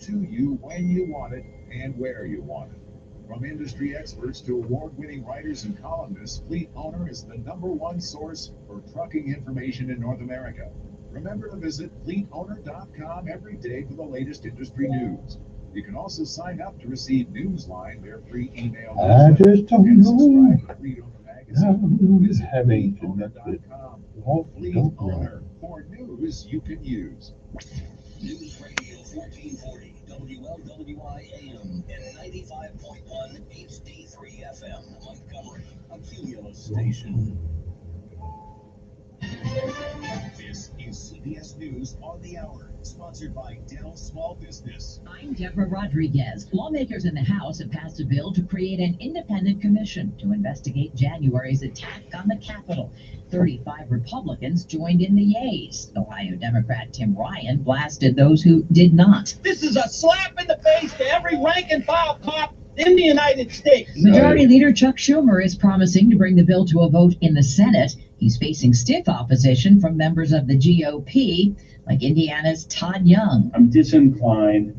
To you when you want it and where you want it. From industry experts to award-winning writers and columnists, Fleet Owner is the #1 source for trucking information in North America. Remember to visit fleetowner.com every day for the latest industry news. You can also sign up to receive Newsline, their free email I newsletter, just don't and know subscribe to Fleet Owner how magazine. I'm Visit having connected. fleetowner.com. What Fleet don't know. Owner, for news you can use. News Radio 1440, WLWI AM and 95.1 HD3 FM, Montgomery, a Cumulus station. This is CBS News on the Hour, sponsored by Dell Small Business. I'm Deborah Rodriguez. Lawmakers in the House have passed a bill to create an independent commission to investigate January's attack on the Capitol. 35 Republicans joined in the yeas. Ohio Democrat Tim Ryan blasted those who did not. This is a slap in the face to every rank and file cop in the United States. Majority Leader Chuck Schumer is promising to bring the bill to a vote in the Senate. He's facing stiff opposition from members of the GOP, like Indiana's Todd Young. I'm disinclined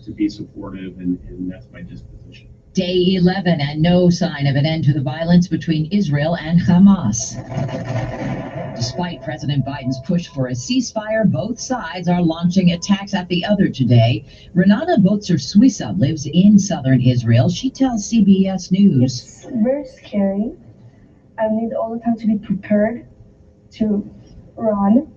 to be supportive, and that's my disposition. Day 11 and no sign of an end to the violence between Israel and Hamas. Despite President Biden's push for a ceasefire, both sides are launching attacks at the other today. Renata Botzer-Suissa lives in southern Israel. She tells CBS News. It's very scary. I need all the time to be prepared to run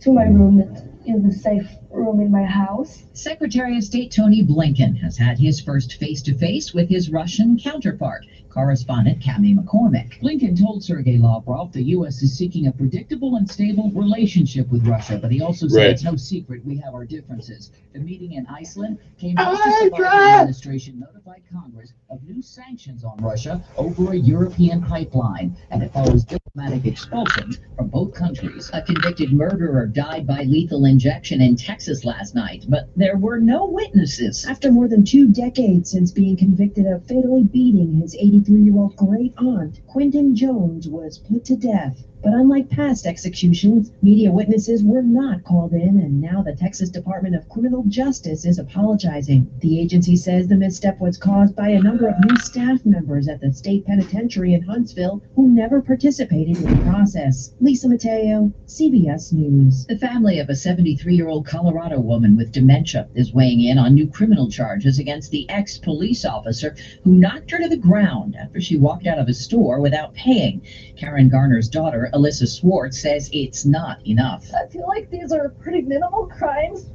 to my room that is the safe room in my house. Secretary of State Tony Blinken has had his first face-to-face with his Russian counterpart, correspondent Cami McCormick. Blinken told Sergei Lavrov the U.S. is seeking a predictable and stable relationship with Russia, but he also said it's no secret we have our differences. The meeting in Iceland came after the Biden administration notified Congress of new sanctions on Russia over a European pipeline, and it follows diplomatic expulsions from both countries. A convicted murderer died by lethal injection in Texas last night, but there were no witnesses. After more than 2 decades since being convicted of fatally beating his 83-year-old great aunt, Quentin Jones was put to death. But unlike past executions, media witnesses were not called in, and now the Texas Department of Criminal Justice is apologizing. The agency says the misstep was caused by a number of new staff members at the state penitentiary in Huntsville who never participated in the process. Lisa Mateo, CBS News. The family of a 73-year-old Colorado woman with dementia is weighing in on new criminal charges against the ex-police officer who knocked her to the ground after she walked out of a store without paying. Karen Garner's daughter, Alyssa Swartz, says it's not enough. I feel like these are pretty minimal crimes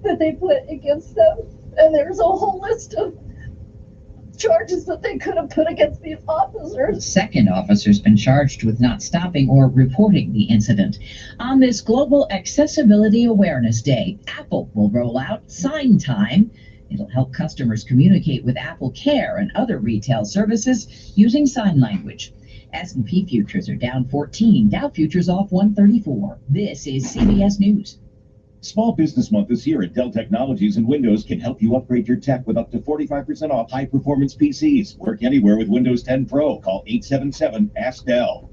that they put against them, and there's a whole list of charges that they could have put against these officers. The second officer's been charged with not stopping or reporting the incident. On this Global Accessibility Awareness Day, Apple will roll out Sign Time. It'll help customers communicate with Apple Care and other retail services using sign language. S&P futures are down 14, Dow futures off 134. This is CBS News. Small Business Month this year at Dell Technologies and Windows can help you upgrade your tech with up to 45% off high-performance PCs. Work anywhere with Windows 10 Pro. Call 877-ASK-DELL.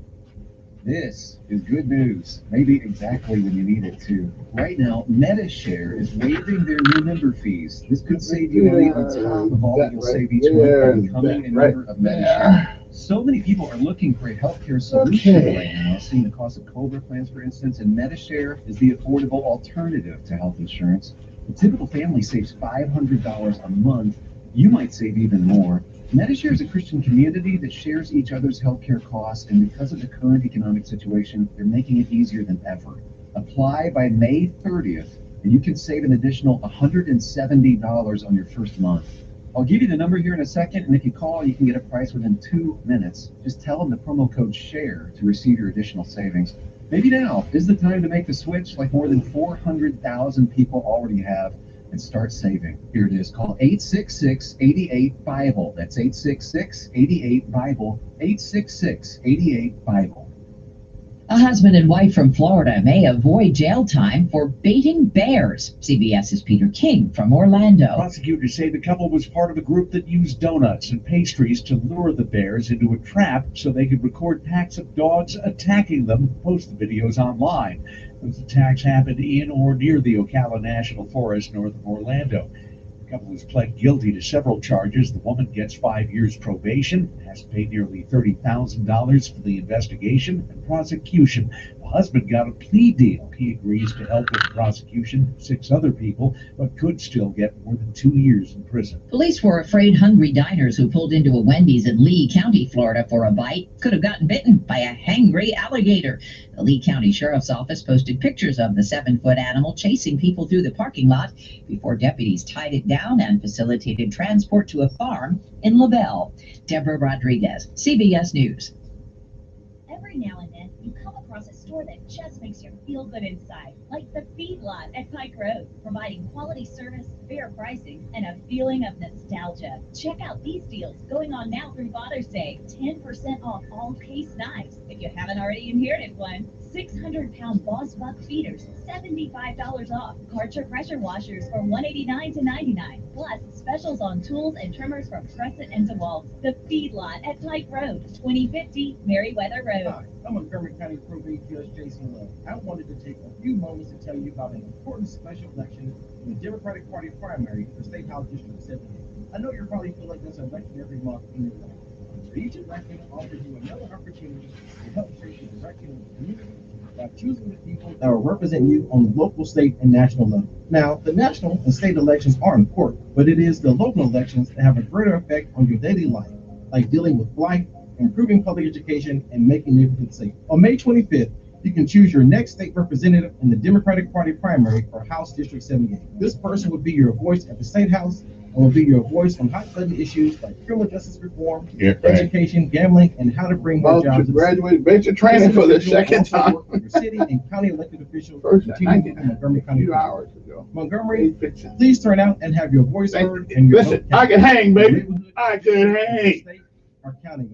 This is good news, maybe exactly when you need it to. Right now, Beshear is waiving their new member fees. This could save you money on top of all that you'll save each month by becoming a member of Beshear. So many people are looking for a healthcare solution right now, seeing the cost of COBRA plans, for instance, and Beshear is the affordable alternative to health insurance. The typical family saves $500 a month. You might save even more. Beshear is a Christian community that shares each other's healthcare costs, and because of the current economic situation, they're making it easier than ever. Apply by May 30th, and you can save an additional $170 on your first month. I'll give you the number here in a second, and if you call, you can get a price within 2 minutes. Just tell them the promo code SHARE to receive your additional savings. Maybe now is the time to make the switch, like more than 400,000 people already have, and start saving. Here it is. Call 866-88-BIBLE. That's 866-88-BIBLE. 866-88-BIBLE. A husband and wife from Florida may avoid jail time for baiting bears. CBS's Peter King from Orlando. Prosecutors say the couple was part of a group that used donuts and pastries to lure the bears into a trap so they could record packs of dogs attacking them, post the videos online. Those attacks happened in or near the Ocala National Forest north of Orlando. The couple has pled guilty to several charges. The woman gets 5 years probation, has to pay nearly $30,000 for the investigation and prosecution. The husband got a plea deal. He agrees to help with the prosecution of 6 other people, but could still get more than 2 years in prison. Police were afraid hungry diners who pulled into a Wendy's in Lee County, Florida for a bite could have gotten bitten by a hangry alligator. The Lee County Sheriff's Office posted pictures of the 7-foot animal chasing people through the parking lot before deputies tied it down and facilitated transport to a farm in LaBelle. Deborah Rodriguez, CBS News. Every now and then, you come across a store that just makes you feel good inside, like the Feedlot at Pike Road, providing quality service, fair pricing, and a feeling of nostalgia. Check out these deals going on now through Father's Day. 10% off all case knives, if you haven't already inherited one. 600-pound Boss Buck feeders, $75 off. Karcher pressure washers for $189 to $99. Plus, specials on tools and trimmers from Crescent and DeWalt. The Feedlot at Pike Road, 2050 Meriwether Road. Hi, I'm Montgomery County Probate Judge Jason Love. I wanted to take a few moments to tell you about an important special election in the Democratic Party primary for State House District 78. I know you probably feel like there's an election every month in your life. So each election offers you another opportunity to help shape the direction of the community by choosing the people that will represent you on the local, state, and national level. Now, the national and state elections are important, but it is the local elections that have a greater effect on your daily life, like dealing with blight, improving public education, and making neighborhoods safe. On May 25th, you can choose your next state representative in the Democratic Party primary for House District 78. This person will be your voice at the State House and will be your voice on hot-button issues like criminal justice reform, education, gambling, and how to bring more jobs. Graduate basic training for the second time. Your city and county elected officials First, continue in Montgomery County. 2 hours ago. Montgomery, please turn out and have your voice heard and your Listen, I can hang, baby. I can hang.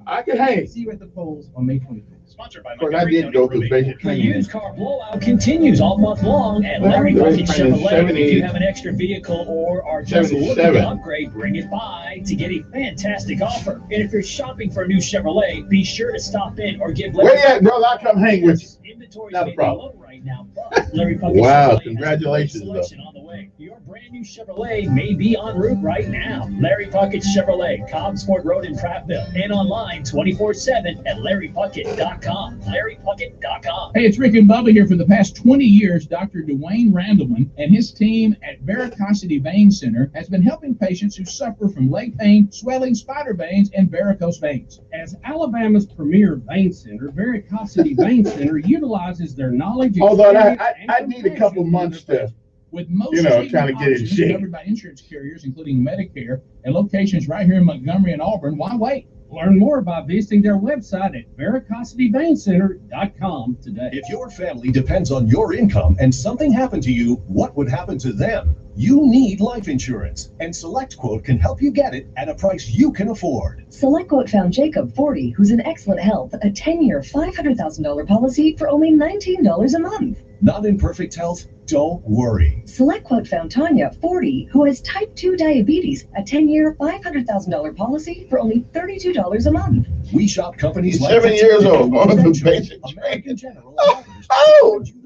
I can hang. See you at the polls on May 25th. Sponsored by Of course, I Montgomery did go through basic The training. used car blowout continues all month long at Larry Bucket Chevrolet. If you have an extra vehicle or are just looking to upgrade, bring it by to get a fantastic offer. And if you're shopping for a new Chevrolet, be sure to stop in or give Larry. Where you at, brother? I'll come hang with you. Inventory's Not a maybe problem. low right now, but Larry Bucket Wow, Chevrolet congratulations, has a great selection on the way. Your brand new Chevrolet may be en route right now. Larry Bucket Chevrolet, Cobbsport Road in Prattville, and online 24/7 at LarryBucket.com. LarryBucket.com. Hey, it's Rick and Bubba here. For the past 20 years, Dr. Dwayne Randleman and his team at Veracosity Vein Center has been helping patients who suffer from leg pain, swelling, spider veins, and varicose veins. As Alabama's premier vein center, Veracosity Vein Center utilizes their knowledge. Although I need a couple months to, with most trying to get it options shape. covered by insurance carriers, including Medicare, and locations right here in Montgomery and Auburn. Why wait? Learn more by visiting their website at veracositybaincenter.com today. If your family depends on your income and something happened to you, what would happen to them? You need life insurance, and SelectQuote can help you get it at a price you can afford. SelectQuote found Jacob, 40, who's in excellent health, a 10-year, $500,000 policy for only $19 a month. Not in perfect health? Don't worry. SelectQuote found Tanya, 40, who has type 2 diabetes, a 10-year, $500,000 policy for only $32 a month. We shop companies like 7 years old, going through basic training. Oh,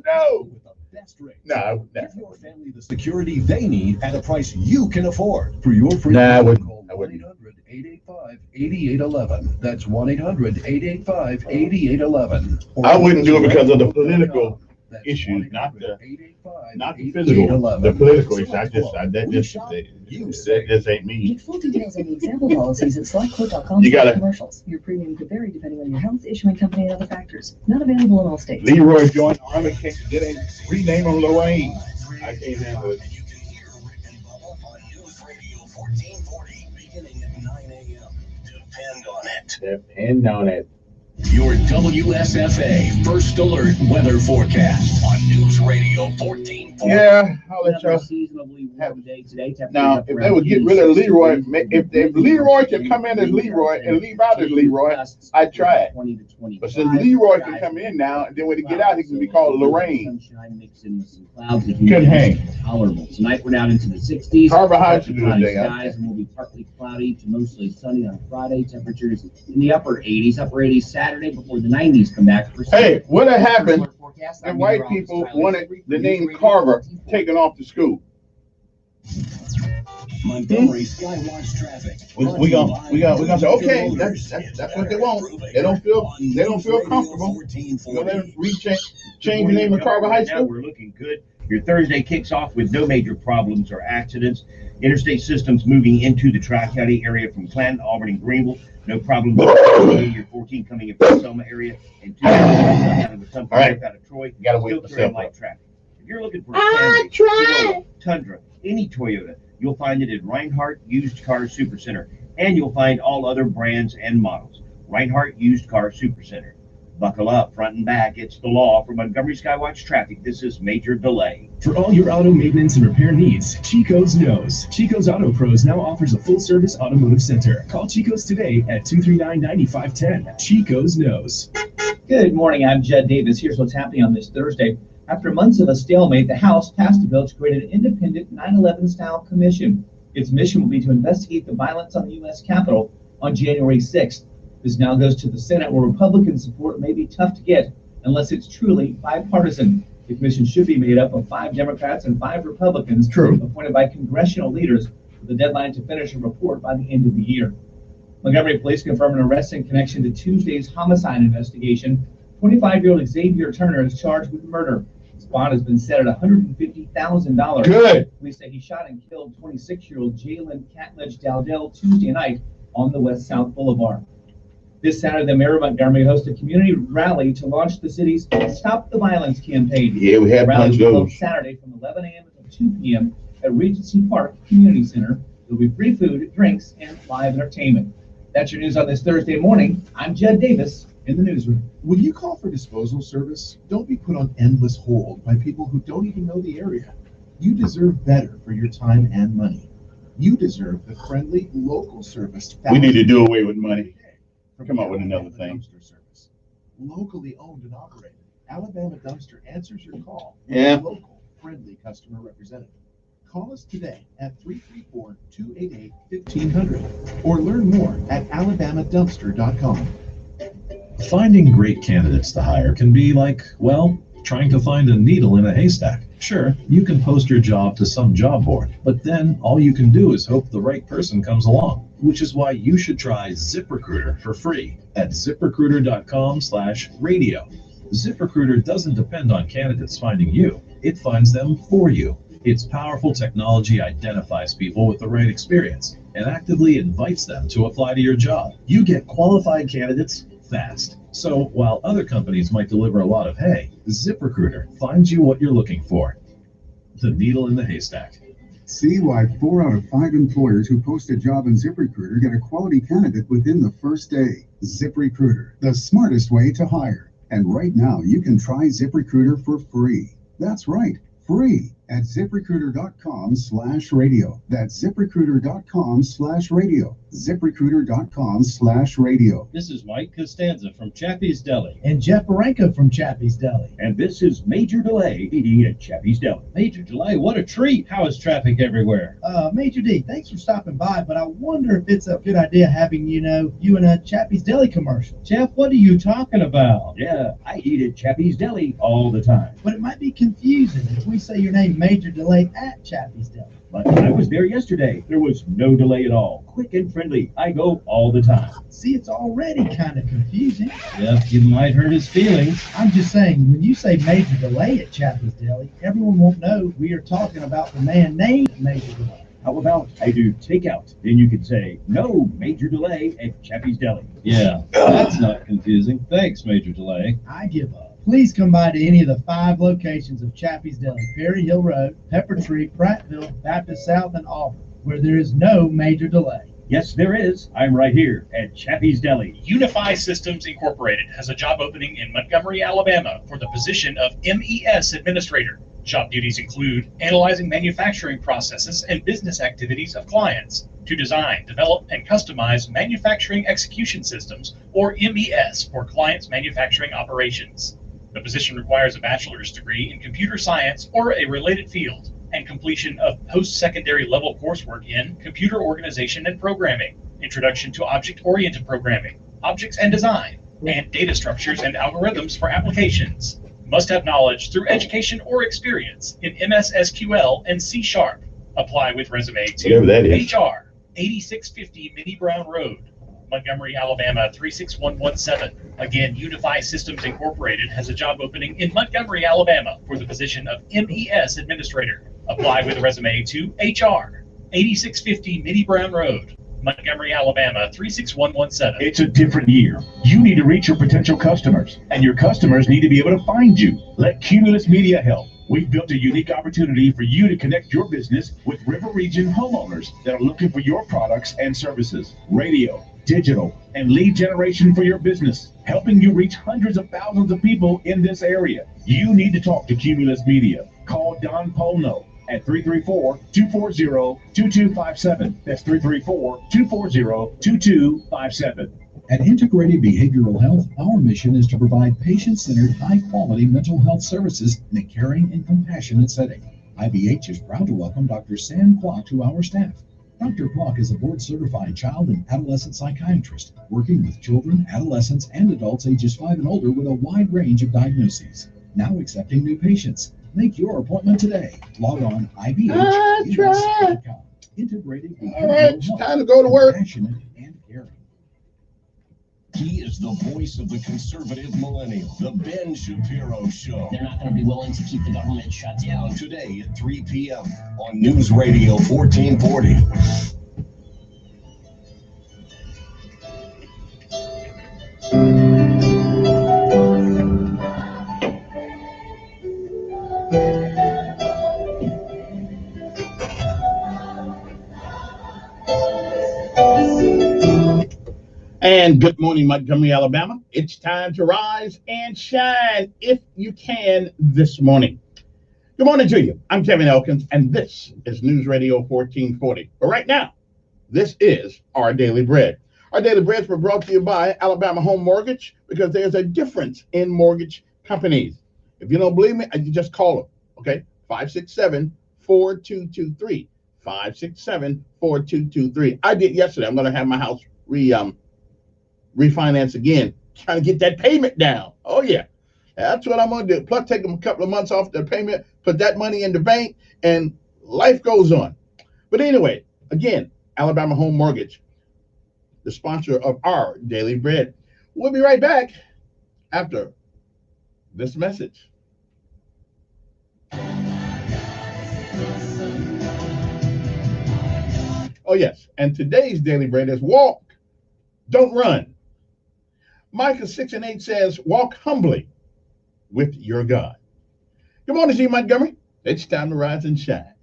no. No. Give your family the security they need at a price you can afford. For your free Nah, I wouldn't. call 1-800-885-8811. That's 1-800-885-8811. I wouldn't do it because of the political issues, not the physical, the political issues. That just ain't me. Get full details on the example policies at SelectQuote.com. You gotta- commercials. Your premium could vary depending on your health, issuing company, and other factors. Not available in all states. Leroy joined the Army, can't get a rename on Lorraine. I can't handle it. Depend on it. Depend on it. Your WSFA First Alert Weather Forecast on News Radio 1440. Yeah, I'll let y'all. Now, if they would get rid of Leroy, if Leroy can come in as Leroy and leave out as Leroy, I'd try it. But since Leroy can come in now, and then when he get out, he can be called Lorraine. Couldn't hang. Tolerable. Tonight we're down into the 60s. Carbohydrates today. Skies and will be partly cloudy to mostly sunny on Friday. Temperatures in the upper 80s Saturday before the 90s come back. Hey, what happened if white people wanted the name Carver taken off the school? Montgomery Skywatch traffic. We gonna say, okay, that's what they want. They don't feel comfortable. We're gonna change the name of Carver High School. We're looking good. Your Thursday kicks off with no major problems or accidents. Interstate systems moving into the Tri-County area from Clanton, Auburn, and Greenville. No problems. Your 14 coming in from the Selma area, and 2 having with some out of Troy. You gotta wait for light traffic. If you're looking for a Camry, Tundra, any Toyota, you'll find it at Reinhardt Used Car Super Center, and you'll find all other brands and models. Reinhardt Used Car Super Center. Buckle up, front and back. It's the law. For Montgomery Skywatch traffic, this is Major Delay. For all your auto maintenance and repair needs, Chico's knows. Chico's Auto Pros now offers a full-service automotive center. Call Chico's today at 239-9510. Chico's knows. Good morning. I'm Judd Davis. Here's what's happening on this Thursday. After months of a stalemate, the House passed a bill to create an independent 9/11-style commission. Its mission will be to investigate the violence on the U.S. Capitol on January 6th. This now goes to the Senate, where Republican support may be tough to get unless it's truly bipartisan. The commission should be made up of 5 Democrats and 5 Republicans appointed by congressional leaders, with a deadline to finish a report by the end of the year. Montgomery police confirm an arrest in connection to Tuesday's homicide investigation. 25-year-old Xavier Turner is charged with murder. His bond has been set at $150,000. Good. Police say he shot and killed 26-year-old Jalen Catledge Dowdell Tuesday night on the West-South Boulevard. This Saturday, the mayor of Montgomery hosted a community rally to launch the city's Stop the Violence campaign. Yeah, we had the rally those. will be Saturday from 11 a.m. until 2 p.m. at Regency Park Community Center. There'll be free food, drinks, and live entertainment. That's your news on this Thursday morning. I'm Judd Davis in the newsroom. When you call for disposal service, don't be put on endless hold by people who don't even know the area. You deserve better for your time and money. You deserve the friendly, local service. We need to do away with money. Come up with another thing. Service. Locally owned and operated, Alabama Dumpster answers your call with Yeah. a local, friendly customer representative. Call us today at 334-288-1500 or learn more at alabamadumpster.com. Finding great candidates to hire can be like, well, trying to find a needle in a haystack. Sure, you can post your job to some job board, but then all you can do is hope the right person comes along, which is why you should try ZipRecruiter for free at ZipRecruiter.com/radio. ZipRecruiter doesn't depend on candidates finding you. It finds them for you. Its powerful technology identifies people with the right experience and actively invites them to apply to your job. You get qualified candidates fast. So while other companies might deliver a lot of hay, ZipRecruiter finds you what you're looking for. The needle in the haystack. See why 4 out of 5 employers who post a job in ZipRecruiter get a quality candidate within the first day. ZipRecruiter, the smartest way to hire. And right now, you can try ZipRecruiter for free. That's right, free at ZipRecruiter.com/radio. That's ZipRecruiter.com/radio. ZipRecruiter.com/radio. This is Mike Costanza from Chappie's Deli. And Jeff Baranka from Chappie's Deli. And this is Major Delay eating at Chappie's Deli. Major Delay, what a treat. How is traffic everywhere? Major D, thanks for stopping by, but I wonder if it's a good idea having, you in a Chappie's Deli commercial. Jeff, what are you talking about? Yeah, I eat at Chappie's Deli all the time. But it might be confusing if we say your name Major Delay at Chappie's Deli. But I was there yesterday. There was no delay at all. Quick and friendly. I go all the time. See, it's already kind of confusing. Jeff, you might hurt his feelings. I'm just saying, when you say Major Delay at Chappie's Deli, everyone won't know we are talking about the man named Major Delay. How about I do takeout? Then you can say, no major delay at Chappie's Deli. Yeah, that's not confusing. Thanks, Major Delay. I give up. Please come by to any of the 5 locations of Chappie's Deli: Perry Hill Road, Pepper Tree, Prattville, Baptist South, and Auburn, where there is no major delay. Yes, there is. I'm right here at Chappie's Deli. Unify Systems Incorporated has a job opening in Montgomery, Alabama for the position of MES Administrator. Job duties include analyzing manufacturing processes and business activities of clients to design, develop, and customize manufacturing execution systems, or MES, for clients' manufacturing operations. The position requires a bachelor's degree in computer science or a related field, and completion of post-secondary level coursework in computer organization and programming, introduction to object-oriented programming, objects and design, and data structures and algorithms for applications. Must have knowledge through education or experience in MS SQL and C#. Apply with resume to HR, 8650 Minnie Brown Road, Montgomery, Alabama 36117. Again, Unify Systems Incorporated has a job opening in Montgomery, Alabama for the position of MES Administrator. Apply with a resume to HR, 8650 Minnie Brown Road, Montgomery, Alabama 36117. It's a different year. You need to reach your potential customers, and your customers need to be able to find you. Let Cumulus Media help. We've built a unique opportunity for you to connect your business with River Region homeowners that are looking for your products and services. Radio, digital, and lead generation for your business, helping you reach hundreds of thousands of people in this area. You need to talk to Cumulus Media. Call Don Polno at 334-240-2257. That's 334-240-2257. At Integrated Behavioral Health, our mission is to provide patient-centered, high-quality mental health services in a caring and compassionate setting. IBH is proud to welcome Dr. Sam Kwok to our staff. Dr. Kwok is a board-certified child and adolescent psychiatrist, working with children, adolescents, and adults ages 5 and older with a wide range of diagnoses. Now accepting new patients. Make your appointment today. Log on IBH.com. Integrated Behavioral Health. It's time to go to work. Passionate and caring. He is the voice of the conservative millennial, the Ben Shapiro Show. They're not going to be willing to keep the government shut down. Today at 3 p.m. on News Radio 1440. And good morning, Montgomery, Alabama. It's time to rise and shine if you can this morning. Good morning to you. I'm Kevin Elkins, and this is News Radio 1440. But right now, this is our Daily Bread. Our Daily Breads were brought to you by Alabama Home Mortgage, because there's a difference in mortgage companies. If you don't believe me, you just call them, okay? 567-4223. 567-4223. I did yesterday. I'm going to have my house refinance again, trying to get that payment down. Oh yeah, that's what I'm gonna do. Plus take them a couple of months off the payment, put that money in the bank, and life goes on. But anyway, again, Alabama Home Mortgage, the sponsor of our Daily Bread. We'll be right back after this message. Oh yes, and today's Daily Bread is walk, don't run. Micah 6:8 says, walk humbly with your God. Good morning to you, Montgomery. It's time to rise and shine.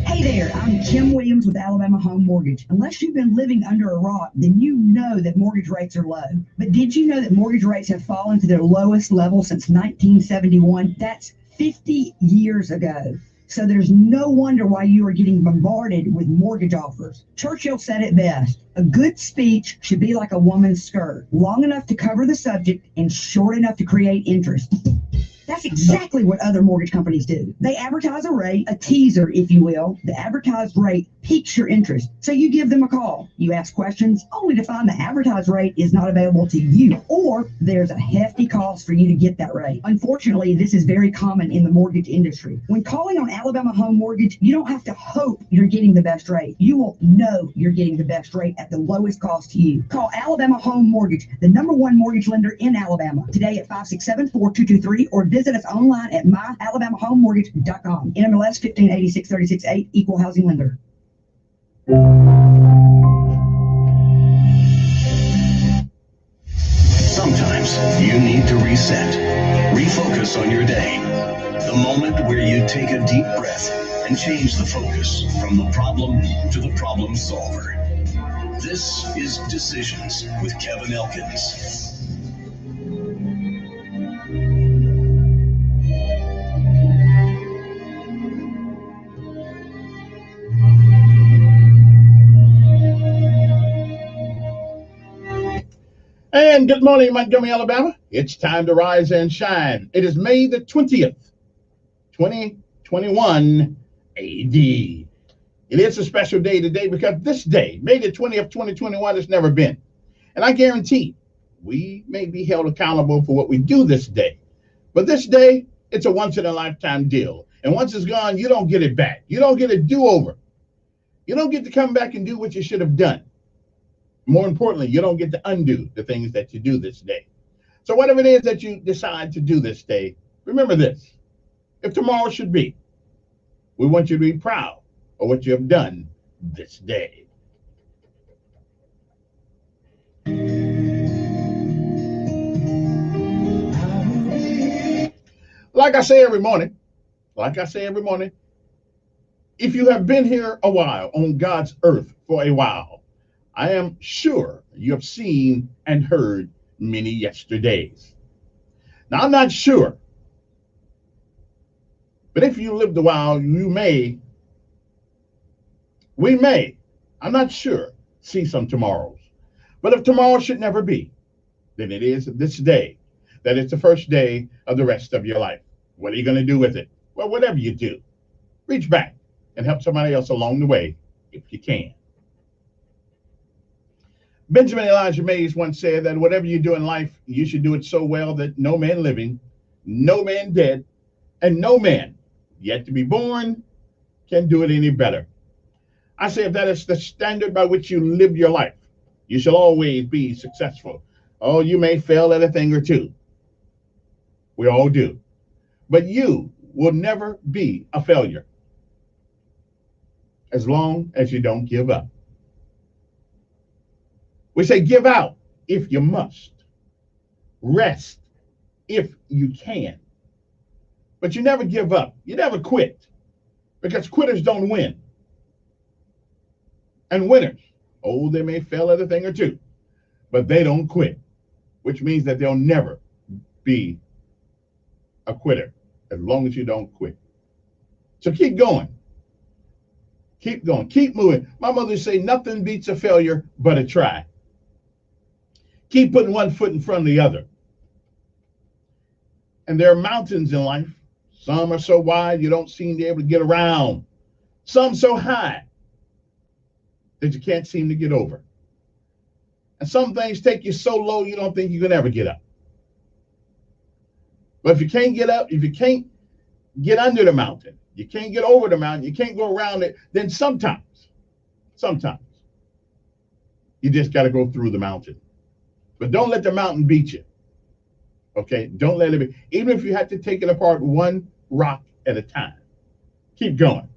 Hey there, I'm Kim Williams with Alabama Home Mortgage. Unless you've been living under a rock, then you know that mortgage rates are low. But did you know that mortgage rates have fallen to their lowest level since 1971? That's 50 years ago. So there's no wonder why you are getting bombarded with mortgage offers. Churchill said it best. A good speech should be like a woman's skirt, long enough to cover the subject and short enough to create interest. That's exactly what other mortgage companies do. They advertise a rate, a teaser, if you will. The advertised rate piques your interest, so you give them a call. You ask questions, only to find the advertised rate is not available to you, or there's a hefty cost for you to get that rate. Unfortunately, this is very common in the mortgage industry. When calling on Alabama Home Mortgage, you don't have to hope you're getting the best rate. You will know you're getting the best rate at the lowest cost to you. Call Alabama Home Mortgage, the #1 mortgage lender in Alabama, today at 567-4223, or visit us online at myalabamahomemortgage.com. NMLS 1586368, equal housing lender. Sometimes Sometimes you need to reset, refocus on your day. The moment where you take a deep breath and change the focus from the problem to the problem solver. This is Decisions with Kevin Elkins. And good morning, Montgomery, Alabama. It's time to rise and shine. It is May the 20th, 2021 AD. It is a special day today because this day, May the 20th, 2021, has never been. And I guarantee we may be held accountable for what we do this day. But this day, it's a once-in-a-lifetime deal. And once it's gone, you don't get it back. You don't get a do-over. You don't get to come back and do what you should have done. More importantly, you don't get to undo the things that you do this day. So whatever it is that you decide to do this day, remember this. If tomorrow should be, we want you to be proud of what you have done this day. Like I say every morning, if you have been here a while on God's earth for a while, I am sure you have seen and heard many yesterdays. Now, I'm not sure, but if you lived a while, we may, I'm not sure, see some tomorrows. But if tomorrow should never be, then it is this day that it's the first day of the rest of your life. What are you going to do with it? Well, whatever you do, reach back and help somebody else along the way if you can. Benjamin Elijah Mays once said that whatever you do in life, you should do it so well that no man living, no man dead, and no man yet to be born can do it any better. I say if that is the standard by which you live your life, you shall always be successful. Oh, you may fail at a thing or two. We all do. But you will never be a failure as long as you don't give up. We say give out if you must. Rest if you can. But you never give up. You never quit. Because quitters don't win. And winners, oh, they may fail at a thing or two, but they don't quit, which means that they'll never be a quitter as long as you don't quit. So keep going. Keep going. Keep moving. My mother would say nothing beats a failure but a try. Keep putting one foot in front of the other. And there are mountains in life. Some are so wide you don't seem to be able to get around. Some so high that you can't seem to get over. And some things take you so low you don't think you can ever get up. But if you can't get up, if you can't get under the mountain, you can't get over the mountain, you can't go around it, then sometimes you just got to go through the mountain. But don't let the mountain beat you. Okay? Don't let it be. Even if you have to take it apart one rock at a time. Keep going.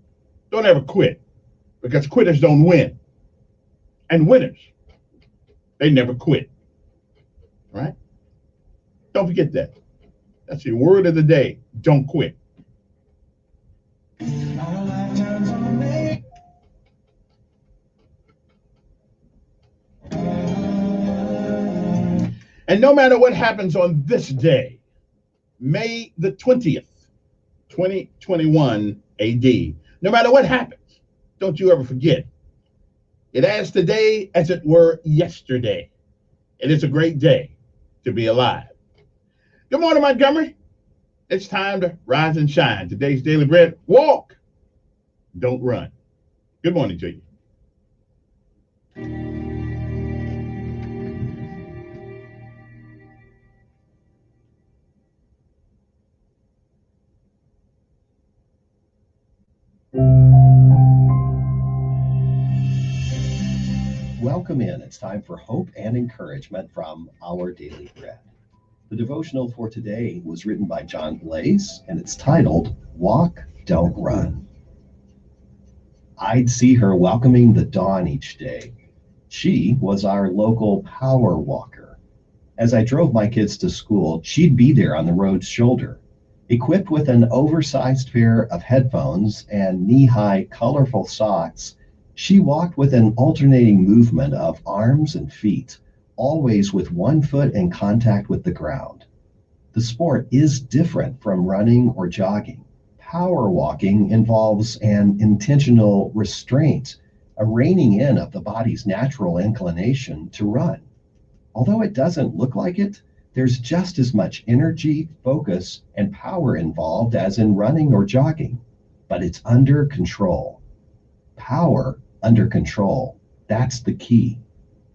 Don't ever quit. Because quitters don't win. And winners, they never quit. Right? Don't forget that. That's the word of the day. Don't quit. And no matter what happens on this day, May the 20th, 2021 AD, no matter what happens, don't you ever forget. It as today as it were yesterday. It is a great day to be alive. Good morning, Montgomery. It's time to rise and shine. Today's daily bread, walk, don't run. Good morning to you. Welcome in. It's time for hope and encouragement from Our Daily Bread. The devotional for today was written by John Blaze, and it's titled, Walk, Don't Run. I'd see her welcoming the dawn each day. She was our local power walker. As I drove my kids to school, she'd be there on the road's shoulder. Equipped with an oversized pair of headphones and knee-high colorful socks, she walked with an alternating movement of arms and feet, always with one foot in contact with the ground. The sport is different from running or jogging. Power walking involves an intentional restraint, a reining in of the body's natural inclination to run. Although it doesn't look like it, there's just as much energy, focus, and power involved as in running or jogging, but it's under control. Power under control, that's the key.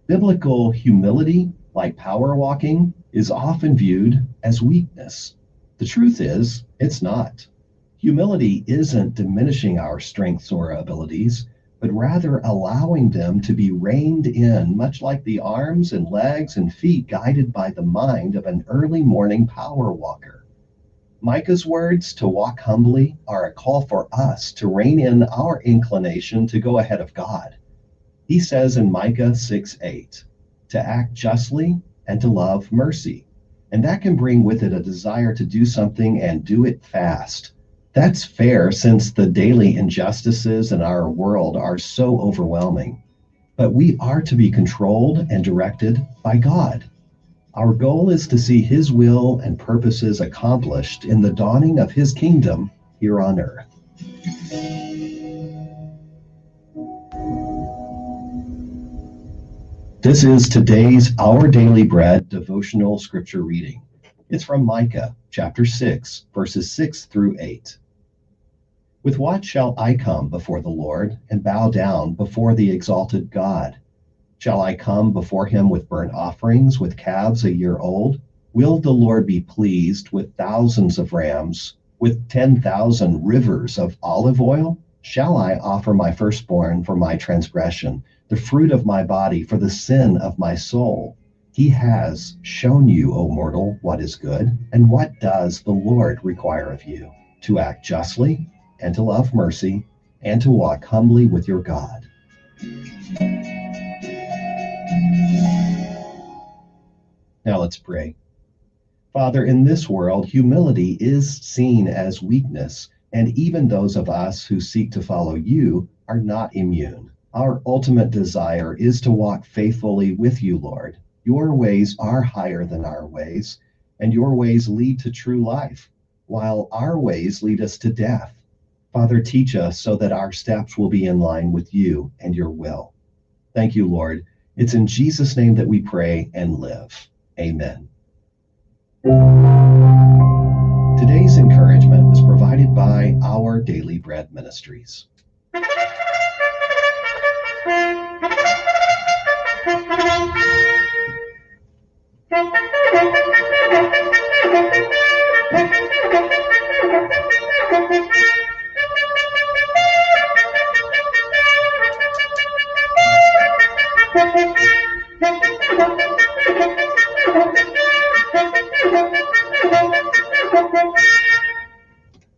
Biblical humility, like power walking, is often viewed as weakness. The truth is, it's not. Humility isn't diminishing our strengths or abilities, but rather allowing them to be reined in, much like the arms and legs and feet guided by the mind of an early morning power walker. Micah's words, to walk humbly, are a call for us to rein in our inclination to go ahead of God. He says in Micah 6:8, to act justly and to love mercy. And that can bring with it a desire to do something and do it fast. That's fair since the daily injustices in our world are so overwhelming. But we are to be controlled and directed by God. Our goal is to see His will and purposes accomplished in the dawning of His kingdom here on earth. This is today's Our Daily Bread devotional scripture reading. It's from Micah, chapter 6, verses 6 through 8. With what shall I come before the Lord and bow down before the exalted God? Shall I come before him with burnt offerings, with calves a year old? Will the Lord be pleased with thousands of rams, with 10,000 rivers of olive oil? Shall I offer my firstborn for my transgression, the fruit of my body for the sin of my soul? He has shown you, O mortal, what is good, and what does the Lord require of you? To act justly, and to love mercy, and to walk humbly with your God. Now let's pray. Father, in this world, humility is seen as weakness, and even those of us who seek to follow you are not immune. Our ultimate desire is to walk faithfully with you, Lord. Your ways are higher than our ways, and your ways lead to true life, while our ways lead us to death. Father, teach us so that our steps will be in line with you and your will. Thank you, Lord. It's in Jesus' name that we pray and live. Amen. Today's encouragement was provided by Our Daily Bread Ministries.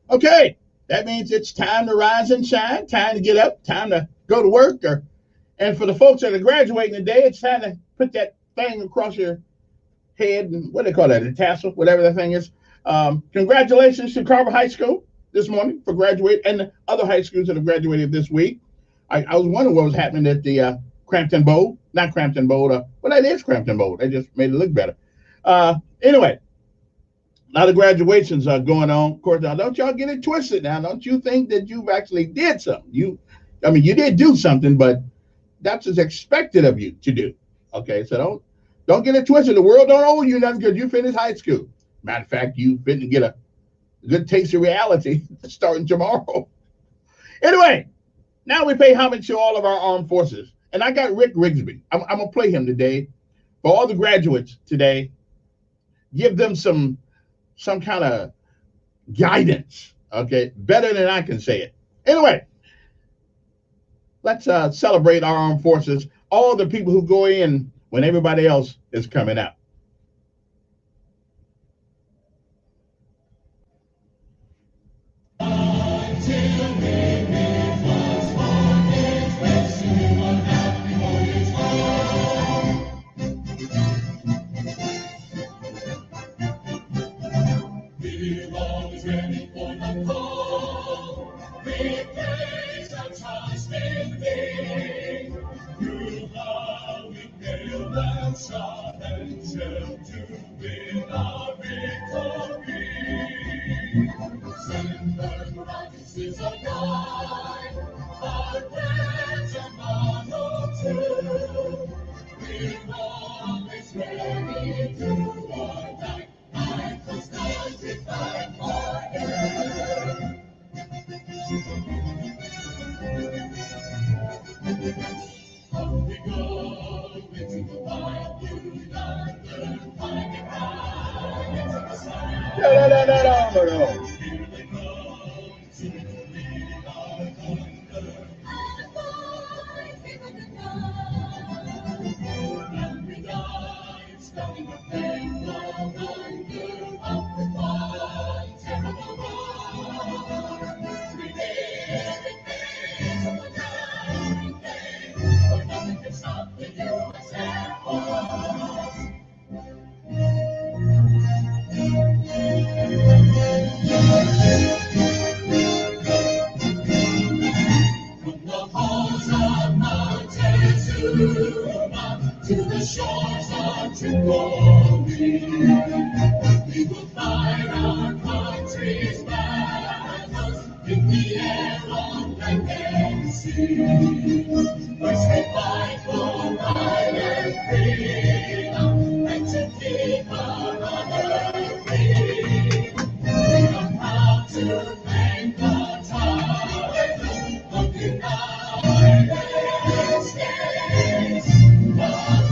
Okay, that means it's time to rise and shine, time to get up, time to go to work. And for the folks that are graduating today, it's time to put that thing across your head, and what do they call that, a tassel, whatever that thing is. Congratulations to Carver High School this morning for graduating, and the other high schools that have graduated this week. I was wondering what was happening at the Crampton Bowl. Not Crampton Bowl, well, that is Crampton Bowl. They just made it look better. Anyway, a lot of graduations are going on. Of course, now don't y'all get it twisted now. Don't you think that you've actually did something. You did do something, but that's what's expected of you to do. Okay, so don't get it twisted. The world don't owe you nothing because you finished high school. Matter of fact, you finna get a good taste of reality starting tomorrow. Anyway, now we pay homage to all of our armed forces. And I got Rick Rigsby. I'm going to play him today. For all the graduates today, give them some kind of guidance, okay? Better than I can say it. Anyway, let's celebrate our armed forces, all the people who go in when everybody else is coming out. We're always ready for the call. We place our trust in Thee. Through the weak nail and shot and shell to win our victory. Send the righteous our guide, our friends and model too. We're always ready to war die. I was not to fight for you. Up we go into the wild blue yonder, finding high into the sky. Here they go, to lead our thunder. And boys, people can come. And we die, starting a painful wonder of the one terrible war. We live in peace of the dying day, but nothing can stop the U.S. Air Force. From the halls of Montezuma to the shores of Tripoli, we will fight our country's battles in the air, on land and sea. First we fight for right and freedom, and to keep our honor free. We are proud to thank the tide of the United States of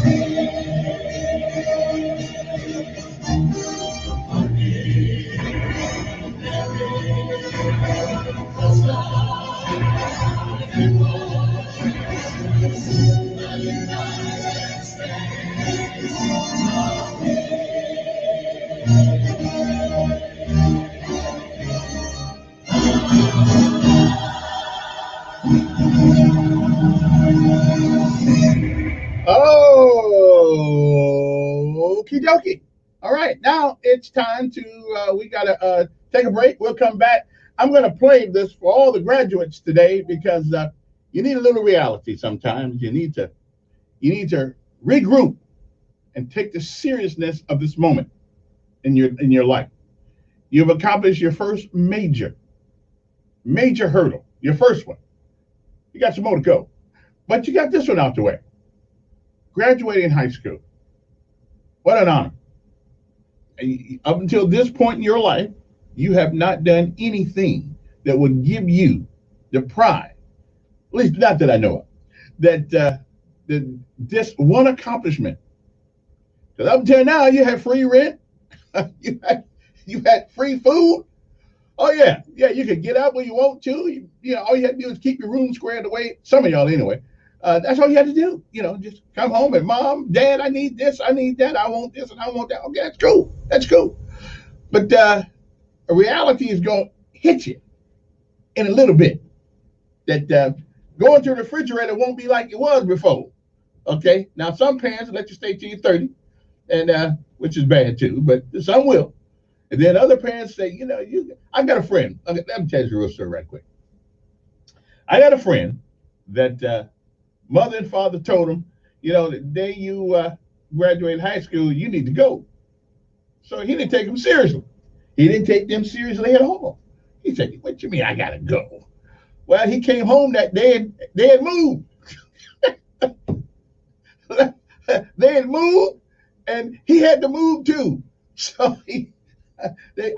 Oh, okie dokie. All right, now it's time to, we got to take a break. We'll come back. I'm going to play this for all the graduates today because you need a little reality sometimes. You need to regroup and take the seriousness of this moment in your life. You've accomplished your first major hurdle, your first one. You got some more to go, but you got this one out the way. Graduating high school. What an honor. Up until this point in your life, you have not done anything that would give you the pride, at least not that I know of, that this one accomplishment. Because up until now, you had free rent, you had free food. Oh yeah, you could get out when you want to. You know, all you had to do is keep your room squared away. Some of y'all anyway. That's all you had to do. You know, just come home and Mom, Dad, I need this, I need that, I want this, and I want that. Okay, that's cool. That's cool. But reality is going to hit you in a little bit. That going to the refrigerator won't be like it was before. Okay. Now some parents let you stay till you're 30, and which is bad too, but some will. And then other parents say, you know, I got a friend. Okay, let me tell you the real story right quick. I got a friend that mother and father told him, you know, the day you graduate high school, you need to go. So he didn't take them seriously. He didn't take them seriously at all. He said, what you mean I got to go? Well, he came home that day and they had moved. They had moved and he had to move too. So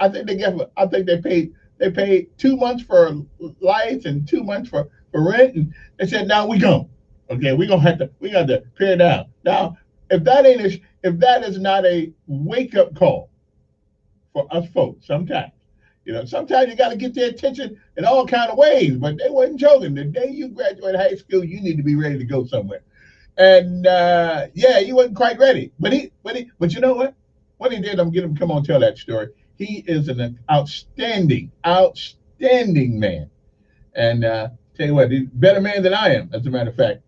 I think they paid 2 months for lights and 2 months for rent, and they said, now we go. Okay, we got to pare down. Now, if that is not a wake-up call for us folks, sometimes you got to get their attention in all kind of ways, but they wasn't joking. The day you graduate high school, you need to be ready to go somewhere. And he wasn't quite ready, but you know what? What he did, I'm getting him come on tell that story. He is an outstanding man, and tell you what, he's a better man than I am, as a matter of fact.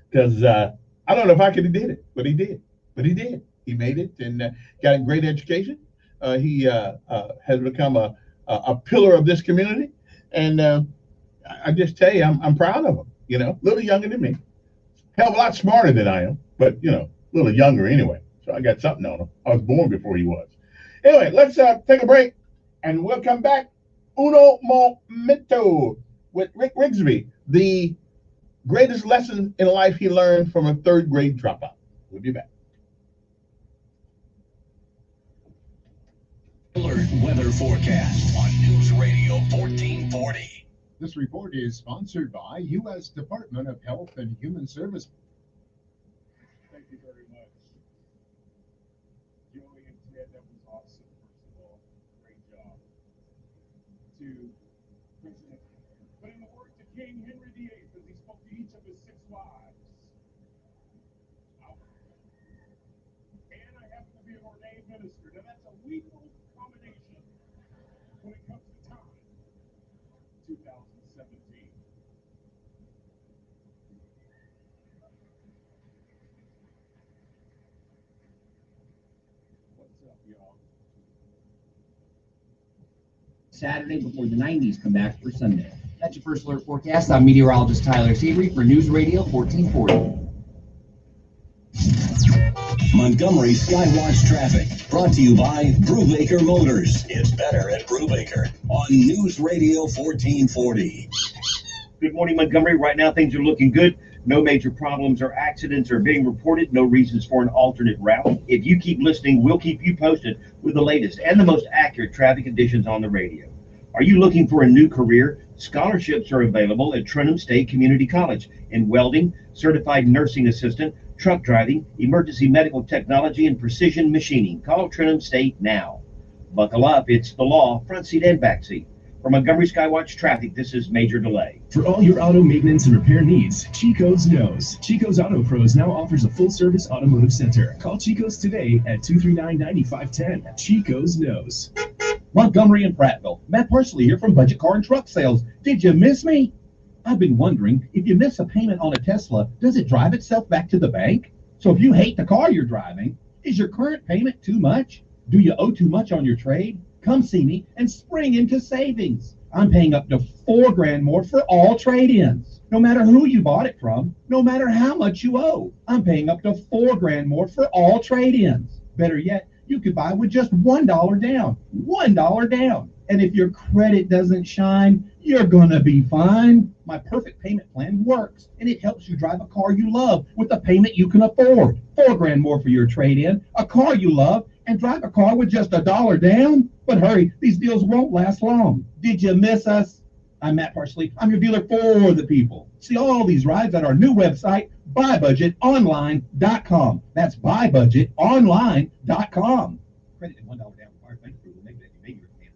Because I don't know if I could have did it, but he did. He made it and got a great education. He has become a pillar of this community, and I just tell you, I'm proud of him. You know, a little younger than me, hell of a lot smarter than I am, but you know, a little younger anyway. So I got something on him. I was born before he was. Anyway, let's take a break, and we'll come back. Uno momento with Rick Rigsby, the greatest lesson in life he learned from a third grade dropout. We'll be back. Alert weather forecast on News Radio 1440. This report is sponsored by U.S. Department of Health and Human Services. Thank you very much. Joey and Ted, that was awesome, first of all. Great job. To President, put in the work to King Henry VIII as he spoke to each of his 6 wives. And I happen to be an ordained minister. Now that's a lethal combination when it comes to time. 2017. What's up, y'all? Saturday before the 90s come back for Sunday. That's your first alert forecast. I'm meteorologist Tyler Seabury for News Radio 1440. Montgomery Skywatch traffic brought to you by Brubaker Motors. It's better at Brubaker on News Radio 1440. Good morning, Montgomery. Right now, things are looking good. No major problems or accidents are being reported. No reasons for an alternate route. If you keep listening, we'll keep you posted with the latest and the most accurate traffic conditions on the radio. Are you looking for a new career? Scholarships are available at Trenton State Community College in welding, certified nursing assistant, truck driving, emergency medical technology, and precision machining. Call Trenton State now. Buckle up, it's the law, front seat and back seat. For Montgomery Skywatch traffic, this is Major Delay. For all your auto maintenance and repair needs, Chico's knows. Chico's Auto Pros now offers a full-service automotive center. Call Chico's today at 239-9510. Chico's knows. Montgomery and Prattville. Matt Parsley here from Budget Car and Truck Sales. Did you miss me? I've been wondering, if you miss a payment on a Tesla, does it drive itself back to the bank? So if you hate the car you're driving, is your current payment too much? Do you owe too much on your trade? Come see me and spring into savings. I'm paying up to $4,000 more for all trade-ins. No matter who you bought it from, no matter how much you owe, I'm paying up to $4,000 more for all trade-ins. Better yet, you could buy with just $1 down. $1 down. And if your credit doesn't shine, you're gonna be fine. My perfect payment plan works, and it helps you drive a car you love with a payment you can afford. $4,000 more for your trade-in, a car you love, and drive a car with just $1 down. But hurry, these deals won't last long. Did you miss us? I'm Matt Parsley. I'm your dealer for the people. See all these rides at our new website, buybudgetonline.com. That's buybudgetonline.com. Credit at $1 down.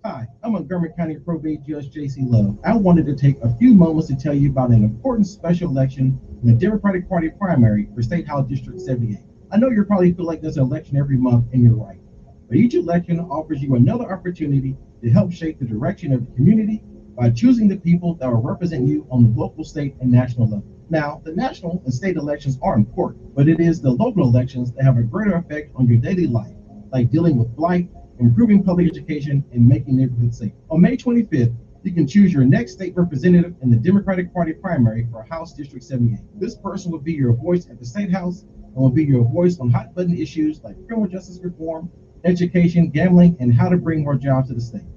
Hi, I'm Montgomery County Probate Judge J.C. Love. I wanted to take a few moments to tell you about an important special election in the Democratic Party primary for State House District 78. I know you probably feel like there's an election every month, and you're right. But each election offers you another opportunity to help shape the direction of the community by choosing the people that will represent you on the local, state, and national level. Now, the national and state elections are important, but it is the local elections that have a greater effect on your daily life, like dealing with blight, improving public education, and making neighborhoods safe. On May 25th, you can choose your next state representative in the Democratic Party primary for House District 78. This person will be your voice at the State House and will be your voice on hot-button issues like criminal justice reform, education, gambling, and how to bring more jobs to the state.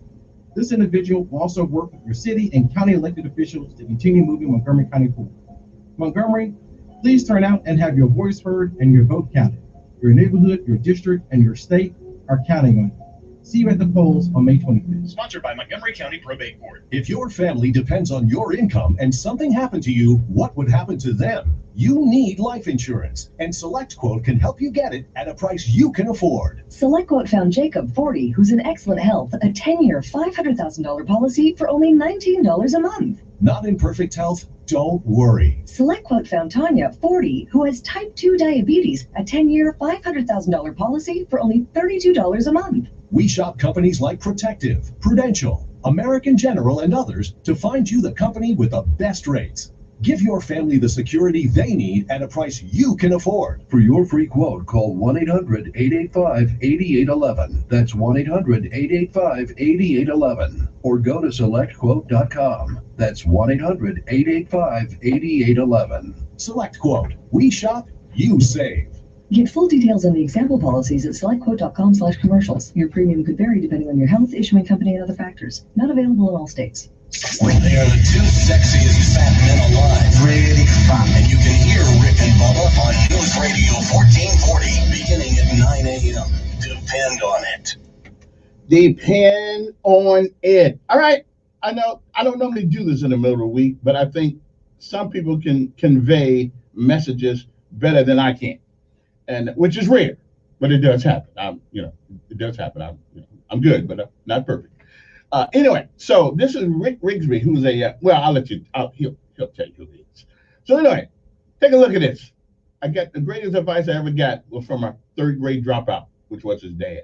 This individual will also work with your city and county elected officials to continue moving Montgomery County forward. Montgomery, please turn out and have your voice heard and your vote counted. Your neighborhood, your district, and your state are counting on you. See you at the polls on May 25th. Sponsored by Montgomery County Probate Board. If your family depends on your income and something happened to you, what would happen to them? You need life insurance, and SelectQuote can help you get it at a price you can afford. SelectQuote found Jacob, 40, who's in excellent health, a 10-year, $500,000 policy for only $19 a month. Not in perfect health? Don't worry. SelectQuote found Tanya, 40, who has type 2 diabetes, a 10-year, $500,000 policy for only $32 a month. We shop companies like Protective, Prudential, American General, and others to find you the company with the best rates. Give your family the security they need at a price you can afford. For your free quote, call 1-800-885-8811. That's 1-800-885-8811. Or go to selectquote.com. That's 1-800-885-8811. Select Quote. We shop, you save. Get full details on the example policies at selectquote.com/commercials. Your premium could vary depending on your health, issuing company, and other factors. Not available in all states. They are the two sexiest fat men alive. Really fun. And you can hear Rick and Bubba on News Radio 1440, beginning at 9 a.m. Depend on it. Depend on it. All right. I know I don't normally do this in the middle of the week, but I think some people can convey messages better than I can, and which is rare, but it does happen. It does happen. I'm good, but I'm not perfect. Anyway, so this is Rick Rigsby, who's I'll let you. He'll tell you who he is. So anyway, take a look at this. I got the greatest advice I ever got was from a third grade dropout, which was his dad.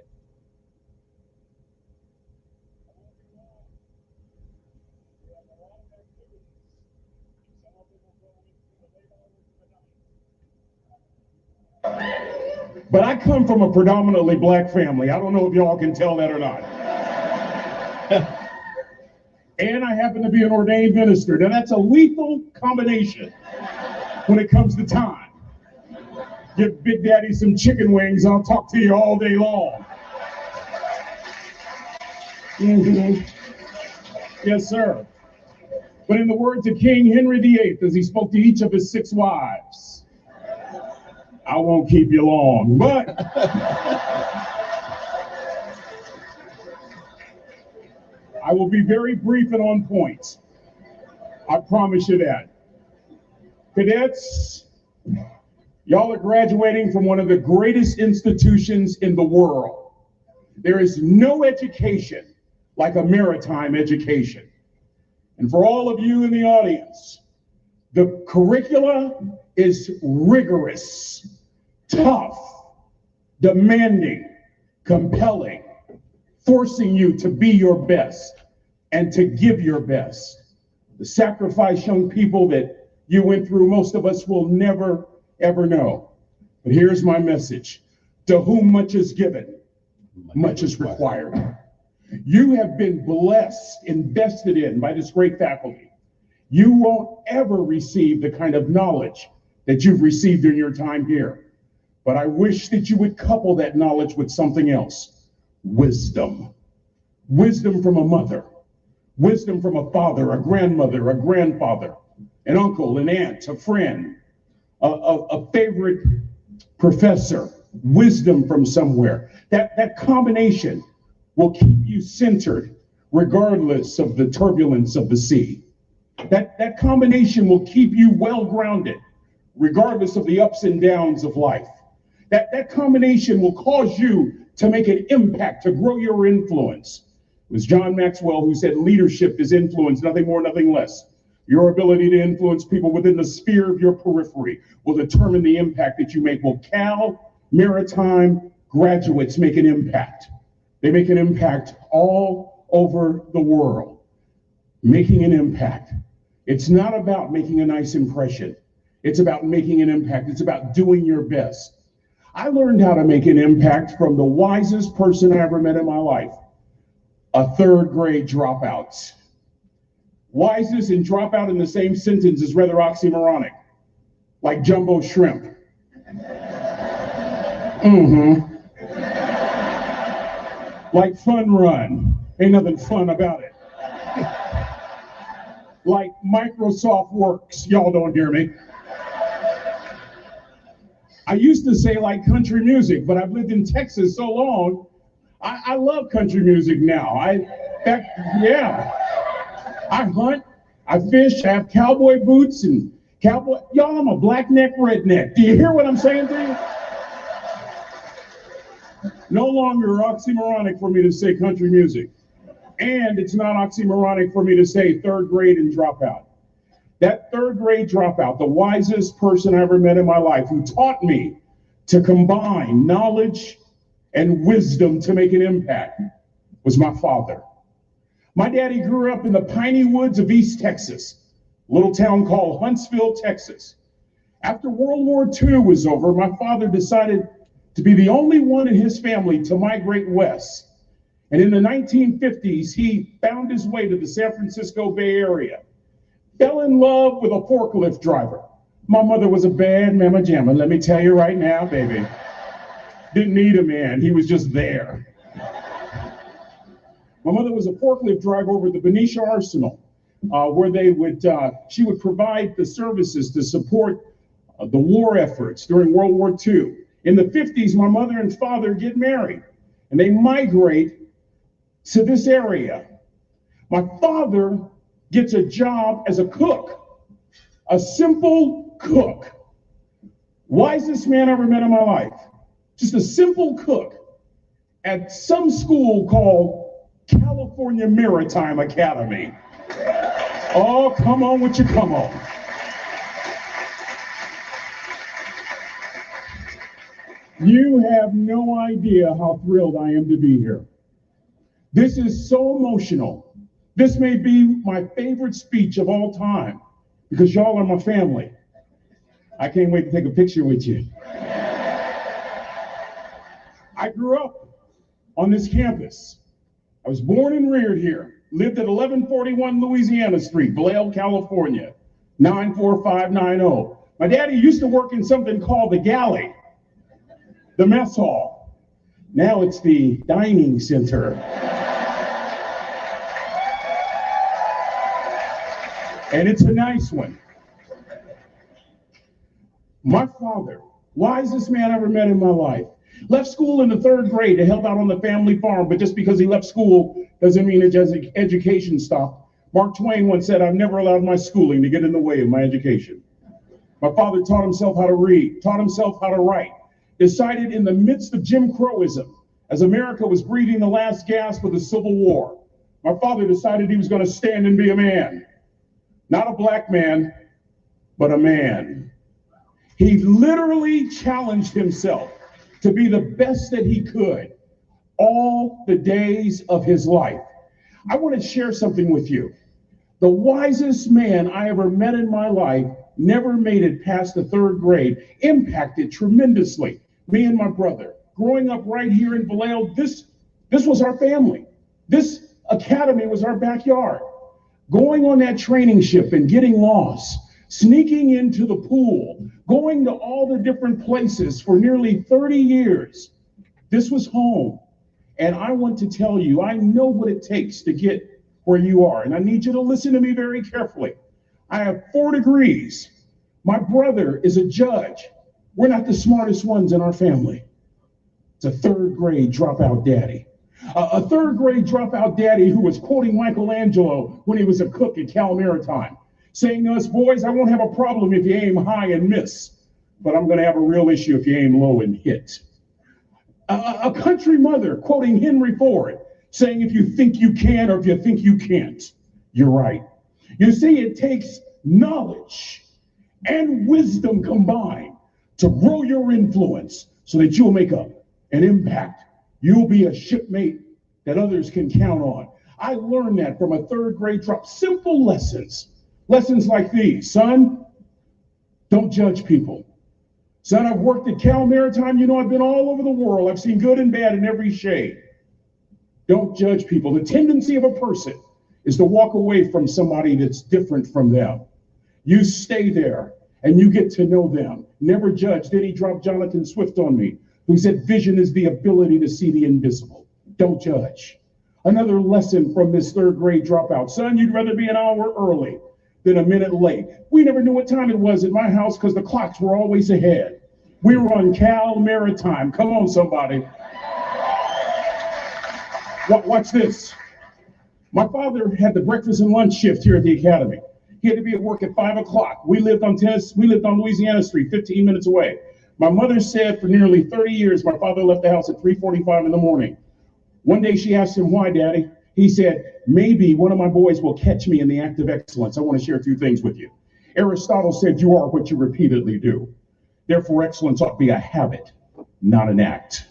But I come from a predominantly black family. I don't know if y'all can tell that or not. And I happen to be an ordained minister. Now that's a lethal combination when it comes to time. Give Big Daddy some chicken wings, I'll talk to you all day long. Yes, sir. But in the words of King Henry VIII, as he spoke to each of his 6 wives, I won't keep you long, but I will be very brief and on point. I promise you that. Cadets, y'all are graduating from one of the greatest institutions in the world. There is no education like a maritime education. And for all of you in the audience, the curricula is rigorous, tough, demanding, compelling, forcing you to be your best and to give your best. The sacrifice, young people, that you went through, most of us will never, ever know. But here's my message. To whom much is given, much is required. You have been blessed, invested in by this great faculty. You won't ever receive the kind of knowledge that you've received in your time here. But I wish that you would couple that knowledge with something else. Wisdom. Wisdom from a mother. Wisdom from a father, a grandmother, a grandfather, an uncle, an aunt, a friend, a favorite professor. Wisdom from somewhere. That combination will keep you centered regardless of the turbulence of the sea. That combination will keep you well grounded regardless of the ups and downs of life. That combination will cause you to make an impact, to grow your influence. It was John Maxwell who said leadership is influence, nothing more, nothing less. Your ability to influence people within the sphere of your periphery will determine the impact that you make. Well, Cal Maritime graduates make an impact. They make an impact all over the world. Making an impact. It's not about making a nice impression. It's about making an impact. It's about doing your best. I learned how to make an impact from the wisest person I ever met in my life, a third grade dropout. Wisest and dropout in the same sentence is rather oxymoronic, like jumbo shrimp. Like fun run, ain't nothing fun about it. Like Microsoft Works, y'all don't hear me. I used to say like country music, but I've lived in Texas so long, I love country music now. I hunt, I fish, I have cowboy boots and cowboy, y'all, I'm a black neck redneck. Do you hear what I'm saying to you? No longer oxymoronic for me to say country music. And it's not oxymoronic for me to say third grade and dropout. That third grade dropout, the wisest person I ever met in my life, who taught me to combine knowledge and wisdom to make an impact, was my father. My daddy grew up in the piney woods of East Texas, little town called Huntsville, Texas. After World War II was over, my father decided to be the only one in his family to migrate west. And in the 1950s, he found his way to the San Francisco Bay Area, fell in love with a forklift driver. My mother was a bad mama jamma, let me tell you right now, baby. Didn't need a man, he was just there. My mother was a forklift driver over at the Beshear Arsenal, where she would provide the services to support the war efforts during World War II. In the 50s, my mother and father get married, and they migrate to this area. My father gets a job as a cook, a simple cook. Wisest man I ever met in my life. Just a simple cook at some school called California Maritime Academy. Oh, come on with your come on. You have no idea how thrilled I am to be here. This is so emotional. This may be my favorite speech of all time because y'all are my family. I can't wait to take a picture with you. I grew up on this campus. I was born and reared here, lived at 1141 Louisiana Street, Vallejo, California, 94590. My daddy used to work in something called the galley, the mess hall. Now it's the dining center. And it's a nice one. My father, wisest man I ever met in my life, left school in the 3rd grade to help out on the family farm, but just because he left school doesn't mean his education stopped. Mark Twain once said, I've never allowed my schooling to get in the way of my education. My father taught himself how to read, taught himself how to write, decided in the midst of Jim Crowism, as America was breathing the last gasp of the Civil War, my father decided he was going to stand and be a man. Not a black man, but a man. He literally challenged himself to be the best that he could all the days of his life. I want to share something with you. The wisest man I ever met in my life never made it past the 3rd grade, impacted tremendously me and my brother. Growing up right here in Vallejo, this was our family. This academy was our backyard. Going on that training ship and getting lost, sneaking into the pool, going to all the different places for nearly 30 years. This was home. And I want to tell you, I know what it takes to get where you are. And I need you to listen to me very carefully. I have 4 degrees. My brother is a judge. We're not the smartest ones in our family. It's a 3rd grade dropout daddy. A 3rd grade dropout daddy who was quoting Michelangelo when he was a cook at Cal Maritime, saying to us, boys, I won't have a problem if you aim high and miss, but I'm going to have a real issue if you aim low and hit. A country mother quoting Henry Ford, saying if you think you can or if you think you can't, you're right. You see, it takes knowledge and wisdom combined to grow your influence so that you'll make an impact. You'll be a shipmate that others can count on. I learned that from a 3rd grade drop. Simple lessons. Lessons like these. Son, don't judge people. Son, I've worked at Cal Maritime. You know, I've been all over the world. I've seen good and bad in every shade. Don't judge people. The tendency of a person is to walk away from somebody that's different from them. You stay there and you get to know them. Never judge. Then he dropped Jonathan Swift on me, who said vision is the ability to see the invisible. Don't judge. Another lesson from this 3rd grade dropout. Son, you'd rather be an hour early than a minute late. We never knew what time it was at my house because the clocks were always ahead. We were on Cal Maritime. Come on, somebody. Watch this. My father had the breakfast and lunch shift here at the academy. He had to be at work at 5 o'clock. We lived on Louisiana Street, 15 minutes away. My mother said for nearly 30 years, my father left the house at 3:45 in the morning. One day she asked him, why, Daddy? He said, maybe one of my boys will catch me in the act of excellence. I want to share a few things with you. Aristotle said, you are what you repeatedly do. Therefore, excellence ought to be a habit, not an act.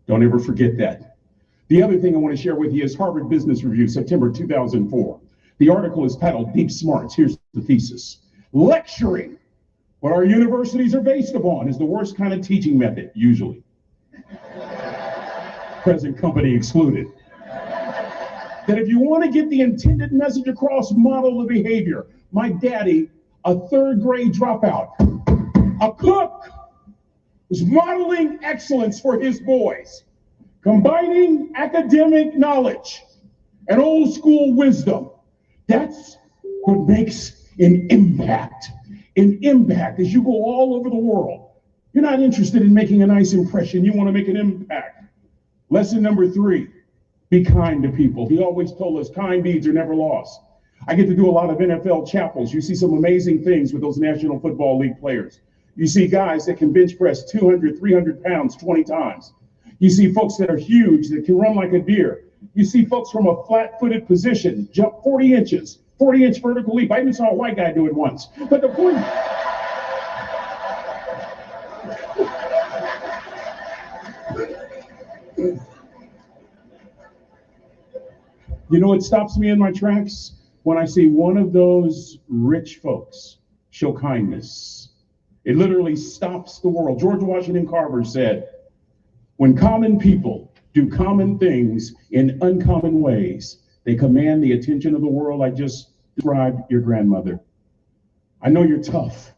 Don't ever forget that. The other thing I want to share with you is Harvard Business Review, September 2004. The article is titled Deep Smarts. Here's the thesis. Lecturing, what our universities are based upon, is the worst kind of teaching method, usually. Present company excluded. That if you want to get the intended message across, model the behavior. My daddy, a third grade dropout, a cook, was modeling excellence for his boys, combining academic knowledge and old school wisdom. That's what makes an impact. An impact as you go all over the world. You're not interested in making a nice impression. You want to make an impact. Lesson number 3, be kind to people. He always told us kind deeds are never lost. I get to do a lot of NFL chapels. You see some amazing things with those National Football League players. You see guys that can bench press 200, 300 pounds 20 times. You see folks that are huge that can run like a deer. You see folks from a flat-footed position jump 40 inches, 40-inch vertical leap. I even saw a white guy do it once. But the point... You know what stops me in my tracks? When I see one of those rich folks show kindness. It literally stops the world. George Washington Carver said, when common people do common things in uncommon ways, they command the attention of the world. I just described your grandmother. I know you're tough.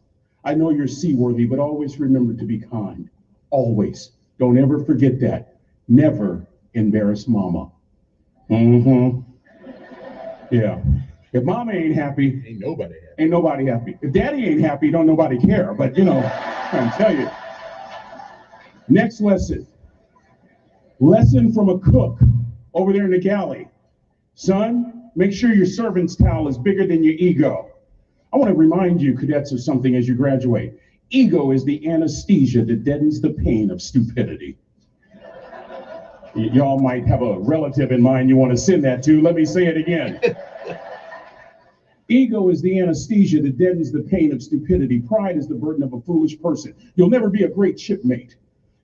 I know you're seaworthy, but always remember to be kind. Always. Don't ever forget that. Never embarrass mama. Yeah. If mama ain't happy, ain't nobody happy. If daddy ain't happy, don't nobody care. But you know, I'm trying to tell you. Next lesson. Lesson from a cook over there in the galley. Son, make sure your servant's towel is bigger than your ego. I want to remind you, cadets, of something as you graduate. Ego is the anesthesia that deadens the pain of stupidity. Y'all might have a relative in mind you want to send that to. Let me say it again. Ego is the anesthesia that deadens the pain of stupidity. Pride is the burden of a foolish person. You'll never be a great shipmate.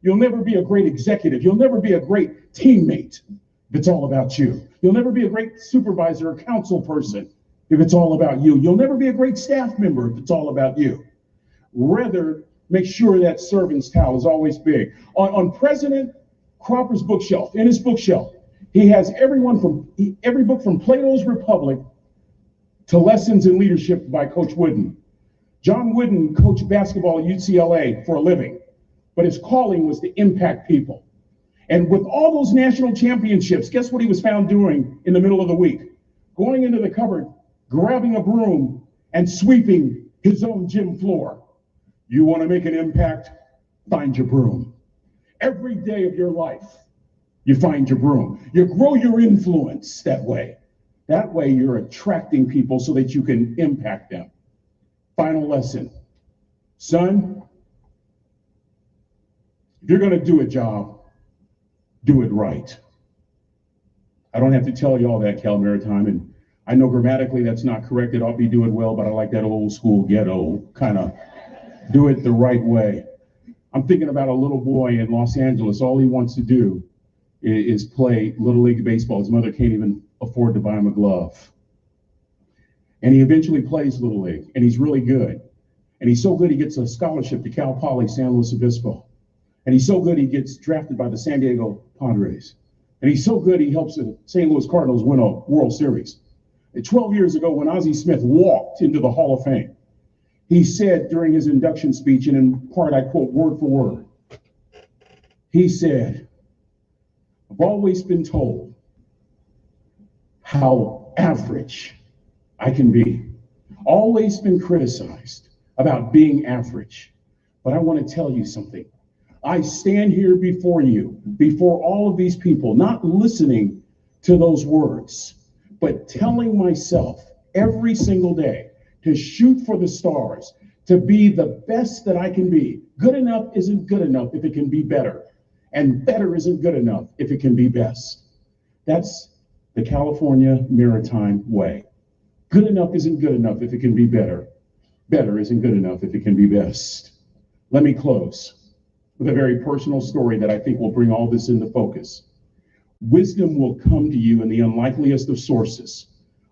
You'll never be a great executive. You'll never be a great teammate if it's all about you. You'll never be a great supervisor or council person if it's all about you. You'll never be a great staff member if it's all about you. Rather, make sure that servant's towel is always big. On President Cropper's bookshelf, in his bookshelf, he has every book from Plato's Republic to Lessons in Leadership by Coach Wooden. John Wooden coached basketball at UCLA for a living, but his calling was to impact people. And with all those national championships, guess what he was found doing in the middle of the week? Going into the cupboard, grabbing a broom, and sweeping his own gym floor. You want to make an impact? Find your broom. Every day of your life, you find your broom. You grow your influence that way. That way you're attracting people so that you can impact them. Final lesson. Son, if you're going to do a job, do it right. I don't have to tell you all that, Cal Maritime, and I know grammatically that's not correct. It ought to be do it well, but I like that old school ghetto kind of do it the right way. I'm thinking about a little boy in Los Angeles. All he wants to do is play Little League Baseball. His mother can't even afford to buy him a glove. And he eventually plays Little League, and he's really good. And he's so good he gets a scholarship to Cal Poly San Luis Obispo. And he's so good he gets drafted by the San Diego Padres. And he's so good he helps the St. Louis Cardinals win a World Series. And 12 years ago, when Ozzie Smith walked into the Hall of Fame, he said during his induction speech, and in part I quote word for word, he said, I've always been told how average I can be. Always been criticized about being average. But I want to tell you something. I stand here before you, before all of these people, not listening to those words, but telling myself every single day to shoot for the stars, to be the best that I can be. Good enough isn't good enough if it can be better. And better isn't good enough if it can be best. That's the California Maritime way. Good enough isn't good enough if it can be better. Better isn't good enough if it can be best. Let me close with a very personal story that I think will bring all this into focus. Wisdom will come to you in the unlikeliest of sources.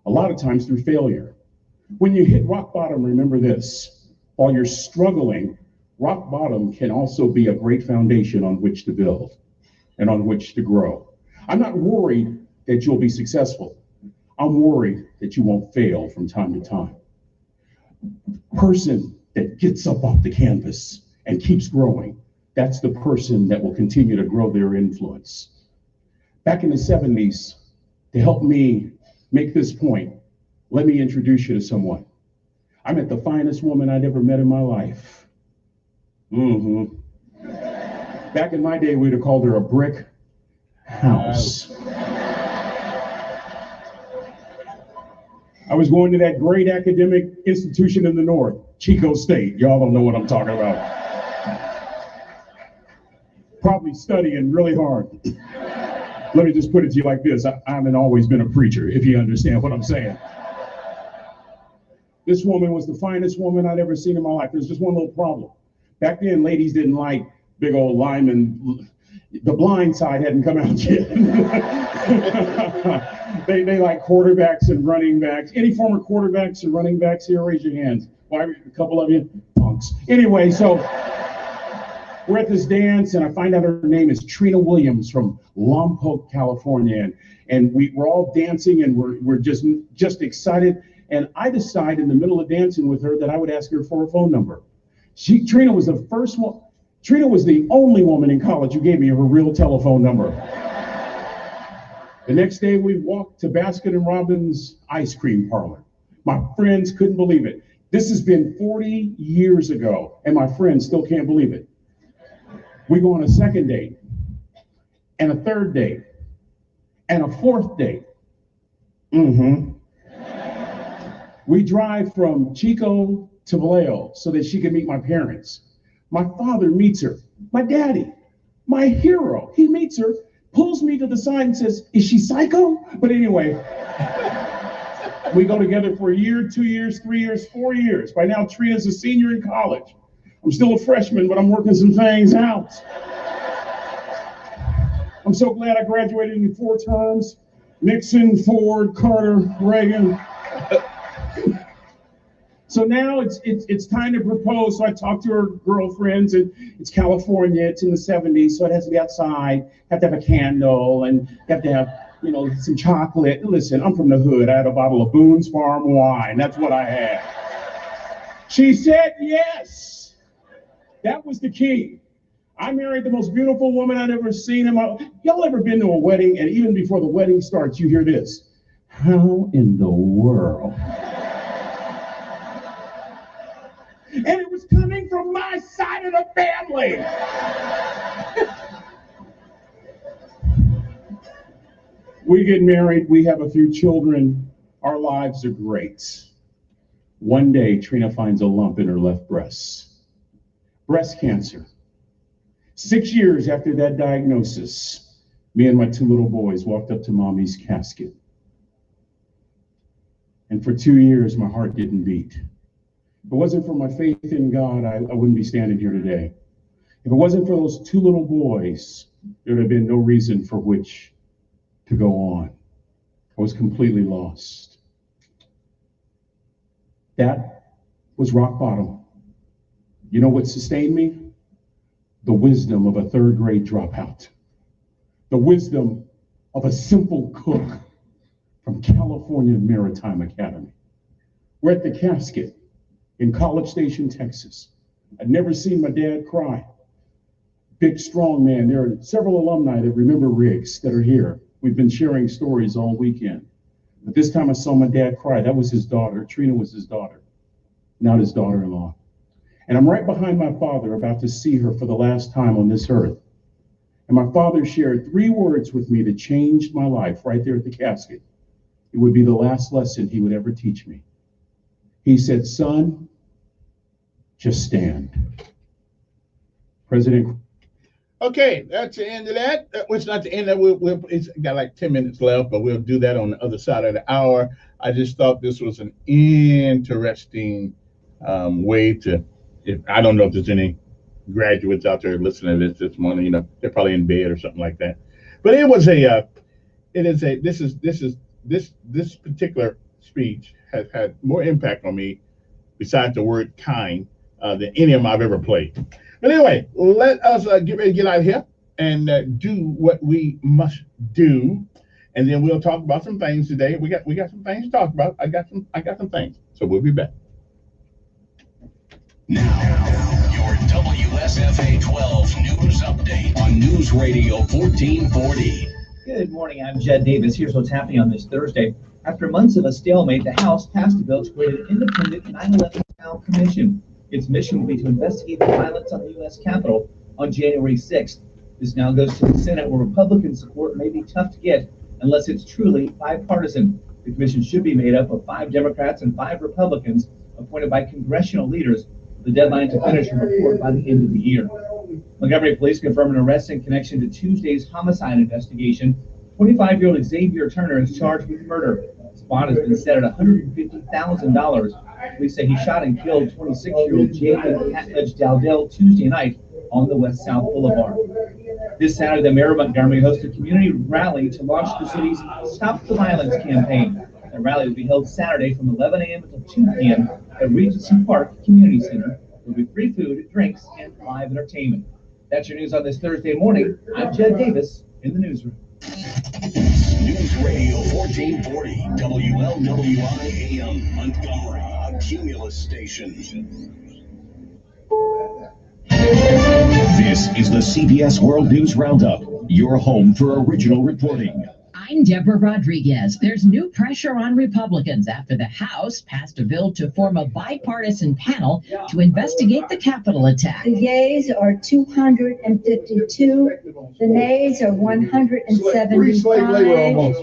a lot of times through failure. When you hit rock bottom, remember this: while you're struggling, rock bottom can also be a great foundation on which to build and on which to grow. I'm not worried that you'll be successful. I'm worried that you won't fail from time to time. Person that gets up off the canvas and keeps growing, that's the person that will continue to grow their influence. Back in the 70s, to help me make this point, let me introduce you to someone. I met the finest woman I'd ever met in my life. Back in my day, we'd have called her a brick house. I was going to that great academic institution in the north, Chico State. Y'all don't know what I'm talking about. Probably studying really hard. Let me just put it to you like this. I haven't always been a preacher, if you understand what I'm saying. This woman was the finest woman I'd ever seen in my life. There's just one little problem. Back then, ladies didn't like big old linemen. The Blind Side hadn't come out yet. They like quarterbacks and running backs. Any former quarterbacks or running backs here, raise your hands. Why, a couple of you punks. Anyway, so we're at this dance, and I find out her name is Trina Williams from Lompoc, California, and we're all dancing, and we're just excited. And I decide in the middle of dancing with her that I would ask her for a phone number. Trina was the first one. Trina was the only woman in college who gave me her real telephone number. The next day, we walked to Baskin & Robbins ice cream parlor. My friends couldn't believe it. This has been 40 years ago, and my friends still can't believe it. We go on a second date, and a third date, and a fourth date. We drive from Chico to Vallejo so that she can meet my parents. My father meets her. My daddy, my hero, he meets her, pulls me to the side and says, "Is she psycho?" But anyway, we go together for a year, 2 years, 3 years, 4 years. By now, Trina's a senior in college. I'm still a freshman, but I'm working some things out. I'm so glad I graduated in 4 terms. Nixon, Ford, Carter, Reagan. So now it's time to propose. So I talk to her girlfriends, and it's California. It's in the 70s, so it has to be outside. Have to have a candle, and have to have some chocolate. Listen, I'm from the hood. I had a bottle of Boone's Farm wine. That's what I had. She said yes. That was the key. I married the most beautiful woman I'd ever seen in my. Y'all ever been to a wedding, and even before the wedding starts, you hear this? How in the world? And it was coming from my side of the family. We get married, we have a few children, our lives are great. One day, Trina finds a lump in her left breast. Breast cancer. 6 years after that diagnosis, me and my 2 little boys walked up to mommy's casket. And for 2 years, my heart didn't beat. If it wasn't for my faith in God, I wouldn't be standing here today. If it wasn't for those 2 little boys, there would have been no reason for which to go on. I was completely lost. That was rock bottom. You know what sustained me? The wisdom of a 3rd grade dropout. The wisdom of a simple cook from California Maritime Academy. We're at the casket in College Station, Texas. I'd never seen my dad cry. Big, strong man. There are several alumni that remember Riggs that are here. We've been sharing stories all weekend. But this time I saw my dad cry. That was his daughter. Trina was his daughter, not his daughter-in-law. And I'm right behind my father, about to see her for the last time on this earth. And my father shared 3 words with me that changed my life right there at the casket. It would be the last lesson he would ever teach me. He said, "Son, just stand." President. Okay, that's the end of that. It's not the end of it. It's got like 10 minutes left, but we'll do that on the other side of the hour. I just thought this was an interesting way to, I don't know if there's any graduates out there listening to this morning, they're probably in bed or something like that. But it was this particular speech has had more impact on me, besides the word kind, than any of them I've ever played. But anyway, let us get ready to get out of here and do what we must do, and then we'll talk about some things today. We got some things to talk about. I got some things. So we'll be back. Now, your WSFA 12 news update on News Radio 1440. Good morning, I'm Jed Davis. Here's what's happening on this Thursday. After months of a stalemate, the House passed a bill to create an independent 9/11 trial commission. Its mission will be to investigate the violence on the U.S. Capitol on January 6th. This now goes to the Senate, where Republican support may be tough to get unless it's truly bipartisan. The commission should be made up of 5 Democrats and 5 Republicans appointed by congressional leaders. The deadline to finish a report by the end of the year. Montgomery police confirm an arrest in connection to Tuesday's homicide investigation. 25-year-old Xavier Turner is charged with murder. His bond has been set at $150,000. Police say he shot and killed 26-year-old Jalen Catledge Dowdell Tuesday night on the West South Boulevard. This Saturday, the mayor of Montgomery hosted a community rally to launch the city's Stop the Violence campaign. The rally will be held Saturday from 11 a.m. until 2 p.m. at Regency Park Community Center. There will be free food, drinks, and live entertainment. That's your news on this Thursday morning. I'm Jed Davis in the newsroom. News Radio 1440, WLWI AM, Montgomery, a Cumulus station. This is the CBS World News Roundup, your home for original reporting. I'm Deborah Rodriguez. There's new pressure on Republicans after the House passed a bill to form a bipartisan panel to investigate the Capitol attack. The yeas are 252. The nays are 175.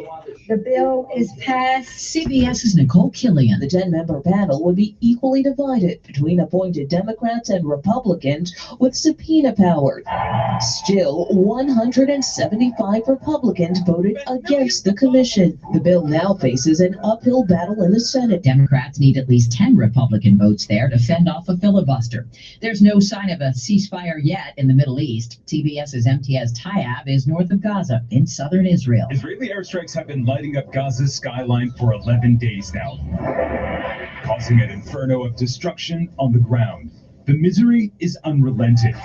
The bill is passed. CBS's Nicole Killian. The 10-member panel would be equally divided between appointed Democrats and Republicans with subpoena power. Still, 175 Republicans voted against the commission. The bill now faces an uphill battle in the Senate. Democrats need at least 10 Republican votes there to fend off a filibuster. There's no sign of a ceasefire yet in the Middle East. CBS's MTS Tayab is north of Gaza in southern Israel. Israeli airstrikes have been lighting up Gaza's skyline for 11 days now, causing an inferno of destruction on the ground. The misery is unrelenting.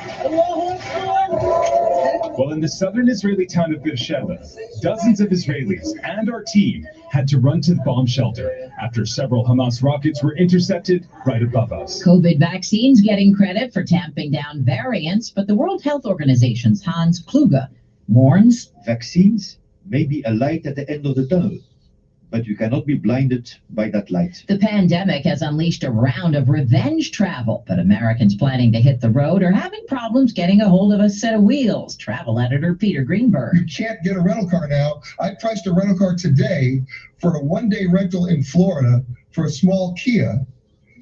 Well, in the southern Israeli town of Beshear, dozens of Israelis and our team had to run to the bomb shelter after several Hamas rockets were intercepted right above us. COVID vaccines getting credit for tamping down variants, but the World Health Organization's Hans Kluge warns vaccines may be a light at the end of the tunnel, but you cannot be blinded by that light. The pandemic has unleashed a round of revenge travel, but Americans planning to hit the road are having problems getting a hold of a set of wheels. Travel editor Peter Greenberg. You can't get a rental car now. I priced a rental car today for a one-day rental in Florida for a small Kia,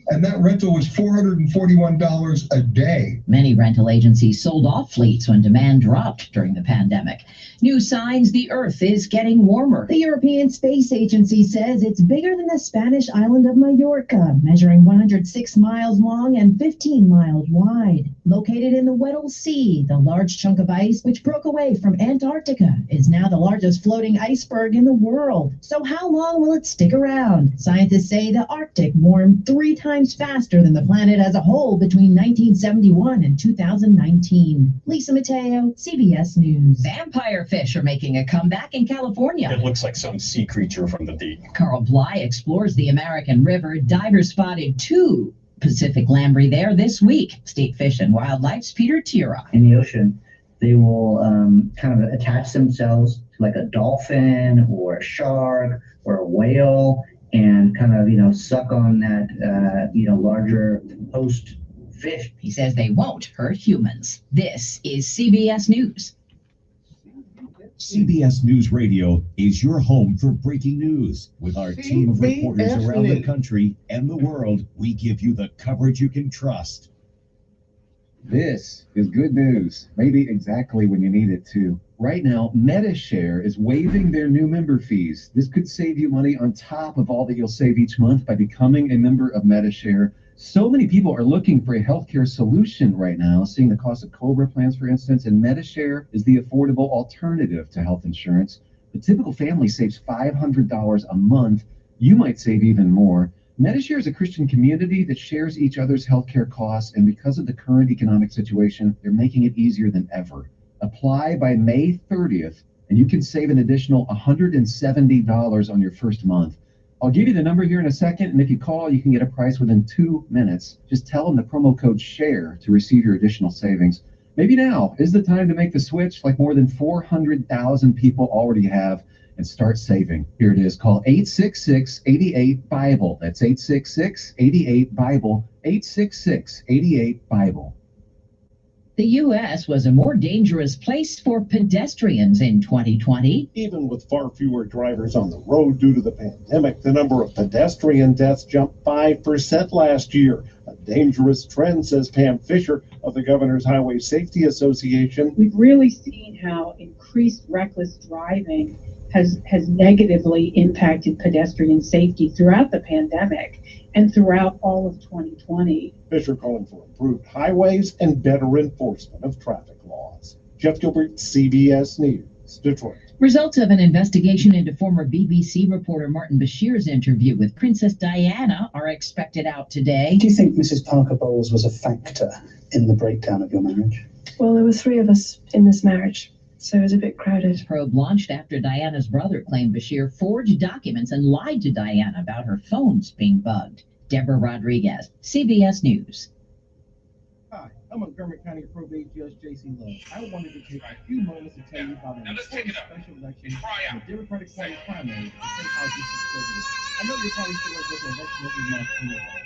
and that rental was $441 a day. Many rental agencies sold off fleets when demand dropped during the pandemic. New signs the Earth is getting warmer. The European Space Agency says it's bigger than the Spanish island of Mallorca, measuring 106 miles long and 15 miles wide. Located in the Weddell Sea, the large chunk of ice which broke away from Antarctica is now the largest floating iceberg in the world. So how long will it stick around? Scientists say the Arctic warmed 3 times faster than the planet as a whole between 1971 and 2019. Lisa Mateo, CBS News. Vampire fish are making a comeback in California. It looks like some sea creature from the deep. Carl Bly explores the American River. Divers spotted 2 Pacific lamprey there this week. State Fish and Wildlife's Peter Tira. In the ocean, they will kind of attach themselves to like a dolphin or a shark or a whale and kind of, suck on that, larger host fish. He says they won't hurt humans. This is CBS News. CBS News Radio is your home for breaking news. With our team of reporters around the country and the world, we give you the coverage you can trust. This is good news, maybe exactly when you need it to. Right now, Beshear is waiving their new member fees. This could save you money on top of all that you'll save each month by becoming a member of Beshear. So many people are looking for a healthcare solution right now, seeing the cost of COBRA plans, for instance, and Beshear is the affordable alternative to health insurance. The typical family saves $500 a month. you might save even more. Medishare is a Christian community that shares each other's healthcare costs, and because of the current economic situation, they're making it easier than ever. Apply by May 30th, and you can save an additional $170 on your first month. I'll give you the number here in a second, and if you call, you can get a price within 2 minutes. Just tell them the promo code SHARE to receive your additional savings. Maybe now is the time to make the switch, like more than 400,000 people already have, and start saving. Here it is. Call 866-88-BIBLE. That's 866-88-BIBLE. 866-88-BIBLE. The U.S. was a more dangerous place for pedestrians in 2020. Even with far fewer drivers on the road due to the pandemic, the number of pedestrian deaths jumped 5% last year. A dangerous trend, says Pam Fisher of the Governor's Highway Safety Association. We've really seen how increased reckless driving has negatively impacted pedestrian safety throughout the pandemic and throughout all of 2020. Fisher calling for improved highways and better enforcement of traffic laws. Jeff Gilbert, CBS News, Detroit. Results of an investigation into former BBC reporter Martin Beshear's interview with Princess Diana are expected out today. Do you think Mrs. Parker Bowles was a factor in the breakdown of your marriage? Well, there were 3 of us in this marriage, so it was a bit crowded. The probe launched after Diana's brother claimed Beshear forged documents and lied to Diana about her phones being bugged. Deborah Rodriguez, CBS News. Hi, I'm Montgomery County Probate Judge J.C. Love. I wanted to take a few moments to tell you about an important special election in the Democratic Party primary for State House District 78. I know you probably feel like there's an election every month in the world.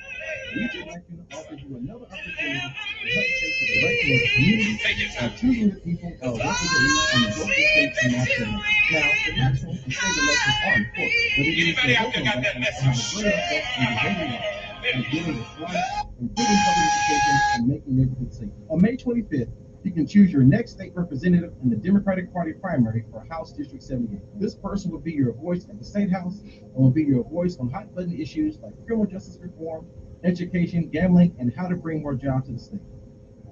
Each election offers you another opportunity to help shape the direction of the community by choosing the people who are represented in the local, state, and national. Now, the national and state elections are important, but it is the local elections that have a greater effect on the voting rights, and giving us rights, improving public education, and making neighborhoods safer. On May 25th, you can choose your next state representative in the Democratic Party primary for House District 78. This person will be your voice at the State House and will be your voice on hot-button issues like criminal justice reform, education, gambling, and how to bring more jobs to the state.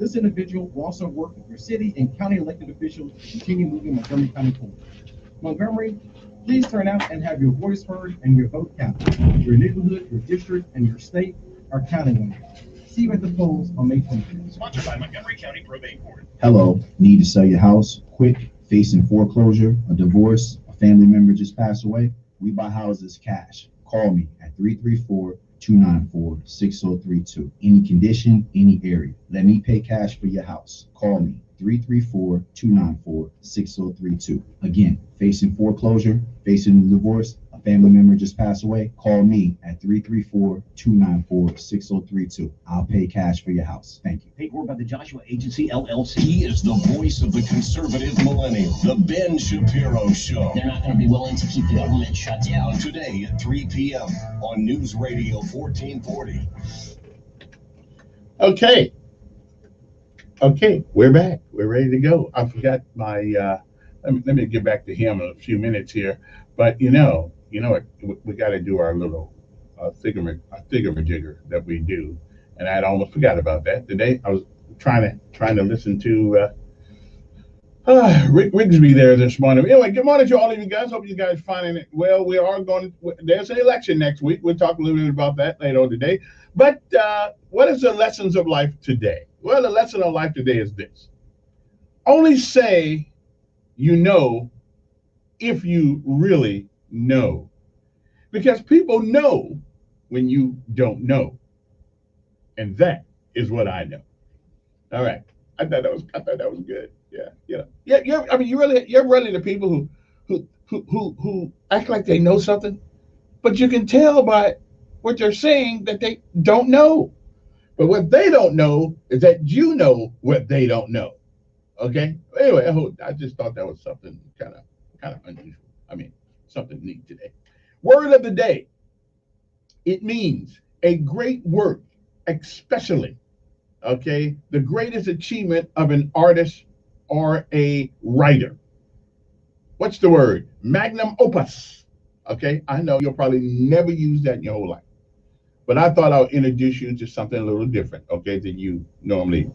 This individual will also work with your city and county elected officials to continue moving Montgomery County forward. Montgomery, please turn out and have your voice heard and your vote counted. Your neighborhood, your district, and your state are counting on you. See you at the polls on May 25th. Sponsored by Montgomery County Probate Court. Hello, need to sell your house quick, facing foreclosure, a divorce, a family member just passed away? We buy houses cash. Call me at 334-294-6032. Any condition, any area. Let me pay cash for your house. Call me 334-294-6032. Again, facing foreclosure, facing a divorce, a family member just passed away, call me at 334-294-6032. I'll pay cash for your house. Thank you. Paid for by the Joshua Agency, LLC. He is the voice of the conservative millennial, the Ben Shapiro Show. They're not going to be willing to keep the government shut down. Today at 3 p.m. on News Radio 1440. Okay, we're back. We're ready to go. I forgot my, let me get back to him in a few minutes here. But you know what, we got to do our little thingamajigger that we do. And I'd almost forgot about that. Today I was trying to listen to Rick Rigsby there this morning. Anyway, good morning to all of you guys. Hope you guys finding it well. We are there's an election next week. We'll talk a little bit about that later on today. But what is the lessons of life today? Well, the lesson of life today is this. Only say you know if you really know. Because people know when you don't know. And that is what I know. All right. I thought that was good. Yeah. You're really the people who act like they know something, but you can tell by what they're saying that they don't know. But what they don't know is that you know what they don't know. Okay. Anyway, I just thought that was something kind of unusual. Something neat today. Word of the day. It means a great work, especially. Okay, the greatest achievement of an artist or a writer. What's the word? Magnum Opus. Okay, I know you'll probably never use that in your whole life, but I thought I'll introduce you to something a little different, okay, than you normally,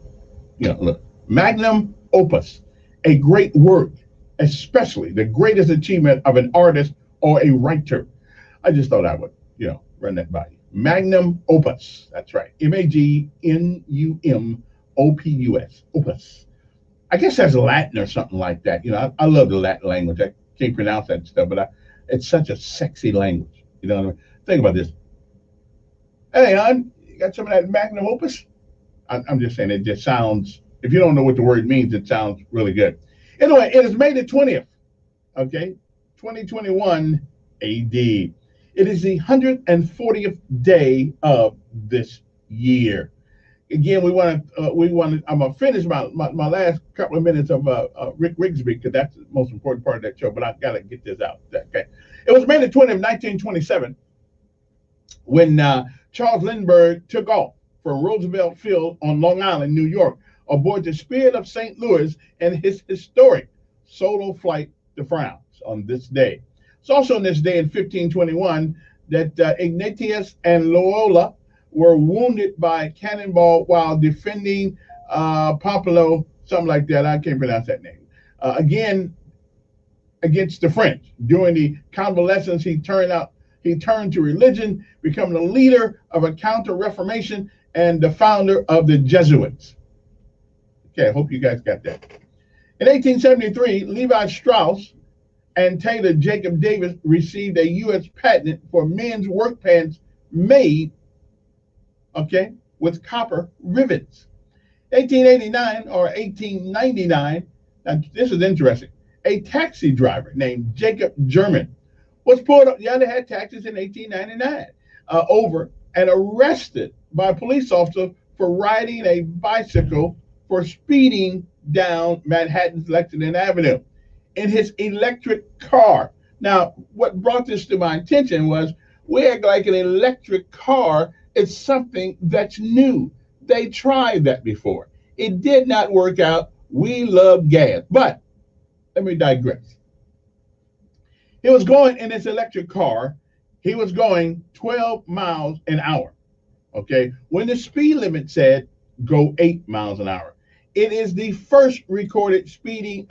look. Magnum Opus, a great work, especially the greatest achievement of an artist or a writer. I just thought I would run that by you. Magnum Opus. That's right. Magnum-Opus. Opus. I guess that's Latin or something like that. I love the Latin language. I can't pronounce that stuff, but it's such a sexy language. You know what I mean? Think about this. Hey, hon, you got some of that Magnum Opus? I'm just saying, it just sounds, if you don't know what the word means, it sounds really good. Anyway, it is May the 20th, okay, 2021 AD. It is the 140th day of this year. Again, I'm gonna finish my last couple of minutes of Rick Rigsby, because that's the most important part of that show, but I gotta get this out. Okay. It was May the 20th, 1927, when Charles Lindbergh took off from Roosevelt Field on Long Island, New York, aboard the Spirit of St. Louis and his historic solo flight to France on this day. It's also on this day in 1521 that Ignatius and Loyola were wounded by cannonball while defending Popolo, something like that. I can't pronounce that name. Again, against the French. During the convalescence, he turned to religion, becoming the leader of a counter-reformation and the founder of the Jesuits. Okay, I hope you guys got that. In 1873, Levi Strauss and Taylor Jacob Davis received a U.S. patent for men's work pants made, okay, with copper rivets. 1889 or 1899, now this is interesting, a taxi driver named Jacob German was pulled up, they had taxis in 1899, over and arrested by a police officer for riding a bicycle for speeding down Manhattan's Lexington Avenue in his electric car. Now, what brought this to my attention was we act like an electric car is something that's new. They tried that before. It did not work out. We love gas. But let me digress. He was going in his electric car. He was going 12 miles an hour. Okay. When the speed limit said go 8 miles an hour. It is the first recorded speeding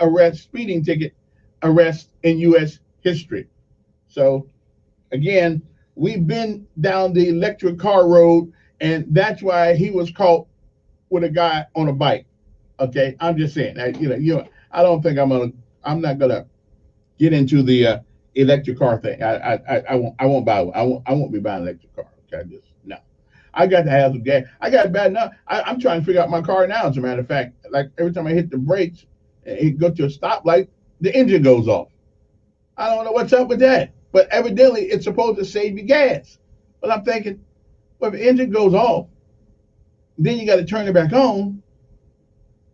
ticket arrest in U.S. history. So again, we've been down the electric car road, and that's why he was caught with a guy on a bike. Okay, I'm just saying. I don't think I'm not gonna get into the electric car thing. I won't buy one. I won't be buying an electric car. Okay, no. I got to have some gas. I got it bad enough. I'm trying to figure out my car now. As a matter of fact, like every time I hit the brakes, it go to a stoplight, the engine goes off. I don't know what's up with that, but evidently it's supposed to save you gas. But I'm thinking, well, if the engine goes off, then you got to turn it back on.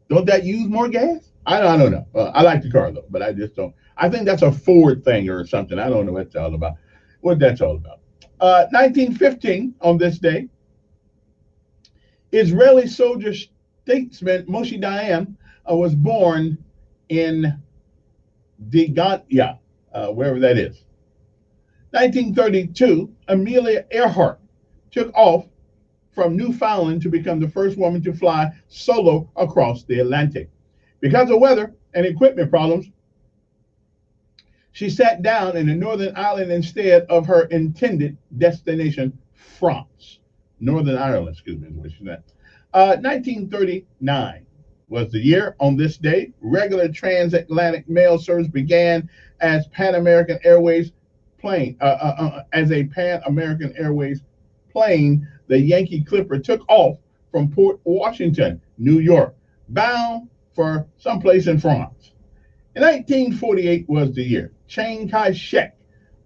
Don't that use more gas? I don't know. I like the car though, but I just don't. I think that's a Ford thing or something. I don't know what that's all about. 1915, on this day, Israeli soldier statesman Moshe Dayan was born in Digantya, wherever that is. 1932, Amelia Earhart took off from Newfoundland to become the first woman to fly solo across the Atlantic. Because of weather and equipment problems, she sat down in the northern island instead of her intended destination, France. Northern Ireland, excuse me, what she said. 1939 was the year. On this day, regular transatlantic mail service began as Pan American Airways plane. As a Pan American Airways plane, the Yankee Clipper took off from Port Washington, New York, bound for someplace in France. In 1948 was the year Chiang Kai-shek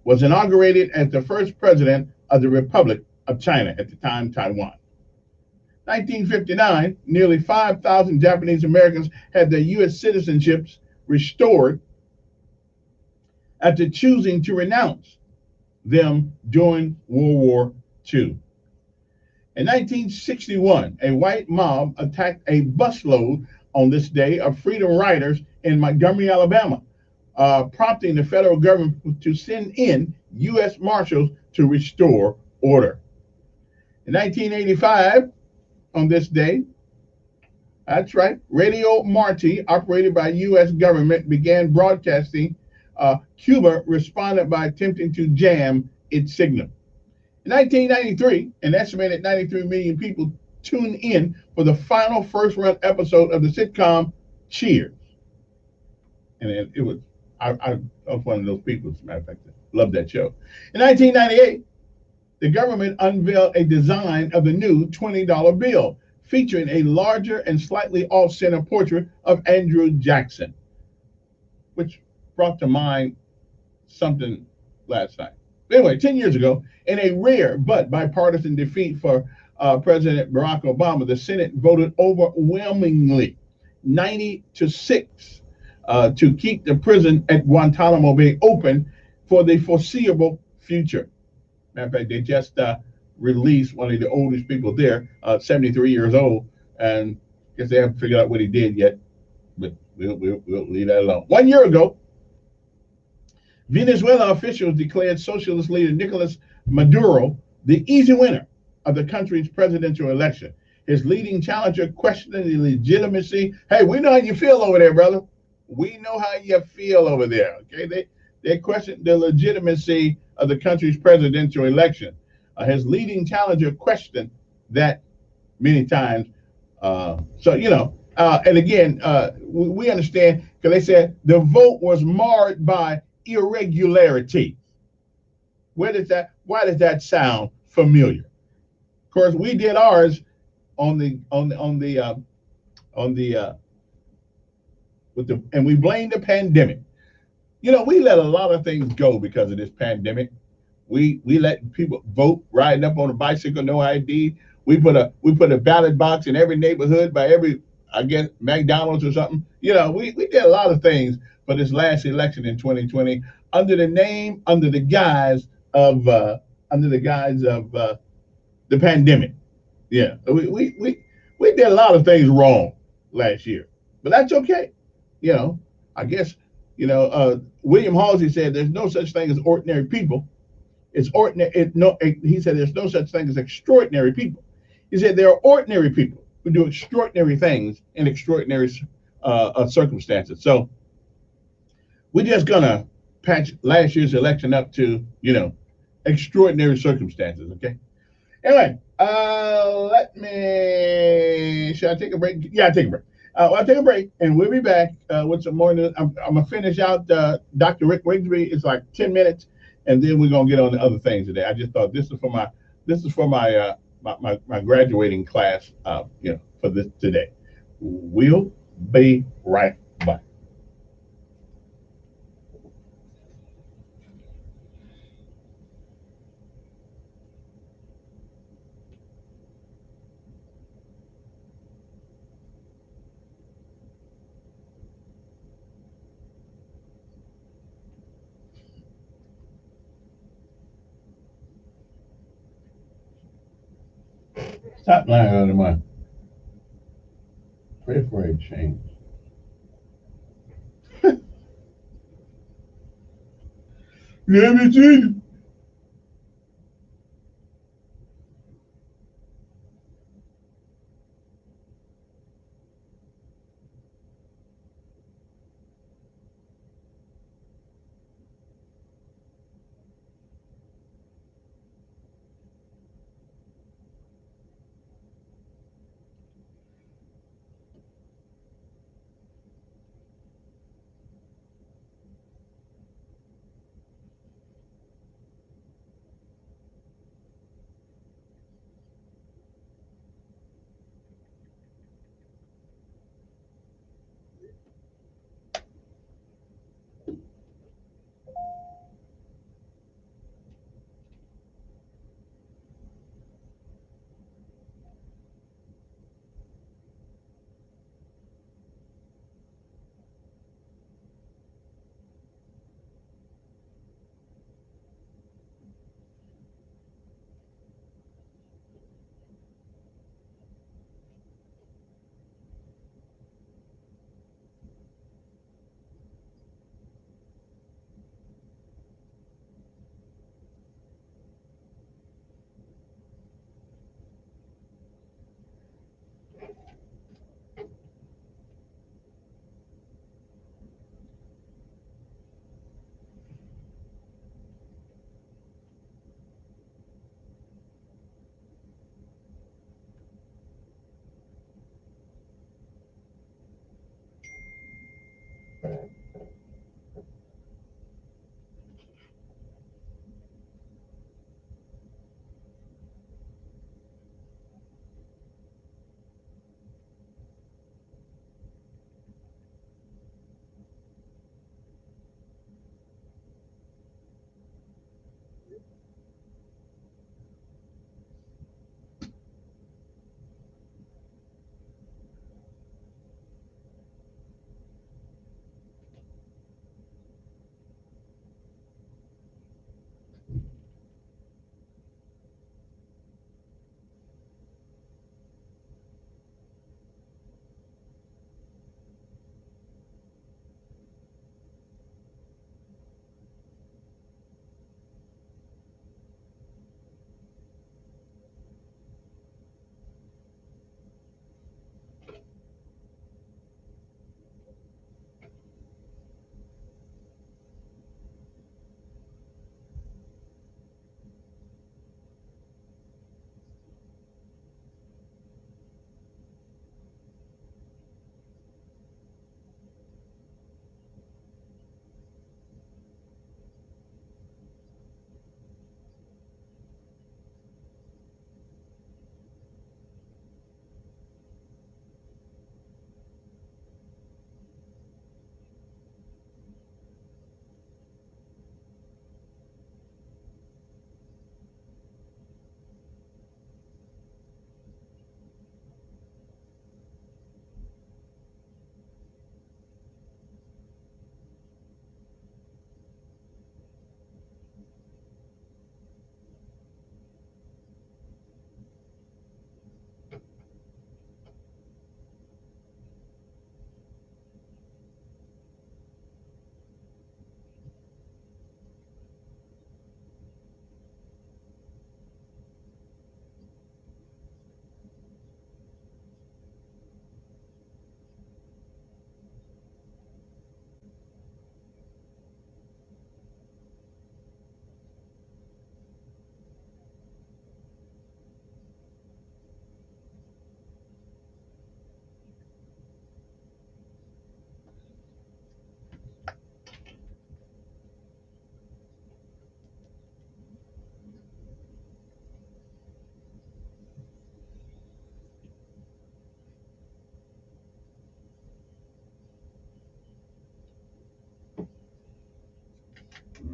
was inaugurated as the first president of the Republic of China, at the time Taiwan. 1959, nearly 5,000 Japanese Americans had their U.S. citizenships restored after choosing to renounce them during World War II. In 1961, a white mob attacked a busload on this day of Freedom Riders in Montgomery, Alabama, prompting the federal government to send in U.S. Marshals to restore order. In 1985, on this day, that's right, Radio Marti, operated by U.S. government, began broadcasting. Cuba responded by attempting to jam its signal. In 1993, an estimated 93 million people tuned in for the final first-run episode of the sitcom Cheers. And it was, I was one of those people, as a matter of fact, loved that show. In 1998, the government unveiled a design of the new $20 bill, featuring a larger and slightly off-center portrait of Andrew Jackson, which brought to mind something last night. Anyway, 10 years ago, in a rare but bipartisan defeat for President Barack Obama, the Senate voted overwhelmingly 90-6 to keep the prison at Guantanamo Bay open for the foreseeable future. Matter of fact, they just released one of the oldest people there, 73 years old, and I guess they haven't figured out what he did yet, but we'll leave that alone. 1 year ago, Venezuela officials declared socialist leader Nicolas Maduro the easy winner of the country's presidential election. His leading challenger questioning the legitimacy. Hey, we know how you feel over there, brother. We know how you feel over there. Okay, they questioned the legitimacy of the country's presidential election. His leading challenger questioned that many times. And again, we understand because they said the vote was marred by irregularity. Why does that sound familiar? Of course, we did ours and we blamed the pandemic. We let a lot of things go because of this pandemic. We let people vote riding up on a bicycle, no ID. We put a ballot box in every neighborhood by every, I guess, McDonald's or something. We did a lot of things for this last election in 2020 under the guise of the pandemic. Yeah, we did a lot of things wrong last year, but that's okay. I guess William Halsey said there's no such thing as ordinary people. It's ordinary. He said there's no such thing as extraordinary people. He said there are ordinary people who do extraordinary things in extraordinary circumstances. So we're just gonna patch last year's election up to extraordinary circumstances. Okay. Anyway, should I take a break? Yeah, I'll take a break. I'll take a break, and we'll be back with some more news. I'm gonna finish out Dr. Rick Rigsby. It's like 10 minutes, and then we're gonna get on to other things today. I just thought this is for my graduating class, for this today. We'll be right back. Stop lying under my. Pray for a change. Let me see.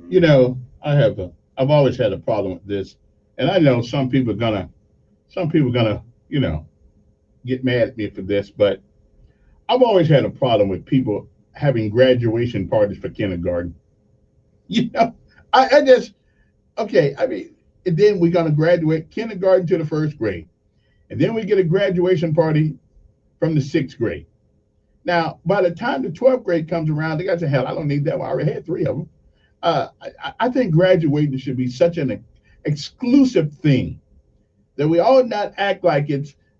You know, I've always had a problem with this, and I know some people are gonna, you know, get mad at me for this, but I've always had a problem with people having graduation parties for kindergarten. You know, I just, okay, I mean, and then we're gonna graduate kindergarten to the first grade, and then we get a graduation party from the sixth grade. Now, by the time the 12th grade comes around, they got to say, hell, I don't need that one. I already had three of them. I think graduating should be such an exclusive thing that we all not act like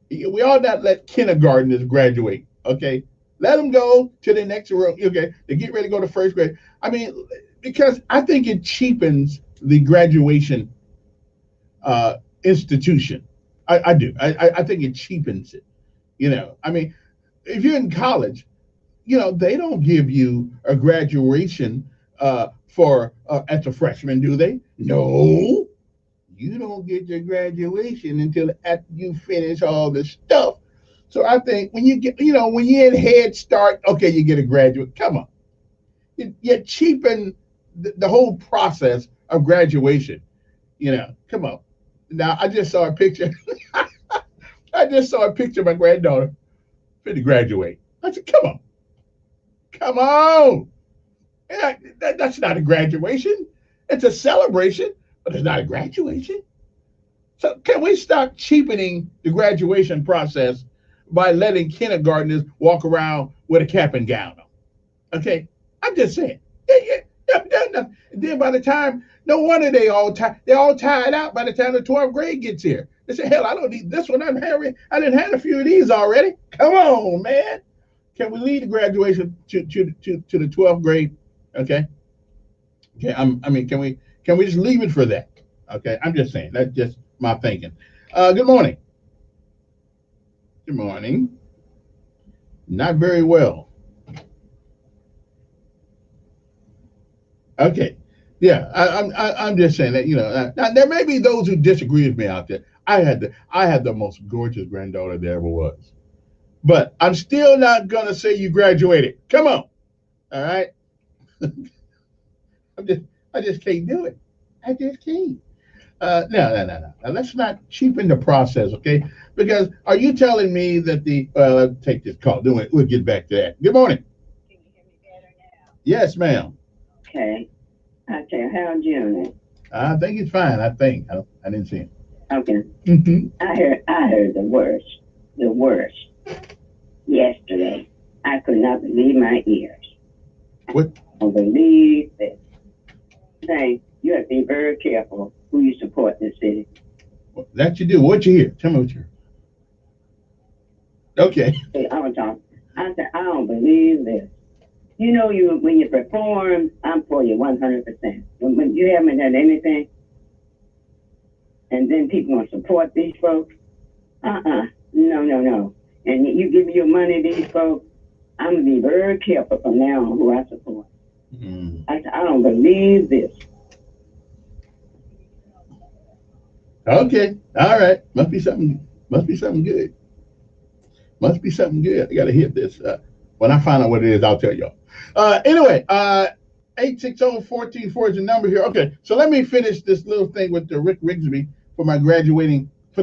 we all not let kindergartners graduate, okay? Let them go to the next room, okay? They get ready to go to first grade. I mean, because I think it cheapens the graduation institution. I do. I think it cheapens it. You know, I mean, if you're in college, you know, they don't give you a graduation for as a freshman, do they? No, you don't get your graduation until after you finish all the stuff. So I think when you get, you know, when you're in Head Start, okay, you get a graduate. Come on, you cheapen the whole process of graduation. You know, come on. Now I just saw a picture. I just saw a picture of my granddaughter to graduate. I said, come on. Come on. Yeah, that's not a graduation. It's a celebration, but it's not a graduation. So can we stop cheapening the graduation process by letting kindergartners walk around with a cap and gown on? Okay, I'm just saying. Yeah. Then by the time, no wonder they're all tied out by the time the 12th grade gets here. They say, hell, I don't need this one. I didn't have a few of these already. Come on, man. Can we lead the graduation to the 12th grade? Okay. Okay. I mean, can we just leave it for that? Okay. I'm just saying. That's just my thinking. Good morning. Good morning. Not very well. Okay. Yeah. I'm just saying that, you know, now there may be those who disagree with me out there. I had the most gorgeous granddaughter there ever was. But I'm still not gonna say you graduated. Come on. All right. I just can't do it. I just can't. No. Now, let's not cheapen the process, okay? Because are you telling me that let's take this call. Then we'll get back to that. Good morning. Can you hear me better now? Yes, ma'am. Okay. I tell you, how's June? I think it's fine. I didn't see him. Okay. Mm-hmm. I heard the worst yesterday. I could not believe my ears. What? I don't believe this. Say, you have to be very careful who you support in the city. That you do. What you hear? Tell me what you hear. Okay. Hey, I said, I don't believe this. You know, when you perform, I'm for you 100%. When you haven't done anything, and then people want to support these folks, no. And you give me your money to these folks, I'm going to be very careful from now on who I support. I don't believe this. Okay. All right. Must be something good. Must be something good. I got to hit this. When I find out what it is, I'll tell y'all. Anyway, 860-14-4 is the number here. Okay. So let me finish this little thing with the Rick Rigsby for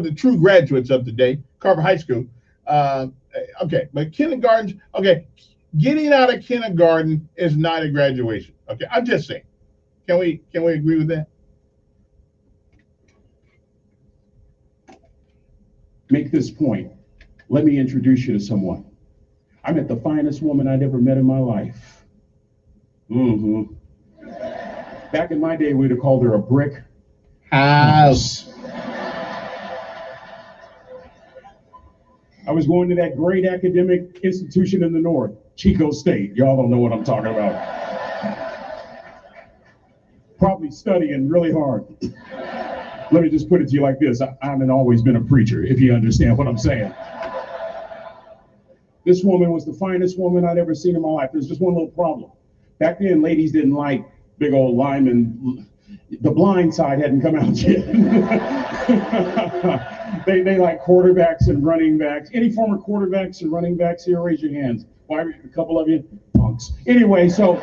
the true graduates of today, Carver High School. Okay. But kindergarten, okay. Getting out of kindergarten is not a graduation. Okay. I'm just saying. Can we agree with that? Make this point. Let me introduce you to someone. I met the finest woman I'd ever met in my life. Back in my day, we'd have called her a brick house. I was going to that great academic institution in the north, Chico State. Y'all don't know what I'm talking about. Probably studying really hard. Let me just put it to you like this. I haven't always been a preacher, if you understand what I'm saying. This woman was the finest woman I'd ever seen in my life. There's just one little problem. Back then, ladies didn't like big old linemen. The Blind Side hadn't come out yet. They like quarterbacks and running backs. Any former quarterbacks and running backs here, raise your hands. Why, a couple of you? Punks. Anyway, so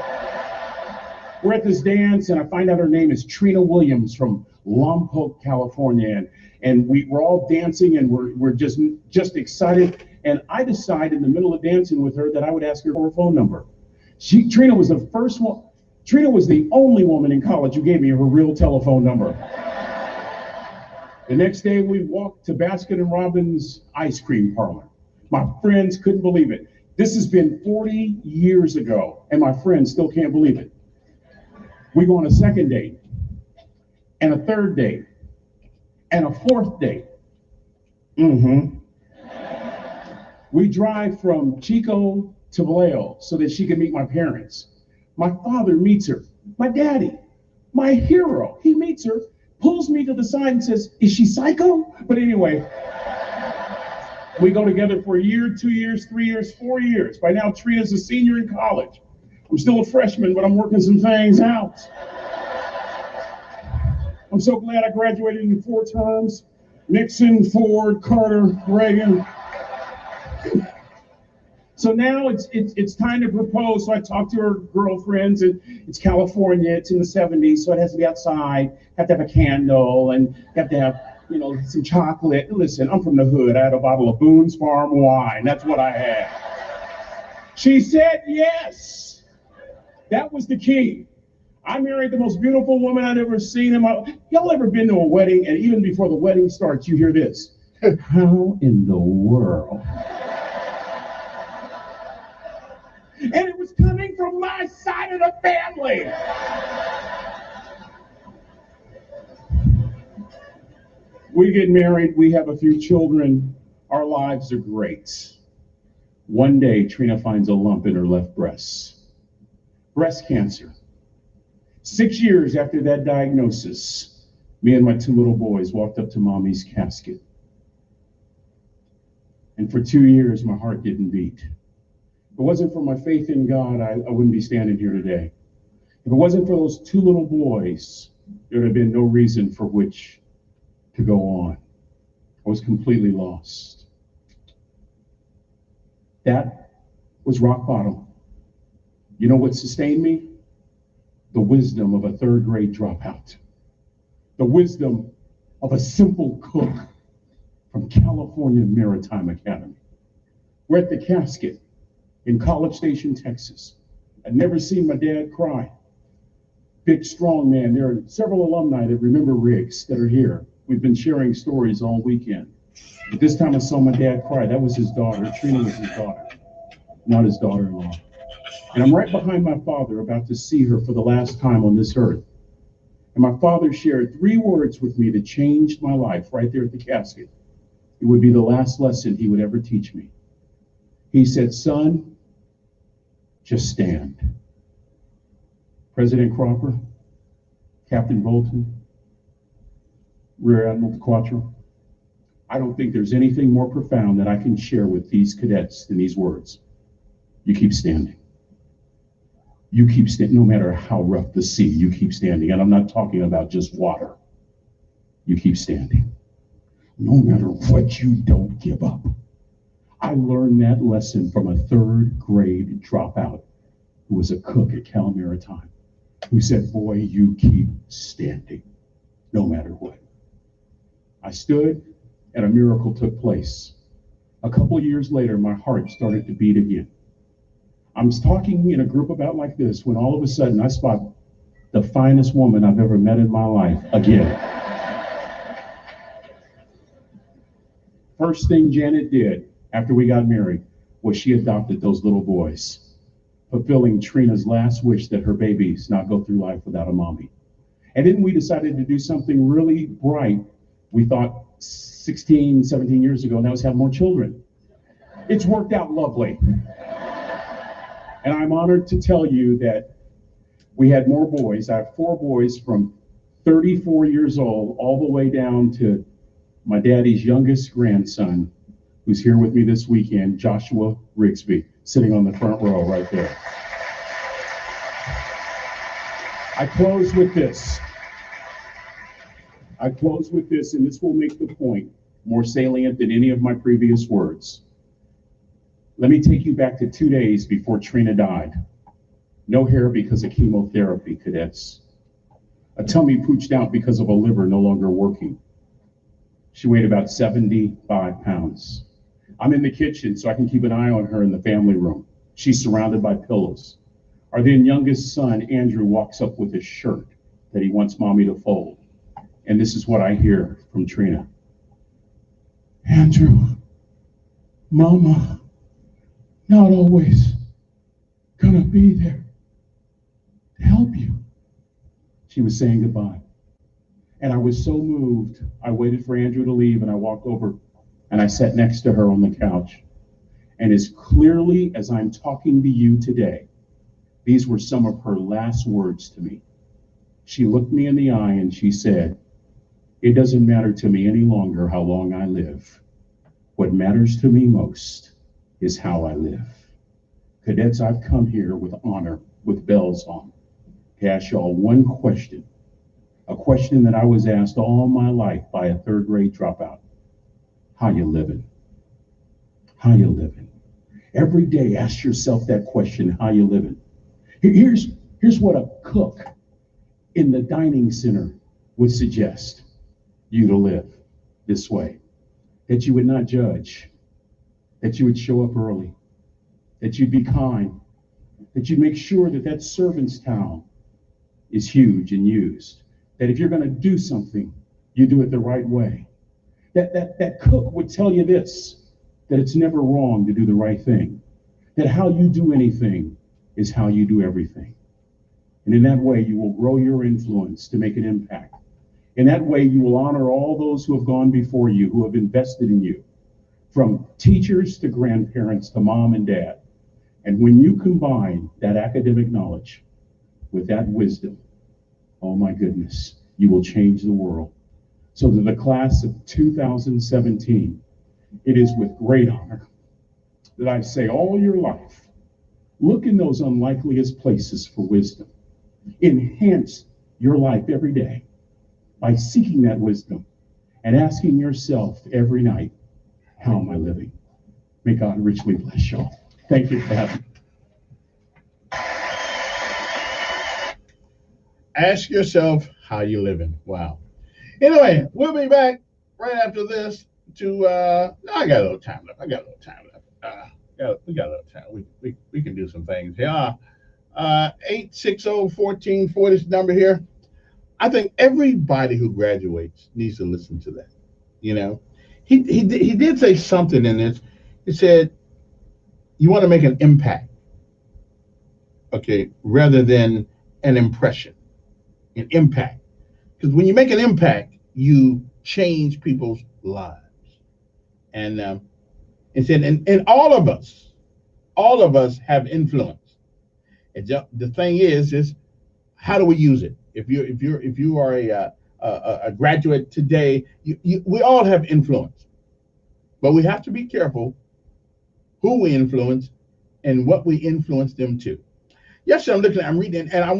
We're at this dance, and I find out her name is Trina Williams from Lompoc, California, and we're all dancing, and we're just excited. And I decide in the middle of dancing with her that I would ask her for her phone number. Trina was the first one. Trina was the only woman in college who gave me her real telephone number. The next day, we walked to Baskin & Robbins ice cream parlor. My friends couldn't believe it. This has been 40 years ago, and my friends still can't believe it. We go on a second date, and a third date, and a fourth date. We drive from Chico to Vallejo so that she can meet my parents. My father meets her. My daddy, my hero, he meets her, pulls me to the side and says, "Is she psycho?" But anyway, we go together for a year, 2 years, 3 years, 4 years. By now, Trina's a senior in college. I'm still a freshman, but I'm working some things out. I'm so glad I graduated in 4 terms. Nixon, Ford, Carter, Reagan. So now it's time to propose. So I talk to her girlfriends, and it's California. It's in the 70s, so it has to be outside. Have to have a candle, and have to have some chocolate. Listen, I'm from the hood. I had a bottle of Boone's Farm wine. That's what I had. She said yes. That was the key. I married the most beautiful woman I'd ever seen in my. Y'all ever been to a wedding, and even before the wedding starts, you hear this? How in the world? And it was coming from my side of the family. We get married, we have a few children, our lives are great. One day, Trina finds a lump in her left breast. Breast cancer. 6 years after that diagnosis, me and my 2 little boys walked up to Mommy's casket. And for 2 years, my heart didn't beat. If it wasn't for my faith in God, I wouldn't be standing here today. If it wasn't for those 2 little boys, there would have been no reason for which to go on. I was completely lost. That was rock bottom. You know what sustained me? The wisdom of a 3rd grade dropout. The wisdom of a simple cook from California Maritime Academy. We're at the casket in College Station, Texas. I'd never seen my dad cry. Big, strong man. There are several alumni that remember Riggs that are here. We've been sharing stories all weekend. But this time I saw my dad cry. That was his daughter. Trina was his daughter, not his daughter-in-law. And I'm right behind my father, about to see her for the last time on this earth. And my father shared 3 words with me that changed my life right there at the casket. It would be the last lesson he would ever teach me. He said, "Son, just stand." President Cropper, Captain Bolton, Rear Admiral Quattro, I don't think there's anything more profound that I can share with these cadets than these words. You keep standing. You keep standing, no matter how rough the sea, you keep standing. And I'm not talking about just water. You keep standing. No matter what, you don't give up. I learned that lesson from a 3rd grade dropout who was a cook at Cal Maritime, who said, "Boy, you keep standing, no matter what." I stood, and a miracle took place. A couple of years later, my heart started to beat again. I'm talking in a group about like this when all of a sudden I spot the finest woman I've ever met in my life again. First thing Janet did after we got married was she adopted those little boys, fulfilling Trina's last wish that her babies not go through life without a mommy. And then we decided to do something really bright. We thought 16, 17 years ago, and that was have more children. It's worked out lovely. And I'm honored to tell you that we had more boys. I have 4 boys from 34 years old all the way down to my daddy's youngest grandson, who's here with me this weekend, Joshua Rigsby, sitting on the front row right there. I close with this, and this will make the point more salient than any of my previous words. Let me take you back to 2 days before Trina died. No hair because of chemotherapy, cadets. A tummy pooched out because of a liver no longer working. She weighed about 75 pounds. I'm in the kitchen so I can keep an eye on her in the family room. She's surrounded by pillows. Our then youngest son, Andrew, walks up with a shirt that he wants mommy to fold. And this is what I hear from Trina. Andrew, Mama, not always gonna be there to help you. She was saying goodbye. And I was so moved, I waited for Andrew to leave and I walked over and I sat next to her on the couch. And as clearly as I'm talking to you today, these were some of her last words to me. She looked me in the eye and she said, "It doesn't matter to me any longer how long I live. What matters to me most is how I live." Cadets, I've come here with honor, with bells on, to ask y'all one question, a question that I was asked all my life by a third grade dropout. How you living? How you living? Every day, ask yourself that question, how you living? Here's what a cook in the dining center would suggest you to live this way. That you would not judge, that you would show up early, that you'd be kind, that you'd make sure that that servant's towel is huge and used, that if you're going to do something, you do it the right way. That cook would tell you this, that it's never wrong to do the right thing, that how you do anything is how you do everything. And in that way, you will grow your influence to make an impact. In that way, you will honor all those who have gone before you, who have invested in you, from teachers to grandparents to mom and dad. And when you combine that academic knowledge with that wisdom, oh my goodness, you will change the world. So to the class of 2017, it is with great honor that I say all your life, look in those unlikeliest places for wisdom. Enhance your life every day by seeking that wisdom and asking yourself every night, how am I living? May God richly bless y'all. Thank you for having me. Ask yourself how you living. Wow. Anyway, we'll be back right after this to I got a little time left. We got a little time. We can do some things. Yeah. 860-1440 is the number here. I think everybody who graduates needs to listen to that. You know, he did say something in this. He said, you want to make an impact, okay, rather than an impression. An impact. Because when you make an impact, you change people's lives. And it said, and all of us have influence. And the thing is how do we use it? If you are a graduate today, we all have influence, but we have to be careful who we influence and what we influence them to. Yesterday, I'm reading, and I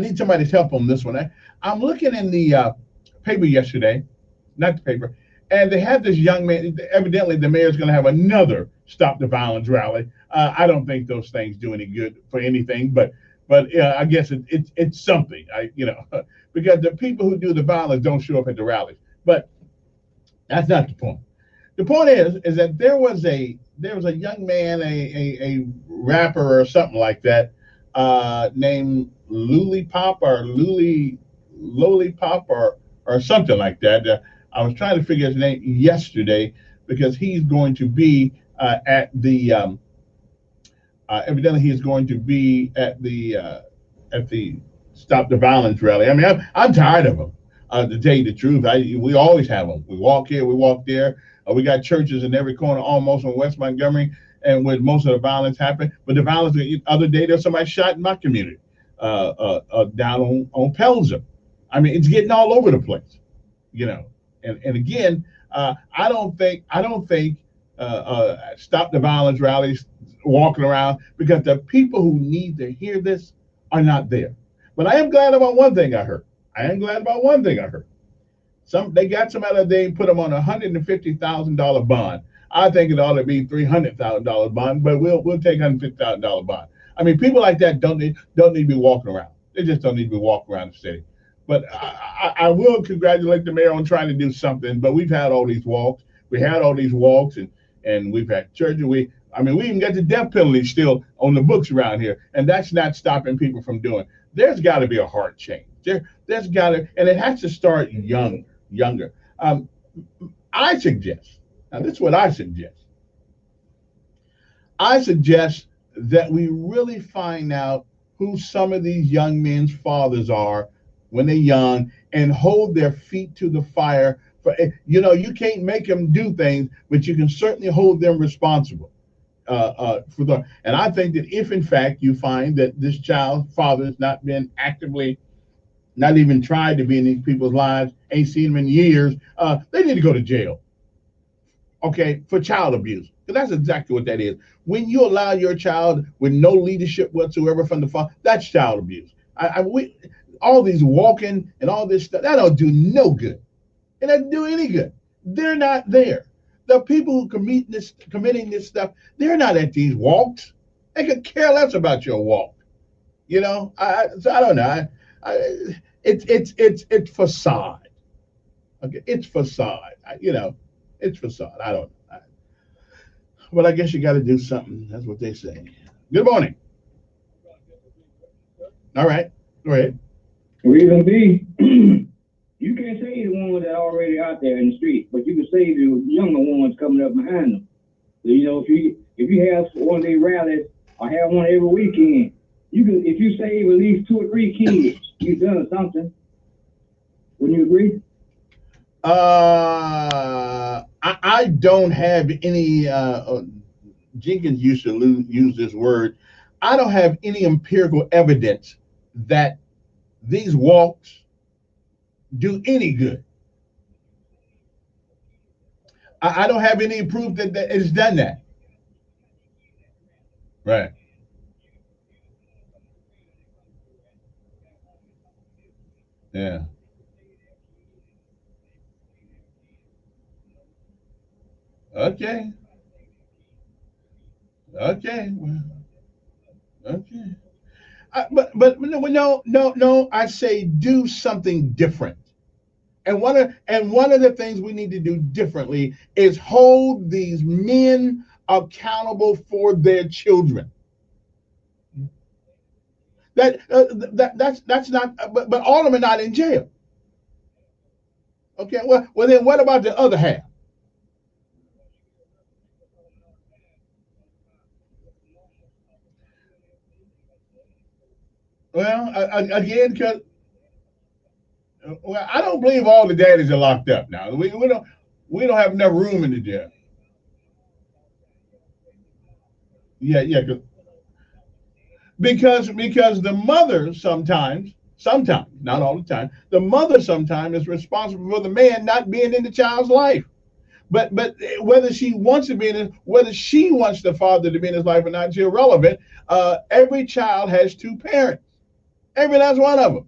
need somebody's help on this one. I'm looking in the paper yesterday, not the paper, and they had this young man. Evidently, the mayor's going to have another Stop the Violence rally. I don't think those things do any good for anything, but I guess it's something. Because the people who do the violence don't show up at the rallies. But that's not the point. The point is that there was a young man, a rapper or something like that, named Lollipop or something like that. I was trying to figure his name yesterday because he's going to be at the evidently he's going to be at the Stop the Violence rally. I mean, I'm tired of them. To tell you the truth, we always have them. We walk here, we walk there. We got churches in every corner, almost on West Montgomery, and where most of the violence happened. But the violence, the other day, there's somebody shot in my community, down on Pelzer. I mean, it's getting all over the place, you know. And again, I don't think Stop the Violence rallies walking around, because the people who need to hear this are not there. But I am glad about one thing I heard. They got somebody, they put them on a $150,000 bond. I think it ought to be $300,000 bond, but we'll take $150,000 bond. I mean, people like that don't need to be walking around. They just don't need to be walking around the city. But I will congratulate the mayor on trying to do something. But we've had all these walks. We had all these walks, and we've had churches. We even got the death penalty still on the books around here, and that's not stopping people from doing. There's got to be a heart change. There's got to, and it has to start younger. I suggest, now this is what I suggest. I suggest that we really find out who some of these young men's fathers are when they're young and hold their feet to the fire. You can't make them do things, but you can certainly hold them responsible for them. And I think that if, in fact, you find that this child's father has not been actively, not even tried to be in these people's lives, ain't seen them in years, they need to go to jail, okay, for child abuse. Because that's exactly what that is. When you allow your child with no leadership whatsoever from the father, that's child abuse. All these walking and all this stuff, that don't do no good. It doesn't do any good. They're not there. The people who committing this stuff, they're not at these walks. They could care less about your walk. So I don't know. It's facade. Okay, it's facade. It's facade. I don't know. But I guess you got to do something. That's what they say. Good morning. All right. Go ahead. Reason B, you can't save the ones that are already out there in the street, but you can save the younger ones coming up behind them. So, if you have one of these rallies or have one every weekend, if you save at least 2 or 3 kids, you've done something. Wouldn't you agree? I don't have any. Jenkins used to use this word. I don't have any empirical evidence that these walks do any good. I don't have any proof that it's done that. Right. Yeah. Okay. Okay. Well, okay. But no. I say do something different. And one of the things we need to do differently is hold these men accountable for their children. That's not. But all of them are not in jail. Okay. Well then what about the other half? Well, again, because I don't believe all the daddies are locked up now. We don't have enough room in the jail. Yeah, because the mother sometimes, not all the time, the mother sometimes is responsible for the man not being in the child's life. But whether she wants to be whether she wants the father to be in his life or not is irrelevant. Every child has 2 parents. Every last one of them.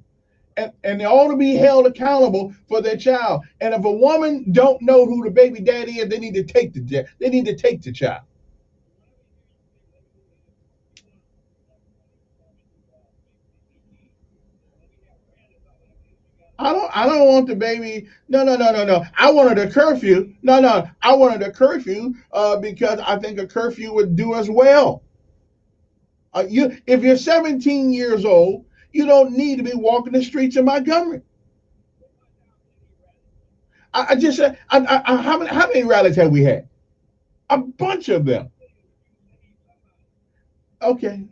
And they ought to be held accountable for their child. And if a woman don't know who the baby daddy is, they need to take the child. I don't want the baby. No. I wanted a curfew. No. I wanted a curfew because I think a curfew would do us well. If you're 17 years old, you don't need to be walking the streets of Montgomery. I just said, how many rallies have we had? A bunch of them. Okay,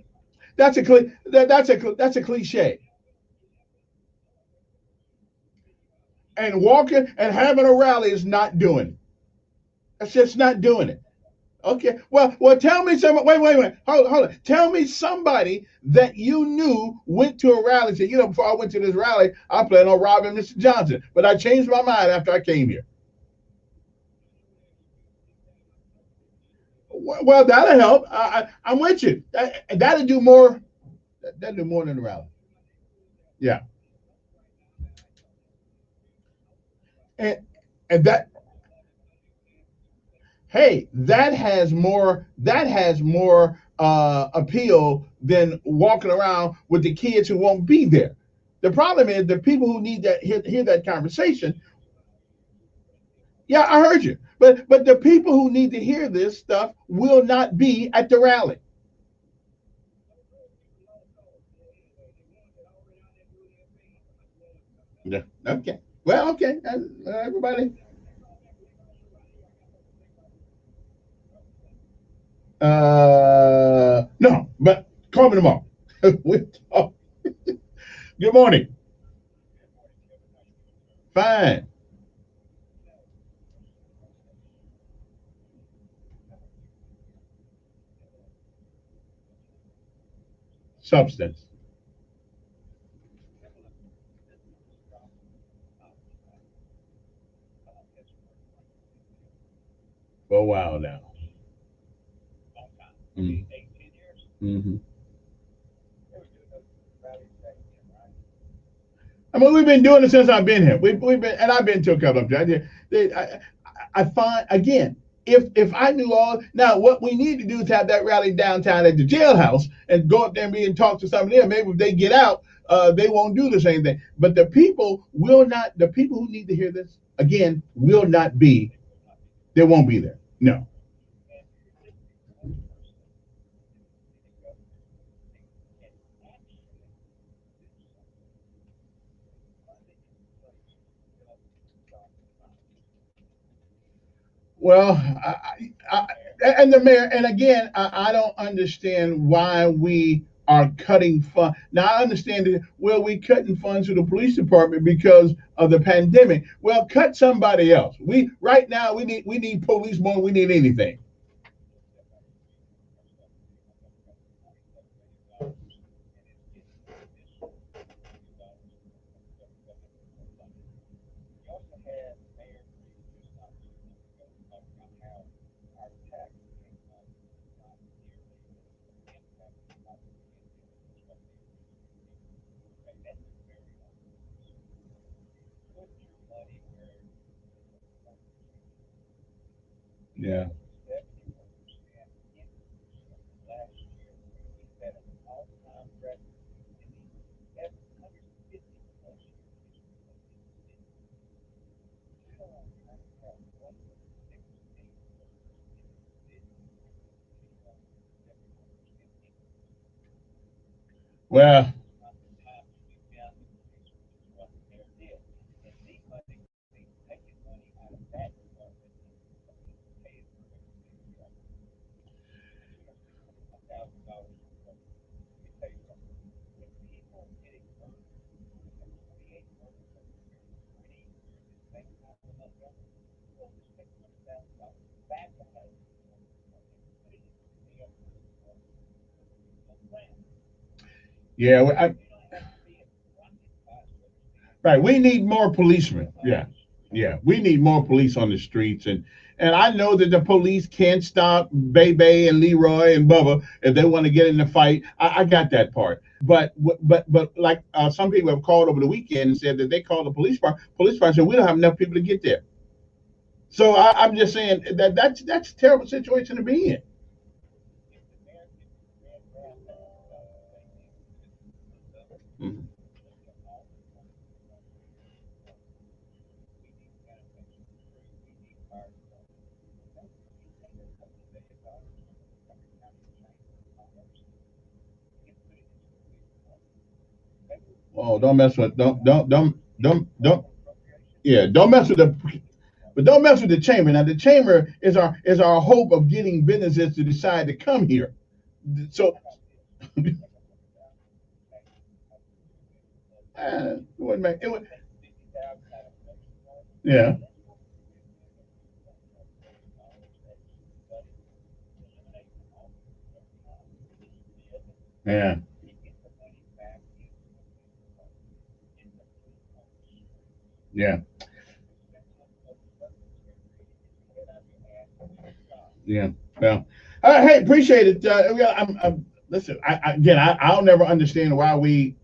that's a cliche. And walking and having a rally is not doing it. That's just not doing it. Okay. Well, tell me somebody. Wait. Hold on. Tell me somebody that you knew went to a rally and said, before I went to this rally, I planned on robbing Mr. Johnson, but I changed my mind after I came here. Well, that'll help. I'm with you. That'll do more. That'll do more than the rally. Yeah. And that. Hey, that has more appeal than walking around with the kids who won't be there. The problem is the people who need that hear that conversation. Yeah, I heard you. But the people who need to hear this stuff will not be at the rally. Yeah. Okay. Well, okay. Everybody. No, but call me tomorrow. Good morning. Fine. Substance. For a while now. Mm-hmm. I mean, we've been doing it since I've been here. We've been, and I've been to a couple of them. I find again, if I knew all now, what we need to do is have that rally downtown at the jailhouse and go up there and talk to some of them. Maybe if they get out, they won't do the same thing. But the people will not. The people who need to hear this again will not be. They won't be there. No. Well, and the mayor, and again, I don't understand why we are cutting funds. Now, I understand that, well, we cutting funds to the police department because of the pandemic. Well, cut somebody else. Right now we need police more than we need anything. Yeah. Well, yeah. Right. We need more policemen. Yeah. Yeah. We need more police on the streets. And I know that the police can't stop Bebe and Leroy and Bubba if they want to get in the fight. I got that part. But like some people have called over the weekend and said that they called the police department. Police department said we don't have enough people to get there. So I'm just saying that's a terrible situation to be in. Mhm. Oh, don't mess with don't yeah, don't mess with the but don't mess with the chamber. Now the chamber is our hope of getting businesses to decide to come here. So it wouldn't make it would, yeah, yeah, yeah, yeah. Well, hey, appreciate it. Listen, again, I'll never understand why we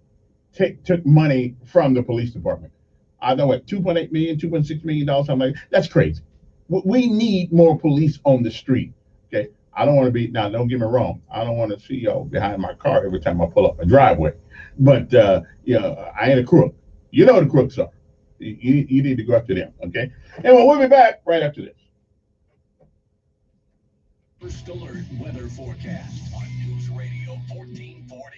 took money from the police department. I know what 2.8 million, 2.6 million dollars, something like that. That's crazy. We need more police on the street. Okay, I don't want to be, now don't get me wrong, I don't want to see y'all behind my car every time I pull up my driveway. But yeah, I ain't a crook. You know the crooks are. You need to go after them, okay? Anyway, we'll be back right after this. First alert weather forecast on News Radio 1440.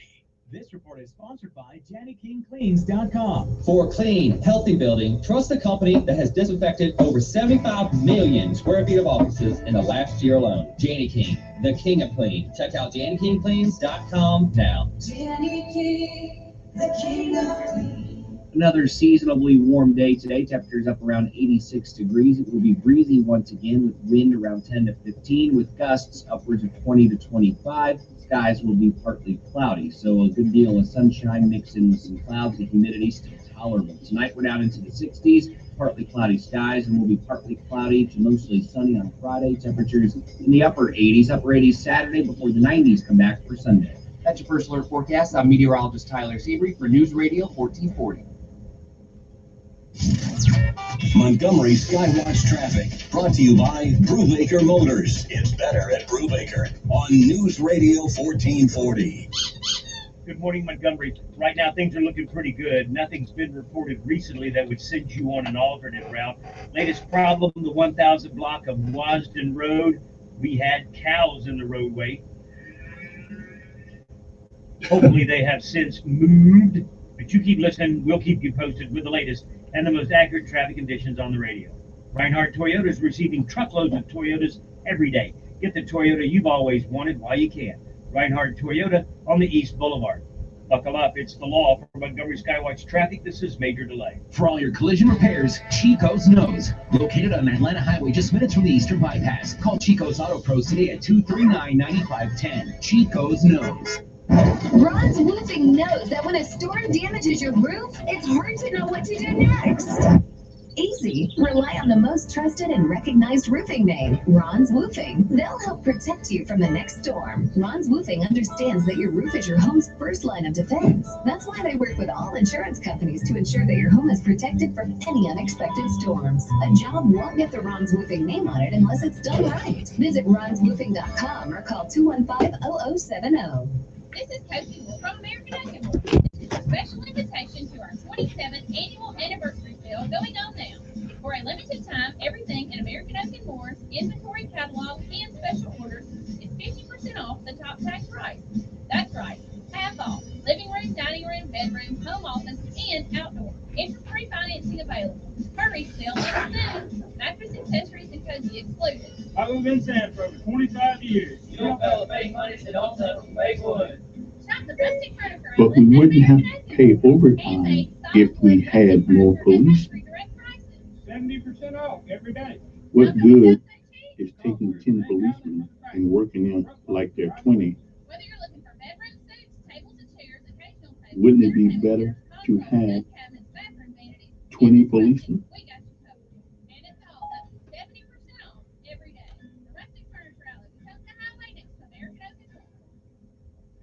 This report is sponsored by JannyKingCleans.com. For clean, healthy building, trust the company that has disinfected over 75 million square feet of offices in the last year alone. Janny King, the king of clean. Check out JannyKingCleans.com now. Janny King, the king of clean. Another seasonably warm day today. Temperatures up around 86 degrees. It will be breezy once again with wind around 10 to 15 with gusts upwards of 20 to 25. Skies will be partly cloudy, so a good deal of sunshine mixed in with some clouds. The humidity still tolerable. Tonight we're down into the 60s, partly cloudy skies, and will be partly cloudy to mostly sunny on Friday. Temperatures in the upper 80s Saturday before the 90s come back for Sunday. That's your first alert forecast. I'm meteorologist Tyler Seabury for News Radio 1440. Montgomery Skywatch traffic brought to you by Brubaker Motors. It's better at Brubaker on News Radio 1440. Good morning, Montgomery. Right now, things are looking pretty good. Nothing's been reported recently that would send you on an alternate route. Latest problem, the 1000 block of Wasden Road. We had cows in the roadway. Hopefully, they have since moved. But you keep listening. We'll keep you posted with the latest and the most accurate traffic conditions on the radio. Reinhardt Toyota is receiving truckloads of Toyotas every day. Get the Toyota you've always wanted while you can. Reinhardt Toyota on the East Boulevard. Buckle up. It's the law for Montgomery Skywatch traffic. This is Major Delay. For all your collision repairs, Chico's Knows. Located on Atlanta Highway just minutes from the Eastern Bypass. Call Chico's Auto Pros today at 239-9510. Chico's Knows. Ron's Woofing knows that when a storm damages your roof, it's hard to know what to do next. Easy. Rely on the most trusted and recognized roofing name, Ron's Woofing. They'll help protect you from the next storm. Ron's Woofing understands that your roof is your home's first line of defense. That's why they work with all insurance companies to ensure that your home is protected from any unexpected storms. A job won't get the Ron's Woofing name on it unless it's done right. Visit ronswoofing.com or call 215-0070. This is Coach Moore from American Oak. This is a special invitation to our 27th annual anniversary sale going on now. For a limited time, everything in American Oak & Moore's inventory catalog and special orders is 50% off the top tax price. That's right, half off. Living room, dining room, bedroom, home office, and outdoor. Interest-free financing available. Hurry, sale ends soon. Mattress accessories and cozy excluded. I've been in San for over 25 years. You don't pay the big money, so don't settle for fake wood. Shop the rustic furniture But we wouldn't have to pay overtime if we had more police. 70% off every day. What good is taking 10 policemen and working them like they're 20? Whether you're looking for bedroom suits, tables and chairs, occasional tables, Wouldn't it be better to have 20 policemen? we got you covered. And it's all up to 70% off every day. The rustic furniture outlet is up the highway next to American Oak & Moore.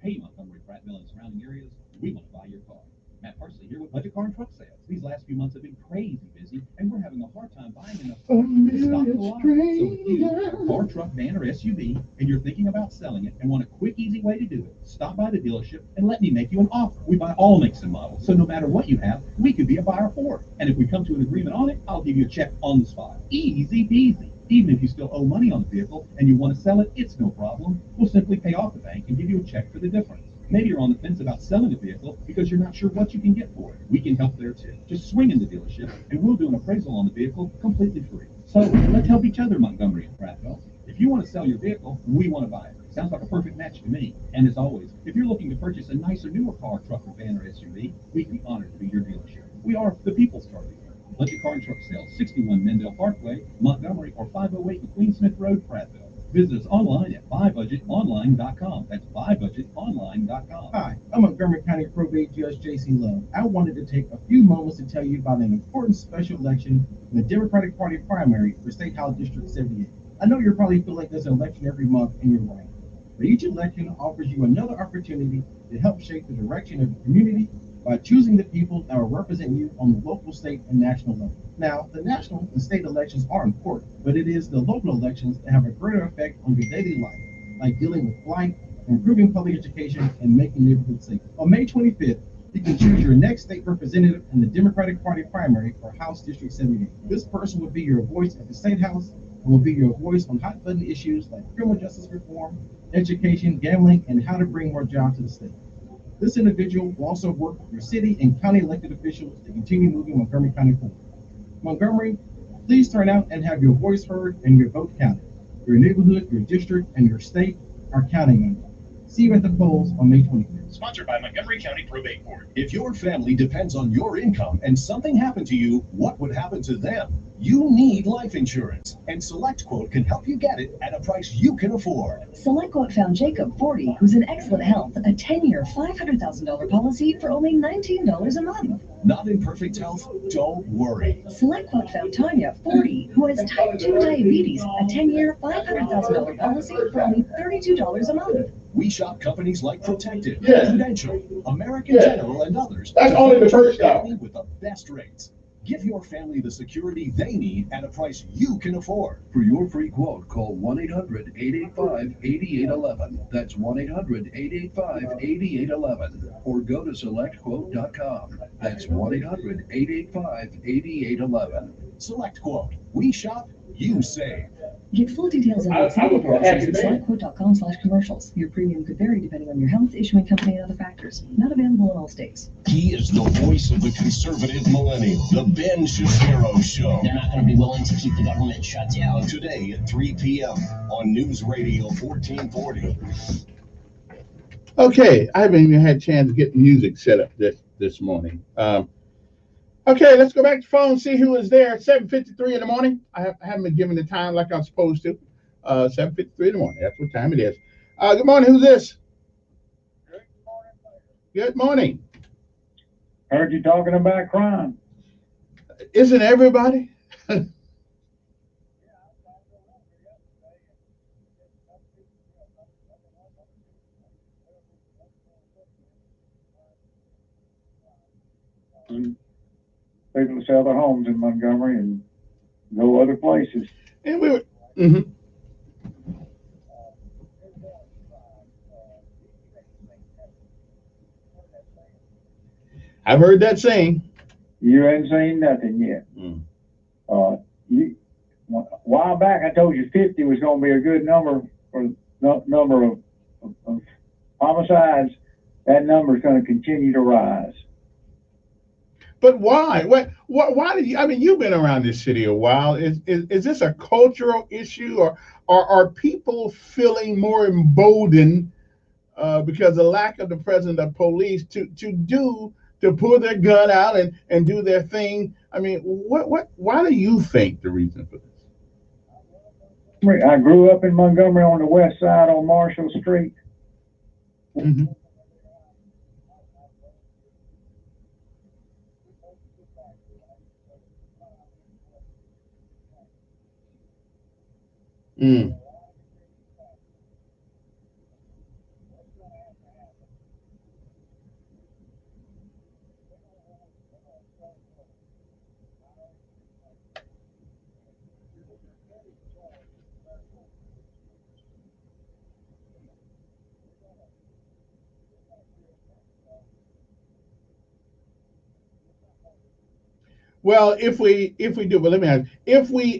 Hey, Montgomery, Prattville, and surrounding areas, we want to buy your car. Matt Parsley here with Budget Car and Truck Sales. These last few months have been crazy busy, and we're having a hard time buying enough cars to stock the lot. So if you have a car, truck, van, or SUV, and you're thinking about selling it and want a quick, easy way to do it, stop by the dealership and let me make you an offer. We buy all makes and models, so no matter what you have, we could be a buyer for it. And if we come to an agreement on it, I'll give you a check on the spot. Easy peasy. Even if you still owe money on the vehicle and you want to sell it, it's no problem. We'll simply pay off the bank and give you a check for the difference. Maybe you're on the fence about selling a vehicle because you're not sure what you can get for it. We can help there too. Just swing in the dealership and we'll do an appraisal on the vehicle completely free. So let's help each other, Montgomery and Prattville. If you want to sell your vehicle, we want to buy it. Sounds like a perfect match to me. And as always, if you're looking to purchase a nicer, newer car, truck, or van, or SUV, we'd be honored to be your dealership. We are the people's car dealer. Budget Car and Truck Sales, 61 Mendel Parkway, Montgomery, or 508 McQueen Smith Road, Prattville. Visit us online at buybudgetonline.com. That's buybudgetonline.com. Hi, I'm Montgomery County Probate Judge J.C. Love. I wanted to take a few moments to tell you about an important special election in the Democratic Party primary for State House District 78. I know you probably feel like there's an election every month, and you're right. But each election offers you another opportunity to help shape the direction of the community by choosing the people that will represent you on the local, state, and national level. Now, the national and state elections are important, but it is the local elections that have a greater effect on your daily life. like dealing with flight, improving public education, and making neighborhoods safer. On May 25th, you can choose your next state representative in the Democratic Party primary for House District 78. This person will be your voice at the State House and will be your voice on hot button issues like criminal justice reform, education, gambling, and how to bring more jobs to the state. This individual will also work with your city and county elected officials to continue moving Montgomery County forward. Montgomery, please turn out and have your voice heard and your vote counted. Your neighborhood, your district, and your state are counting on you. See you at the polls on May 25th. Sponsored by Montgomery County Probate Board. If your family depends on your income and something happened to you, what would happen to them? You need life insurance, and SelectQuote can help you get it at a price you can afford. SelectQuote found Jacob, 40, who's in excellent health, a 10-year, $500,000 policy for only $19 a month. Not in perfect health? Don't worry. SelectQuote found Tanya, 40, who has type 2 diabetes, a 10-year, $500,000 policy for only $32 a month. We shop companies like Protective, Yes. Prudential, American Yes. General, and others. That's to only the find first your stop. family with the best rates. Give your family the security they need at a price you can afford. For your free quote, call 1-800-885-8811. That's 1-800-885-8811. Or go to selectquote.com. That's 1-800-885-8811. SelectQuote. We shop, you save. Get full details on I example would go policies happy at man. selectquote.com/commercials. Your premium could vary depending on your health, issuing company, and other factors. Not available in all states. He is the voice of the conservative millennium, the Ben Shapiro Show. They're not going to be willing to keep the government shut down. Today at 3 p.m. on News Radio 1440. Okay, I haven't even had a chance to get music set up this morning. Okay, let's go back to the phone, see who is there. 7:53 in the morning. I haven't been given the time like I'm supposed to. 7:53 in the morning. That's what time it is. Good morning. Who's this? Good morning. Heard you talking about crime. Isn't everybody? People sell their homes in Montgomery and go other places. And we were. Mm-hmm. I've heard that saying. You ain't seen nothing yet. A while back, I told you 50 was going to be a good number for number of homicides. That number is going to continue to rise. But why? Why did you? I mean, you've been around this city a while. Is this a cultural issue, or are people feeling more emboldened because of the lack of the presence of police to pull their gun out and do their thing? I mean, why do you think the reason for this? I grew up in Montgomery on the west side on Marshall Street. Mm-hmm. Mm. Well, if we do, but let me ask,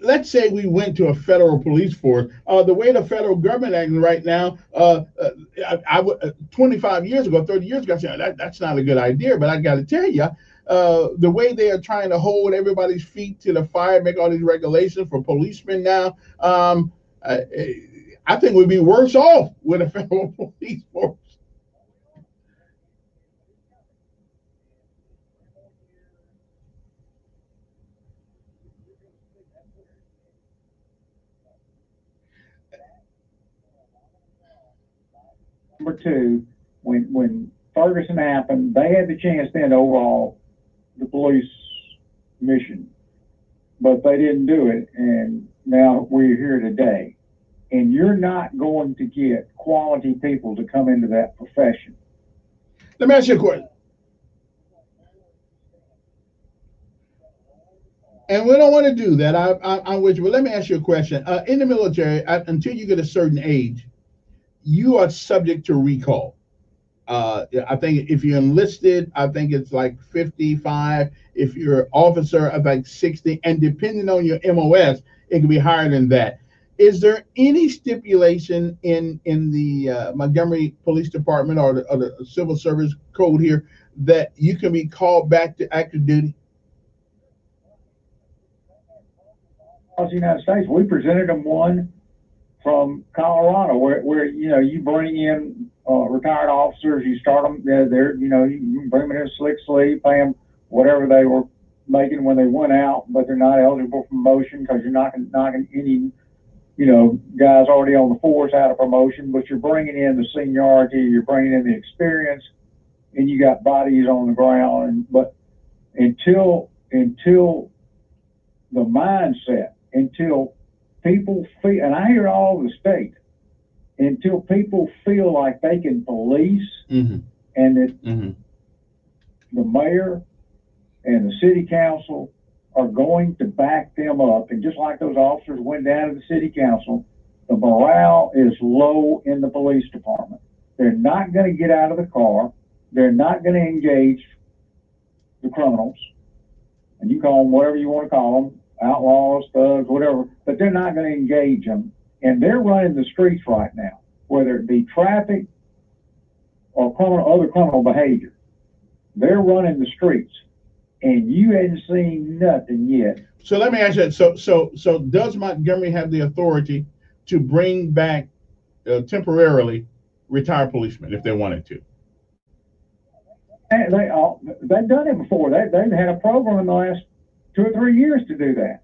let's say we went to a federal police force, the way the federal government acting right now, I would 25 years ago, 30 years ago, I said that's not a good idea. But I got to tell you, the way they are trying to hold everybody's feet to the fire, make all these regulations for policemen now, I think we'd be worse off with a federal police force. Number two, when Ferguson happened, they had the chance then to overhaul the police mission, but they didn't do it, and now we're here today. And you're not going to get quality people to come into that profession. Let me ask you a question. And we don't want to do that. I'm with you. But let me ask you a question. In the military, until you get a certain age, you are subject to recall. I think if you're enlisted, I think it's like 55. If you're an officer, I think 60. And depending on your MOS, it can be higher than that. Is there any stipulation in the Montgomery Police Department or the Civil Service Code here that you can be called back to active duty? Across the United States, we presented them one from Colorado, where you bring in retired officers, you start them, you bring them in a slick sleeve, pay them whatever they were making when they went out, but they're not eligible for promotion because you're knocking any, guys already on the force out of promotion, but you're bringing in the seniority, you're bringing in the experience, and you got bodies on the ground. But until the mindset, until people feel, and I hear all over the state, until people feel like they can police, and that the mayor and the city council are going to back them up, and just like those officers went down to the city council, the morale is low in the police department. They're not going to get out of the car. They're not going to engage the criminals, and you call them whatever you want to call them, outlaws, thugs, whatever, but they're not going to engage them. And they're running the streets right now, whether it be traffic or other criminal behavior. They're running the streets, and you hadn't seen nothing yet. So let me ask you, so does Montgomery have the authority to bring back temporarily retired policemen if they wanted to? And they've done it before. They've had a program in the last 2 or 3 years to do that.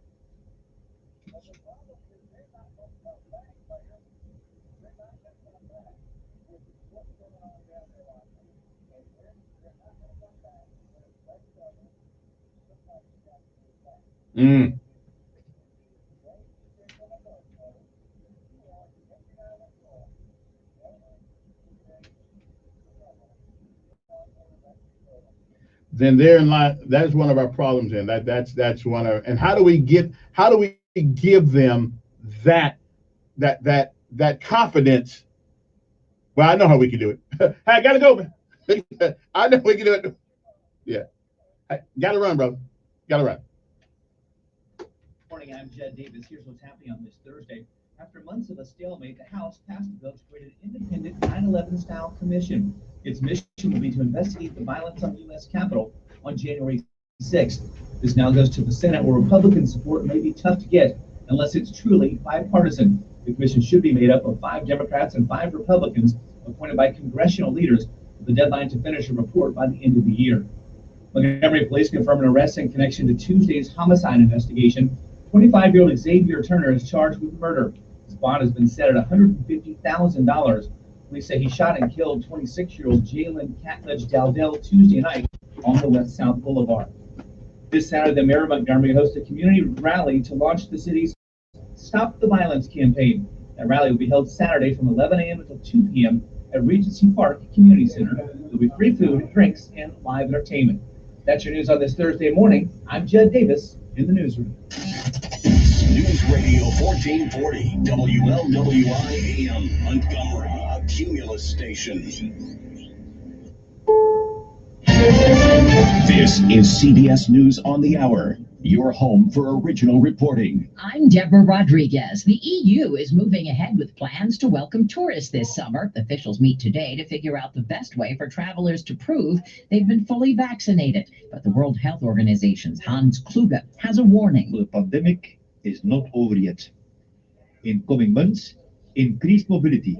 Then therein lies, that is one of our problems. And that's one of, and how do we give them that confidence? Well, I know how we can do it. Hey, I gotta go. I know we can do it. Yeah, gotta run, brother. Gotta run. Morning, I'm Jed Davis. Here's what's happening on this Thursday. After months of a stalemate, the House passed a bill to create an independent 9/11 style commission. Its mission will be to investigate the violence on the U.S. Capitol on January 6th. This now goes to the Senate, where Republican support may be tough to get unless it's truly bipartisan. The commission should be made up of 5 Democrats and 5 Republicans appointed by congressional leaders, with the deadline to finish a report by the end of the year. Montgomery police confirmed an arrest in connection to Tuesday's homicide investigation. 25-year-old Xavier Turner is charged with murder. His bond has been set at $150,000. Police say he shot and killed 26-year-old Jalen Catledge Dowdell Tuesday night on the West-South Boulevard. This Saturday, the mayor of Montgomery hosted a community rally to launch the city's Stop the Violence campaign. That rally will be held Saturday from 11 a.m. until 2 p.m. at Regency Park Community Center. There'll be free food, drinks, and live entertainment. That's your news on this Thursday morning. I'm Jed Davis in the newsroom. News Radio 1440, WLWI AM, Montgomery, a Cumulus station. This is CBS News on the Hour, your home for original reporting. I'm Deborah Rodriguez. The EU is moving ahead with plans to welcome tourists this summer. Officials meet today to figure out the best way for travelers to prove they've been fully vaccinated. But the World Health Organization's Hans Kluge has a warning. The pandemic is not over yet. In coming months, increased mobility,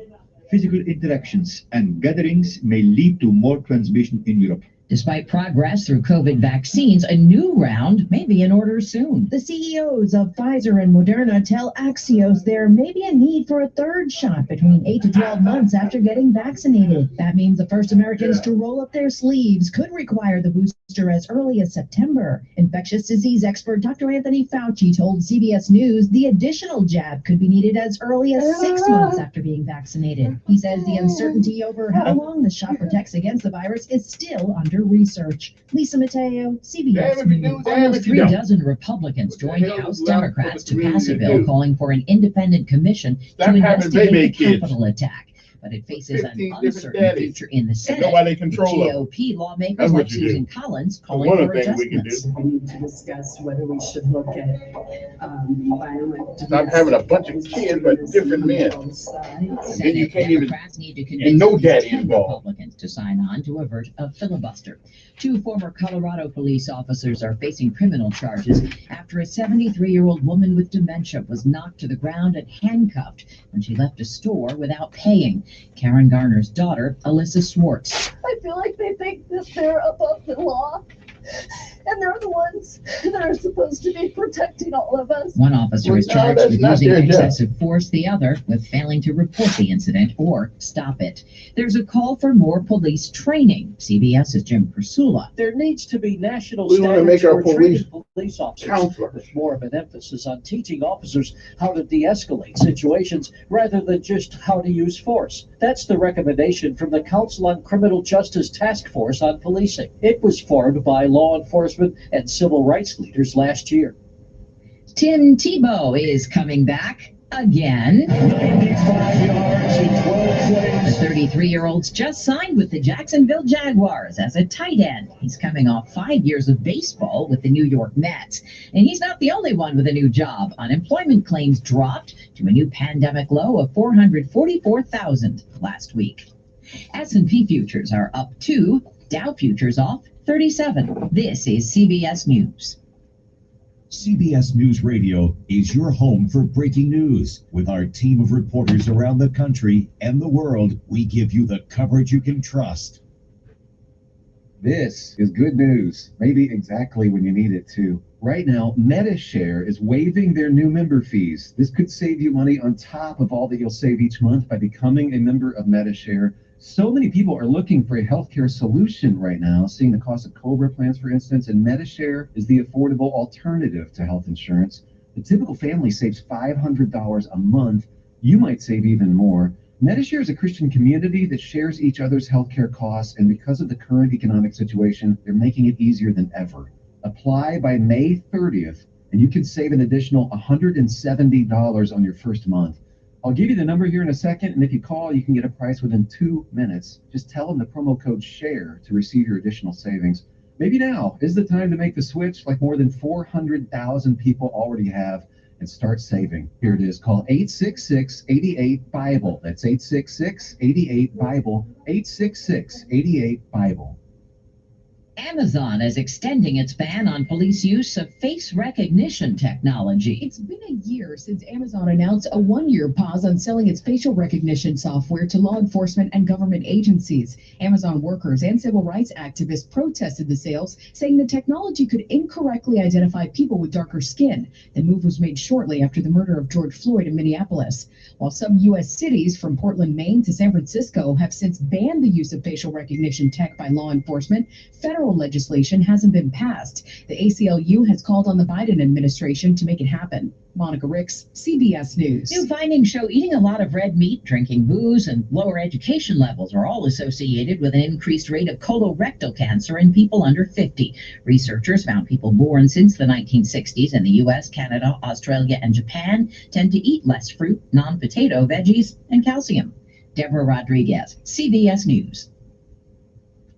physical interactions, and gatherings may lead to more transmission in Europe. Despite progress through COVID vaccines, a new round may be in order soon. The CEOs of Pfizer and Moderna tell Axios there may be a need for a third shot between 8 to 12 months after getting vaccinated. That means the first Americans to roll up their sleeves could require the booster as early as September. Infectious disease expert Dr. Anthony Fauci told CBS News the additional jab could be needed as early as 6 months after being vaccinated. He says the uncertainty over how long the shot protects against the virus is still under research. Lisa Mateo, CBS News. Almost 3 dozen Republicans joined House Democrats to pass a bill calling for an independent commission to investigate the Capitol attack. but it faces an 15 uncertain different future in the Senate. nobody control with them. GOP lawmakers That's what like you do. Susan Collins calling One of for the things we can adjustments. We need to discuss whether we should look at violent. Stop having a bunch of kids, but different men. And then you Senate can't even, Democrats need to and convince no at least daddy 10 involved. Republicans to sign on to avert a filibuster. 2 former Colorado police officers are facing criminal charges after a 73-year-old woman with dementia was knocked to the ground and handcuffed when she left a store without paying. Karen Garner's daughter, Alyssa Swartz. I feel like they think that they're above the law, and they're the ones that are supposed to be protecting all of us. One officer is charged with using excessive force, the other with failing to report the incident or stop it. There's a call for more police training. CBS's Jim Persula. There needs to be national We want to standards make our for training police police officers. counselors. There's more of an emphasis on teaching officers how to de-escalate situations rather than just how to use force. That's the recommendation from the Council on Criminal Justice Task Force on Policing. It was formed by law enforcement and civil rights leaders last year. Tim Tebow is coming back again. 95 yards in 12 plays. The 33-year-old's just signed with the Jacksonville Jaguars as a tight end. He's coming off 5 years of baseball with the New York Mets. And he's not the only one with a new job. Unemployment claims dropped to a new pandemic low of 444,000 last week. S&P futures are up 2, Dow futures off 37. This is CBS News. CBS News Radio is your home for breaking news. With our team of reporters around the country and the world, we give you the coverage you can trust. This is good news, maybe exactly when you need it to. Right now, Beshear is waiving their new member fees. This could save you money on top of all that you'll save each month by becoming a member of Beshear. So many people are looking for a healthcare solution right now, seeing the cost of COBRA plans, for instance, and Beshear is the affordable alternative to health insurance. The typical family saves $500 a month. You might save even more. Beshear is a Christian community that shares each other's healthcare costs, and because of the current economic situation, they're making it easier than ever. Apply by May 30th, and you can save an additional $170 on your first month. I'll give you the number here in a second, and if you call, you can get a price within 2 minutes. Just tell them the promo code SHARE to receive your additional savings. Maybe now is the time to make the switch, like more than 400,000 people already have, and start saving. Here it is. Call 866-88-BIBLE. That's 866-88-BIBLE, 866-88-BIBLE. Amazon is extending its ban on police use of face recognition technology. It's been a year since Amazon announced a 1-year pause on selling its facial recognition software to law enforcement and government agencies. Amazon workers and civil rights activists protested the sales, saying the technology could incorrectly identify people with darker skin. The move was made shortly after the murder of George Floyd in Minneapolis. While some U.S. cities, from Portland, Maine to San Francisco, have since banned the use of facial recognition tech by law enforcement, federal legislation hasn't been passed. The ACLU has called on the Biden administration to make it happen. Monica Ricks, CBS News. New findings show eating a lot of red meat, drinking booze, and lower education levels are all associated with an increased rate of colorectal cancer in people under 50. Researchers found people born since the 1960s in the U.S., Canada, Australia, and Japan tend to eat less fruit, non-potato veggies, and calcium. Deborah Rodriguez, CBS News.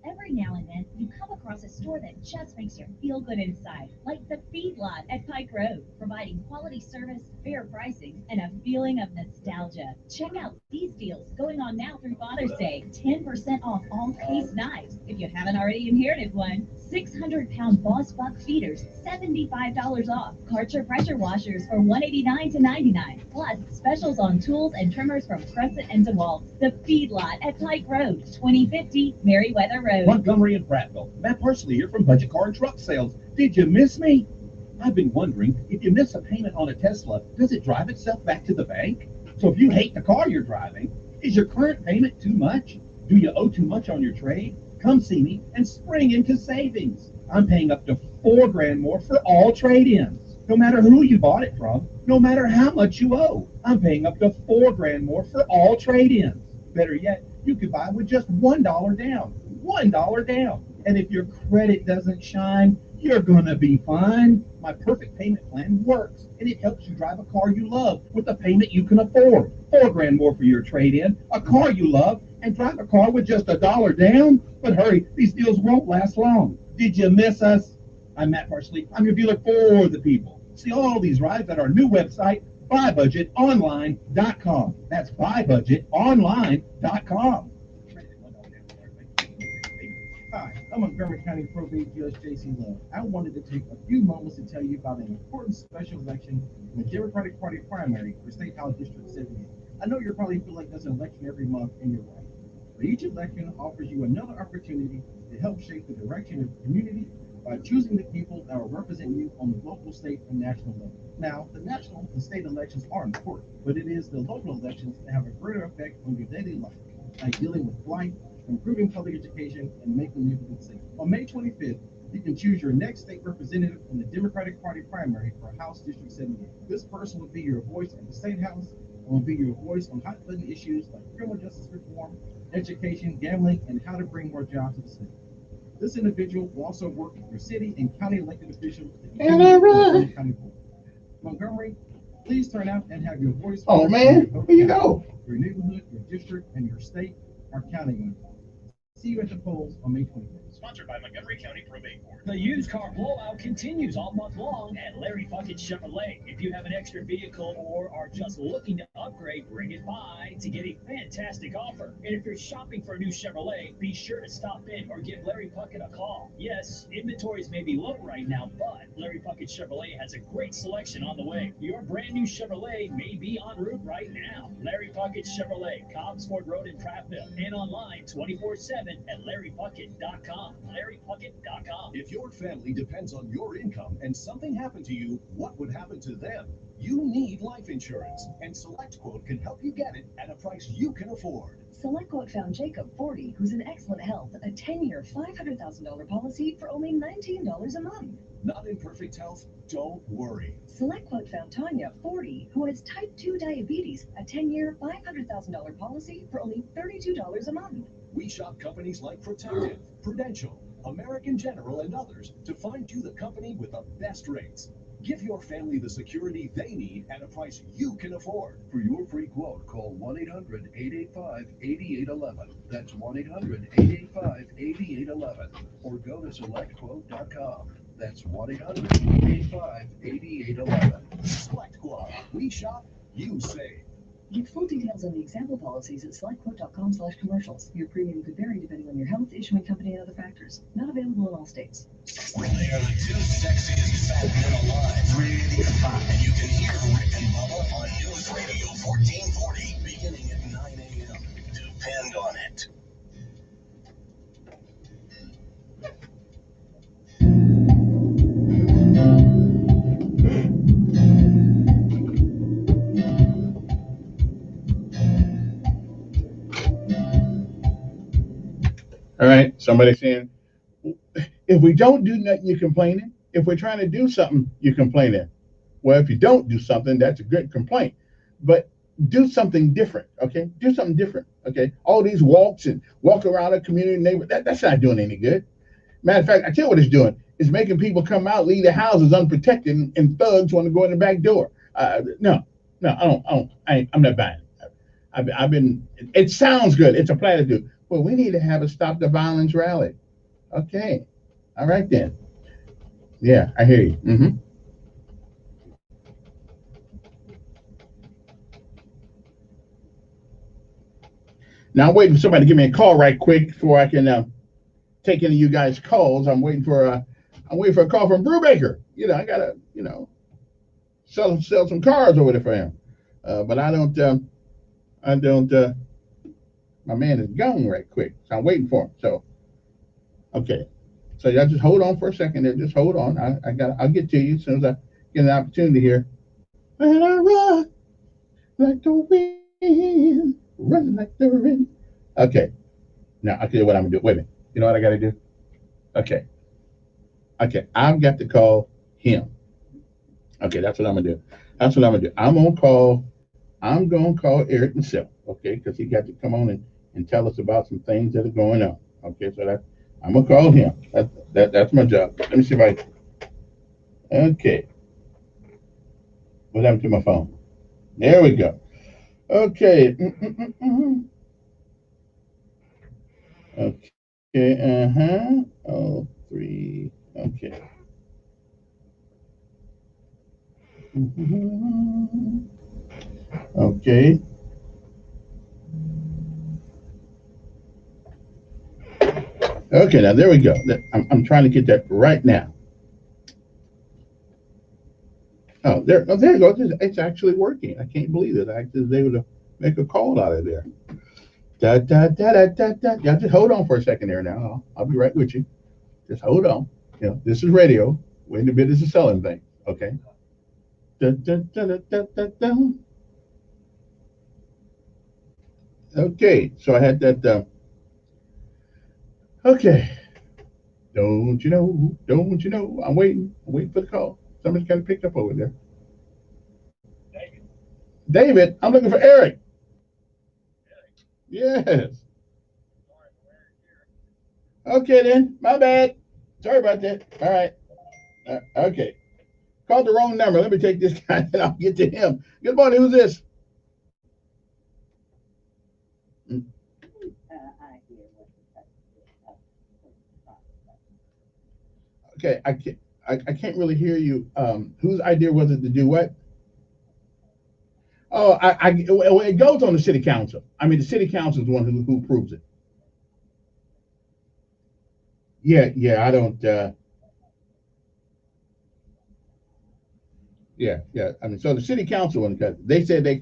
Every now and then, you come across a store that just makes you feel good inside, like the Feedlot at Pike Road, providing quality service, fair pricing, and a feeling of nostalgia. Check out these deals going on now through Father's Day. 10% off all case knives if you haven't already inherited one. 600-pound Boss Buck feeders, $75 off. Karcher pressure washers for $189 to $99. Plus, specials on tools and trimmers from Crescent and DeWalt. The Feedlot at Pike Road, 2050 Merriweather Road. Montgomery and Prattville. Matt Parsley here from Budget Car and Truck Sales. Did you miss me? I've been wondering, if you miss a payment on a Tesla, does it drive itself back to the bank? So if you hate the car you're driving, is your current payment too much? Do you owe too much on your trade? Come see me and spring into savings. I'm paying up to $4,000 more for all trade-ins. No matter who you bought it from, no matter how much you owe, I'm paying up to $4,000 more for all trade-ins. Better yet, you could buy with just $1 down. $1 down. And if your credit doesn't shine, You're gonna be fine. My perfect payment plan works, and it helps you drive a car you love with a payment you can afford. $4 grand more for your trade-in, a car you love, and drive a car with just $1 down. But hurry, these deals won't last long. Did you miss us? I'm Matt Parsley. I'm your dealer for the people. See all these rides at our new website, buybudgetonline.com. That's buybudgetonline.com. Hi, I'm Montgomery County Probate Judge J.C. Love. I wanted to take a few moments to tell you about an important special election in the Democratic Party primary for State House District 78. I know you probably feel like there's an election every month in your life, but each election offers you another opportunity to help shape the direction of the community by choosing the people that will represent you on the local, state, and national level. Now, the national and state elections are important, but it is the local elections that have a greater effect on your daily life, like dealing with blight, improving public education, and making neighborhoods safe. On May 25th, you can choose your next state representative in the Democratic Party primary for House District 78. This person will be your voice at the State House and will be your voice on hot-button issues like criminal justice reform, education, gambling, and how to bring more jobs to the state. This individual will also work with your city and county elected officials to continue the county board. Montgomery, please turn out and have your voice. Oh man, where you go? Your neighborhood, your district, and your state are counting on you. See you at the polls on May 25th. Sponsored by Montgomery County Probate Board. The used car blowout continues all month long at Larry Puckett Chevrolet. If you have an extra vehicle or are just looking to upgrade, bring it by to get a fantastic offer. And if you're shopping for a new Chevrolet, be sure to stop in or give Larry Puckett a call. Yes, inventories may be low right now, but Larry Puckett Chevrolet has a great selection on the way. Your brand new Chevrolet may be en route right now. Larry Puckett Chevrolet, Cobbsford Road in Prattville, and online 24/7 at LarryPuckett.com. LarryPuckett.com. If your family depends on your income and something happened to you, what would happen to them? You need life insurance, and SelectQuote can help you get it at a price you can afford. SelectQuote found Jacob, 40, who's in excellent health, a 10-year, $500,000 policy for only $19 a month. Not in perfect health? Don't worry. SelectQuote found Tanya, 40, who has type 2 diabetes, a 10-year, $500,000 policy for only $32 a month. We shop companies like Protective, Prudential, American General, and others to find you the company with the best rates. Give your family the security they need at a price you can afford. For your free quote, call 1-800-885-8811. That's 1-800-885-8811. Or go to SelectQuote.com. That's 1-800-885-8811. SelectQuote. We shop, you save. Get full details on the example policies at selectquote.com/commercials. Your premium could vary depending on your health, issuing company, and other factors. Not available in all states. They are the two sexiest fat men alive. Really fun. And you can hear Rick and Bubba on News Radio 1440, beginning at 9 a.m. Depend on it. All right, somebody saying, if we don't do nothing, you're complaining. If we're trying to do something, you're complaining. Well, if you don't do something, that's a good complaint. But do something different, okay? Do something different, okay? All these walks and walk around a community neighborhood, that's not doing any good. Matter of fact, I tell you what it's doing. It's making people come out, leave their houses unprotected, and thugs want to go in the back door. No, I'm not buying it. I've been, it sounds good. It's a platitude. Well, we need to have a Stop the Violence rally. Okay. All right, then. Yeah, I hear you. Mm-hmm. Now, I'm waiting for somebody to give me a call right quick before I can take any of you guys' calls. I'm waiting for a call from Brubaker. You know, I gotta, sell some cars over there for him. But I don't. My man is gone right quick, so I'm waiting for him. So, okay. So y'all just hold on for a second there. Just hold on. I'll get to you as soon as I get an opportunity here. When I run like the wind, run like the wind. Okay. Now I'll tell you what I'm gonna do. Wait a minute. You know what I gotta do? Okay. I've got to call him. Okay, that's what I'm gonna do. I'm gonna call Eric myself. Okay, because he got to come on and tell us about some things that are going on. Okay, so I'm gonna call him. That's my job. Let me see if I Okay. What happened to my phone? There we go. Okay. Okay. Oh, 3. Okay. Okay. Okay. Now there we go. I'm trying to get that right now. Oh, there you go. It's actually working. I can't believe it. I was able to make a call out of there. Da da da da da da. Yeah, just hold on for a second there. Now I'll be right with you. Just hold on. This is radio. We're in the business of selling things. Okay. Da, da, da, da, da, da, da. Okay. So I had that. Okay. Don't you know? Don't you know? I'm waiting. I'm waiting for the call. Somebody's got to pick up over there. David, I'm looking for Eric. Yes. Okay then. My bad. Sorry about that. All right. Okay. Called the wrong number. Let me take this guy and I'll get to him. Good morning. Who's this? Okay. I can't really hear you. Whose idea was it to do what? Oh, well, it goes on the city council. I mean, the city council is the one who approves it. Yeah. I don't. Yeah. I mean, so the city council one, because they said they.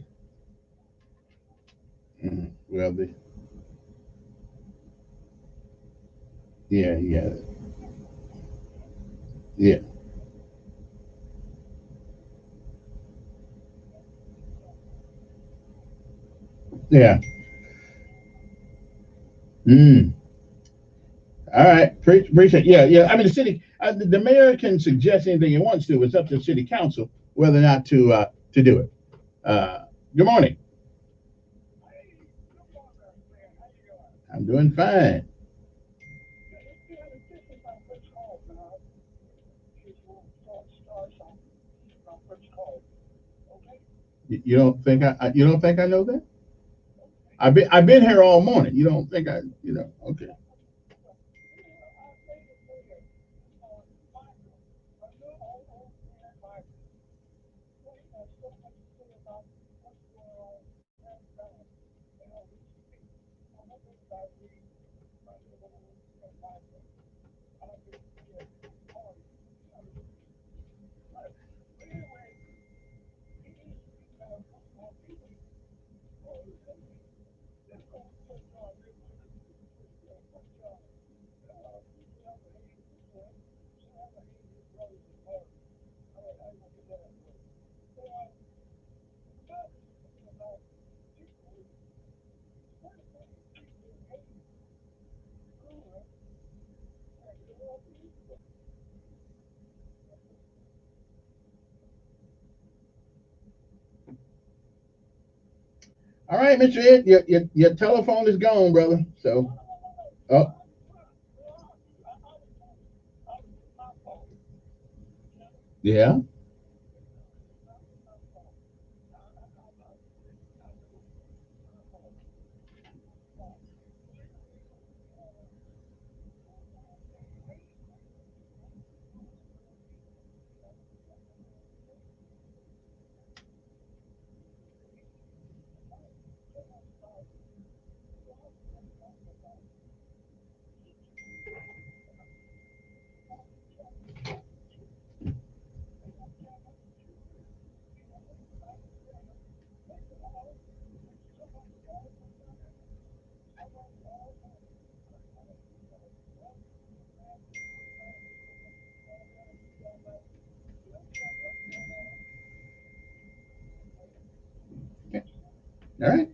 Well, yeah. Yeah. All right. Appreciate. Yeah. I mean, the city, the mayor can suggest anything he wants to. It's up to the city council whether or not to do it. Good morning. I'm doing fine. You don't think you don't think I know that? I've been here all morning. You don't think okay. All right, Mr. Ed, your telephone is gone, brother. So, oh, yeah. All right.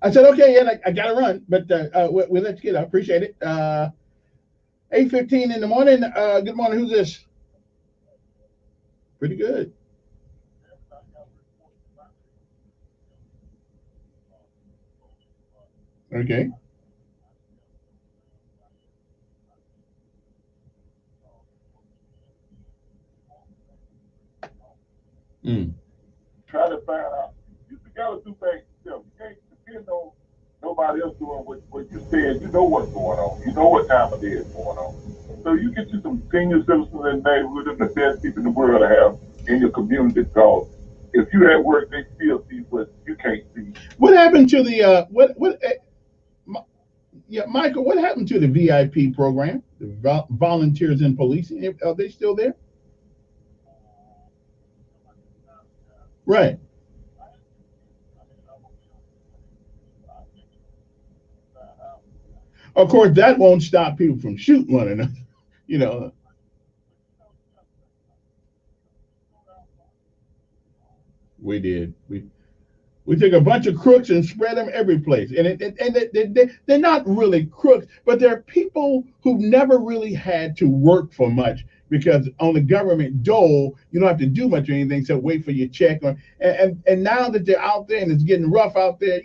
I said, okay, yeah, I got to run, but we'll let you get. I appreciate it. 8:15 in the morning. Good morning. Who's this? Pretty good. Okay. Try to find out. You gotta do things yourself. You can't depend on nobody else doing what you said. You know what's going on. You know what time of day is going on. So you get you some senior citizens in the neighborhood and the best people in the world to have in your community, because if you at work, they still see what you can't see. What happened to the yeah, Michael? What happened to the VIP program, the volunteers in policing? Are they still there? Right. Of course, that won't stop people from shooting one another. You know. We did. We took a bunch of crooks and spread them every place. And they're not really crooks, but they're people who've never really had to work for much, because on the government dole, you don't have to do much or anything except wait for your check. And now that they're out there and it's getting rough out there,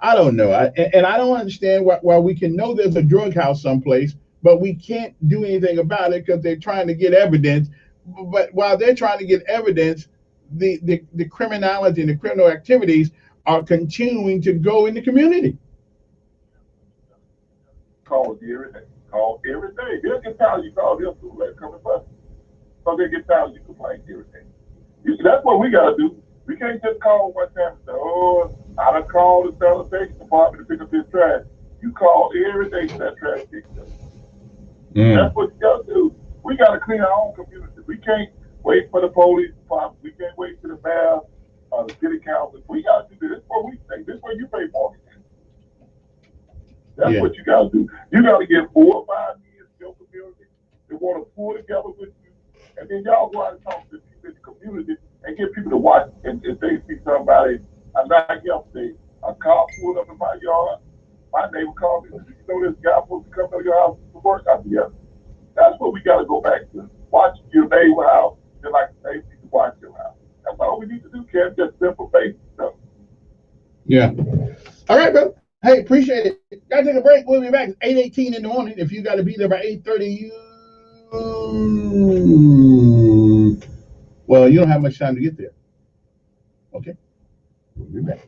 I don't know. And I don't understand why we can know there's a drug house someplace, but we can't do anything about it because they're trying to get evidence. But while they're trying to get evidence, the criminality and the criminal activities are continuing to go in the community. Call every day. Call every day. They'll get tired of you call them too late coming back. So they get tired of you complaining every day. That's what we gotta do. We can't just call one time and say, oh, I done called the sanitation department to pick up this trash. You call every day to that trash pickup. That's what you gotta do. We gotta clean our own community. We can't wait for the police department. We can't wait for the mayor, the city council. We gotta do this. This is what we think. This is what you pay mortgage. That's what you gotta do. You gotta get 4 or 5 years in your community. They want to pull together with you, and then y'all go out and talk to people in the community and get people to watch. And if they see somebody, like yesterday, a car pulled up in my yard. My neighbor called me and said, you know this guy supposed to come to your house to work? I said, yes. That's what we got to go back to. Watch your neighbor house, just like the neighbor needs to watch your house. That's all we need to do, Ken. Just simple basic stuff. Yeah. All right, bro. Hey, appreciate it. Gotta take a break. We'll be back at 8:18 in the morning. If you got to be there by 8:30, well, you don't have much time to get there. Okay. We'll be back.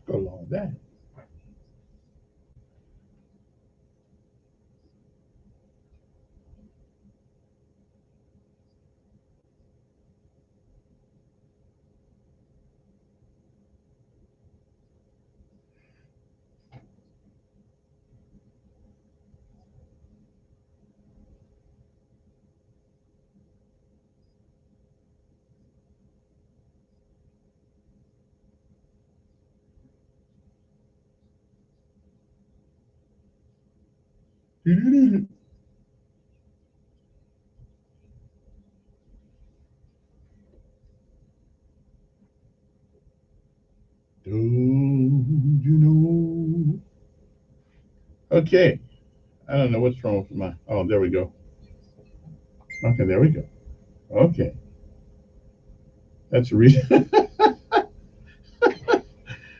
Go along with that. Don't you know? Okay. I don't know what's wrong with my. Oh, there we go. Okay, there we go. Okay. That's the reason.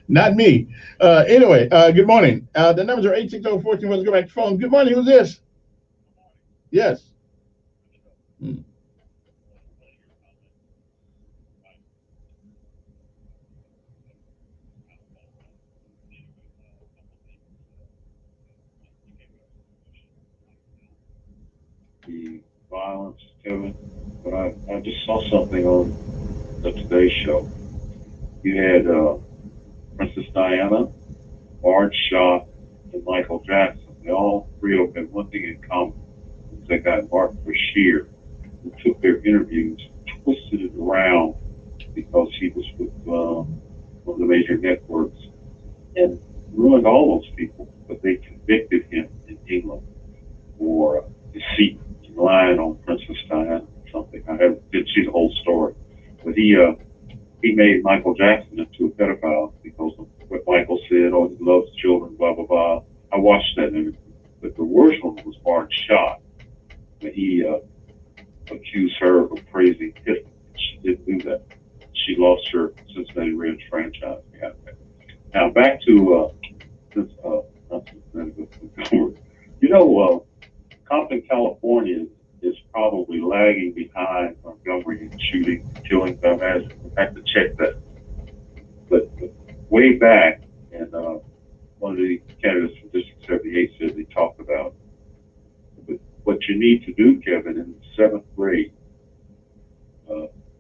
Not me. Anyway, good morning. The numbers are 860-14. Let's go back to phone. Good morning. Who's this? Yes. Hmm. The violence, Kevin, but I just saw something on the Today Show. You had Princess Diana, Bart Shaw, and Michael Jackson. They all three of them had one thing in common. They got Mark Beshear, who took their interviews, twisted it around because he was with one of the major networks, and ruined all those people. But they convicted him in England for deceit, lying on Princess Diana or something. I didn't see the whole story, but he made Michael Jackson into a pedophile because of what Michael said. Oh, he loves children, blah blah blah. I watched that interview, but the worst one was Bart Shaw, when he accused her of praising Hitler. She didn't do that. She lost her Cincinnati Reds franchise. Now back to this. Not Cincinnati, but you know, Compton, California is probably lagging behind Montgomery in shooting, killing. I imagine. I have to check that. But way back, and one of the candidates from District 78 said they talked about what you need to do, Kevin, in seventh grade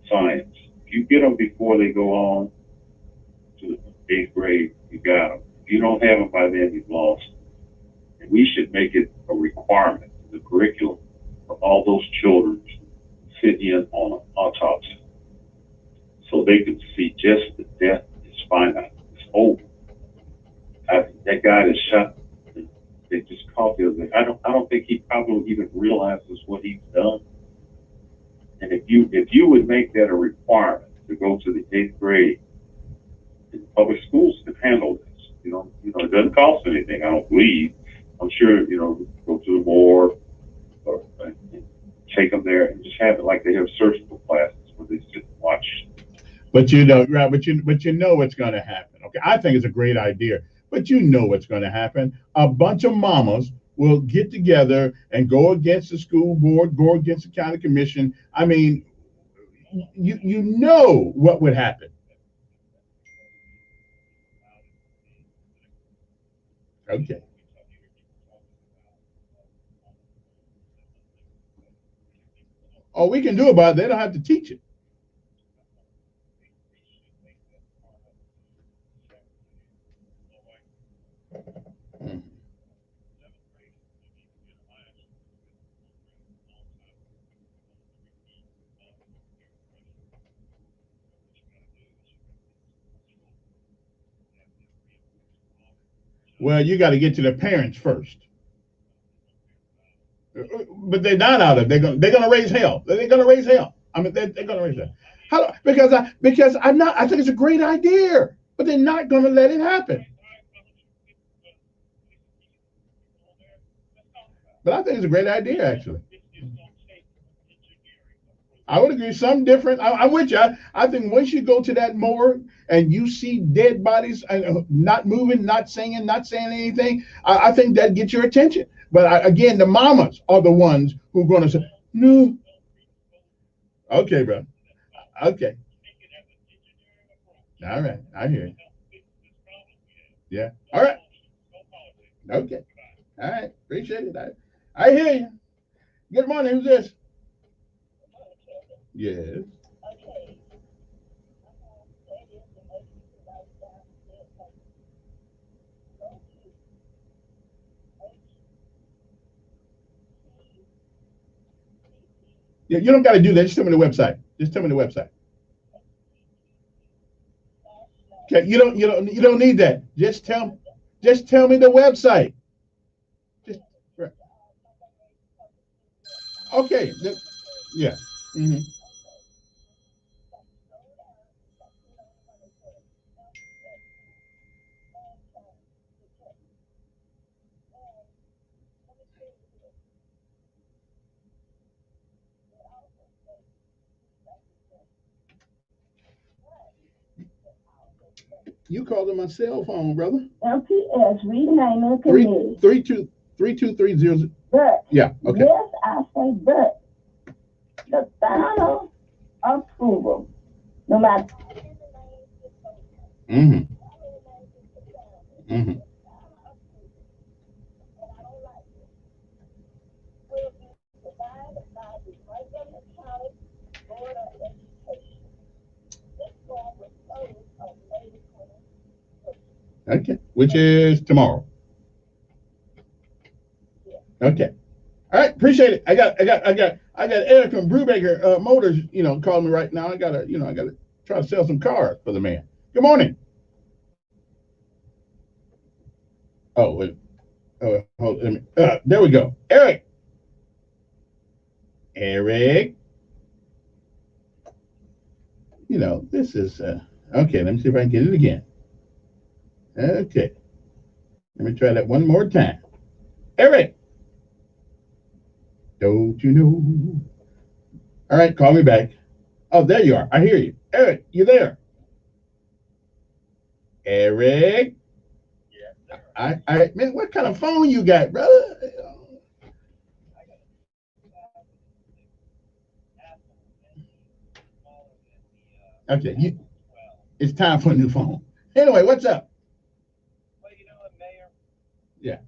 science. If you get them before they go on to the eighth grade, you got them. If you don't have them by then, you've lost. And we should make it a requirement in the curriculum for all those children to sit in on an autopsy so they can see just the death is finite. It's over. That guy that shot, they just caught the other day. I don't think he probably even realizes what he's done. And if you would make that a requirement to go to the eighth grade public schools can handle this. It doesn't cost anything, I don't believe. I'm sure, go to the morgue or take them there and just have it like they have surgical classes where they sit and watch. But right, but you know what's going to happen. Okay, I think it's a great idea, but you know what's going to happen. A bunch of mamas will get together and go against the school board, go against the county commission. I mean, you know what would happen. Okay. All we can do about it, they don't have to teach it. Well, you got to get to the parents first. But they're not out of it. They're gonna raise hell. They're gonna raise hell. I mean, they're gonna raise hell. How? Because I think it's a great idea, but they're not gonna let it happen. But I think it's a great idea, actually. I would agree. Some different. I'm with you. I think once you go to that morgue and you see dead bodies not moving, not singing, not saying anything, I think that gets your attention. But again, the mamas are the ones who are going to say, no. Okay, bro. Okay. All right. I hear you. Yeah. All right. Okay. All right. Appreciate it. I hear you. Good morning. Who's this? Yes. Yeah, you don't got to do that. Just tell me the website. Just tell me the website. Okay, you don't need that. Just tell me the website. Just right. Okay. Yeah. Mm-hmm. You called on my cell phone, brother. LPS, rename the committee. 3230. But yeah, okay. Yes, I say but. The final approval, no matter. Mm-hmm. Mm-hmm. Okay, which is tomorrow. Okay. All right, appreciate it. I got Eric from Brubaker Motors, calling me right now. I gotta try to sell some cars for the man. Good morning. Oh, wait. Hold, let me, there we go. Eric. This is okay. Let me see if I can get it again. Okay. Let me try that one more time. Eric. Don't you know? All right, call me back. Oh, there you are. I hear you. Eric, you there? Eric? Yeah. Man, what kind of phone you got, brother? Okay, it's time for a new phone. Anyway, what's up? Yeah.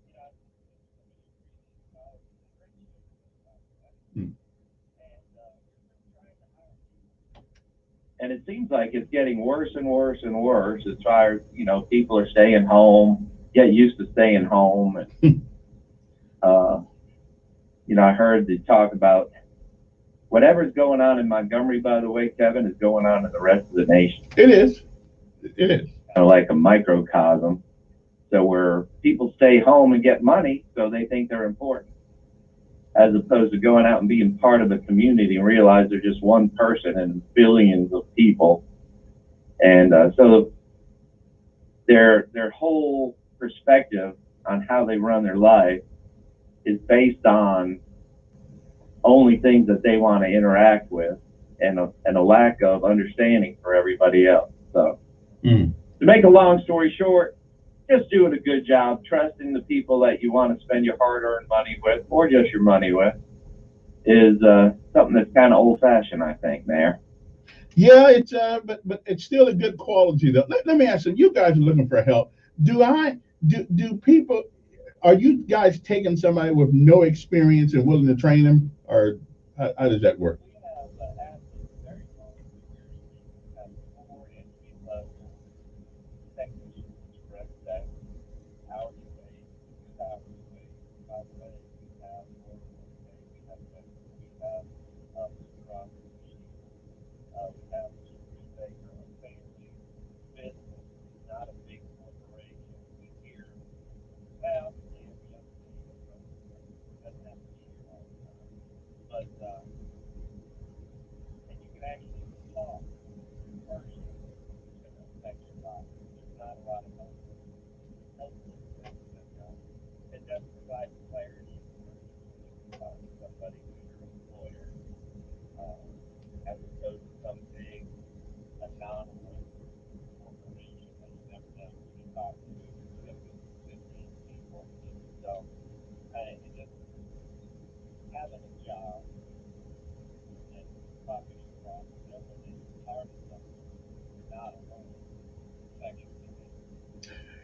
And it seems like it's getting worse and worse and worse as far as, people are staying home, get used to staying home. And, I heard the talk about whatever's going on in Montgomery, by the way, Kevin, is going on in the rest of the nation. It is. It is. Kind of like a microcosm. So where people stay home and get money, so they think they're important, as opposed to going out and being part of a community and realize they're just one person and billions of people. And so their whole perspective on how they run their life is based on only things that they want to interact with, and a lack of understanding for everybody else. So to make a long story short, just doing a good job, trusting the people that you want to spend your hard-earned money with, or just your money with, is something that's kind of old-fashioned, I think, Mayor. Yeah, it's but it's still a good quality though. Let me ask you, you guys are looking for help. Do people, are you guys taking somebody with no experience and willing to train them, or how does that work?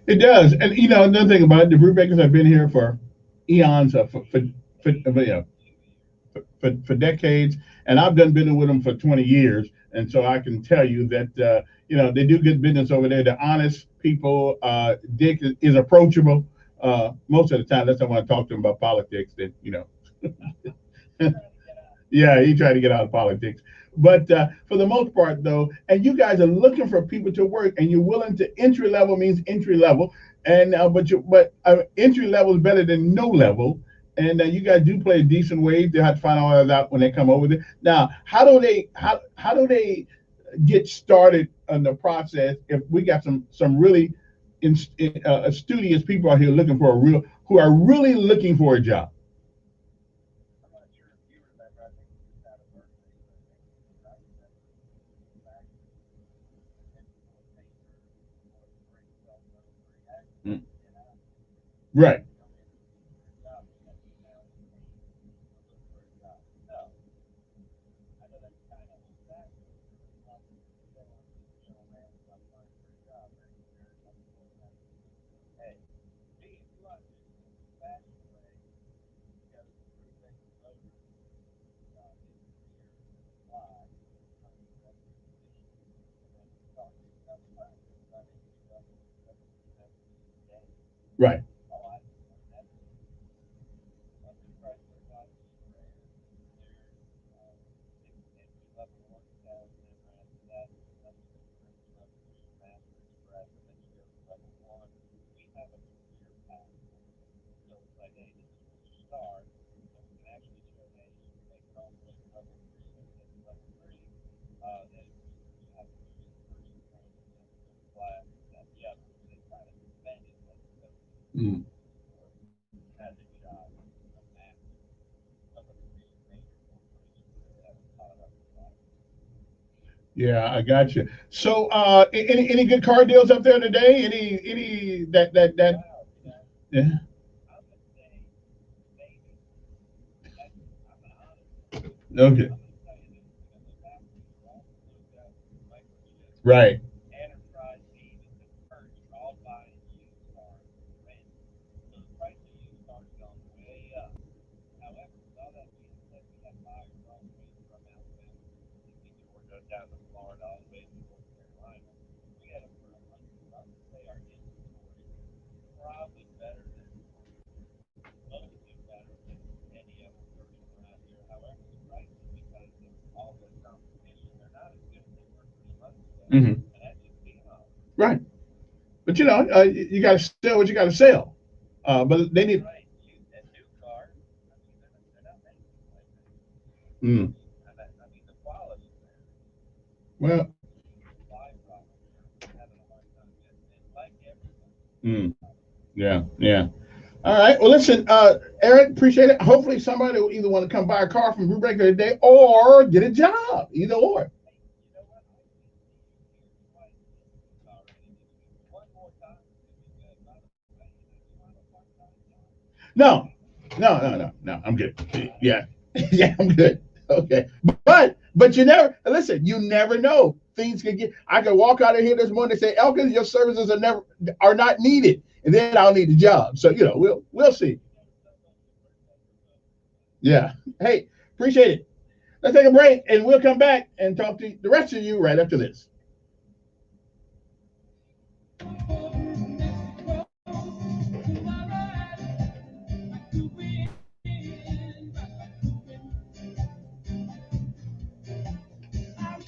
It does, and you know another thing about it, the Brewbakers have been here for eons, for decades, and I've done business with them for 20 years, and so I can tell you that they do good business over there. They're honest people. Dick is approachable most of the time. That's why I want to talk to him about politics. That yeah, he tried to get out of politics. But for the most part, though, and you guys are looking for people to work, and you're willing to entry level means entry level, and but entry level is better than no level, and you guys do play a decent wage. They have to find all that out when they come over there. Now, how do they get started in the process? If we got some really studious people out here looking for who are really looking for a job. Right. Right. Mm. Yeah, I got you. So, any good car deals up there today? Any that yeah. Okay. Right. Hmm. Right. But you got to sell what you got to sell. But they need. Mm. Well. Yeah, yeah. All right. Well, listen, Eric, appreciate it. Hopefully somebody will either want to come buy a car from Brubaker today or get a job, either or. No. I'm good. Yeah. Yeah, I'm good. Okay. But you never listen, you never know. Things can get I could walk out of here this morning and say, Elkins, your services are not needed. And then I'll need a job. So we'll see. Yeah. Hey, appreciate it. Let's take a break and we'll come back and talk to the rest of you right after this.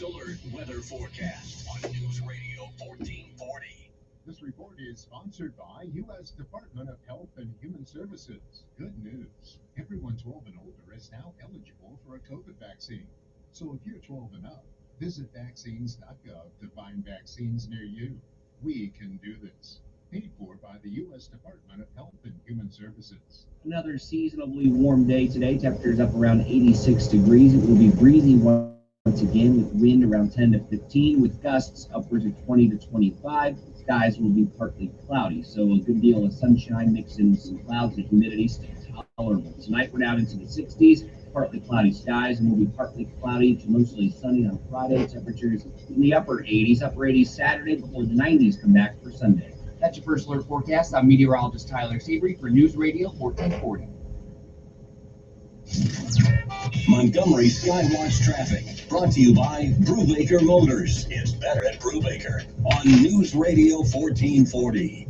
Alert weather forecast on News Radio 1440. This report is sponsored by U.S. Department of Health and Human Services. Good news. Everyone 12 and older is now eligible for a COVID vaccine. So if you're 12 and up, visit vaccines.gov to find vaccines near you. We can do this. Paid for by the U.S. Department of Health and Human Services. Another seasonably warm day today. Temperatures up around 86 degrees. It will be breezy once again with wind around 10 to 15 with gusts upwards of 20 to 25. Skies will be partly cloudy, so a good deal of sunshine mixed in with some clouds and humidity still tolerable. Tonight we're down into the 60s, partly cloudy skies, and will be partly cloudy to mostly sunny on Friday. Temperatures in the upper 80s Saturday before the 90s come back for Sunday. That's your first alert forecast. I'm meteorologist Tyler Seabury for News Radio 1440. Montgomery Skywatch traffic brought to you by Brubaker Motors. It's better at Brubaker on News Radio 1440.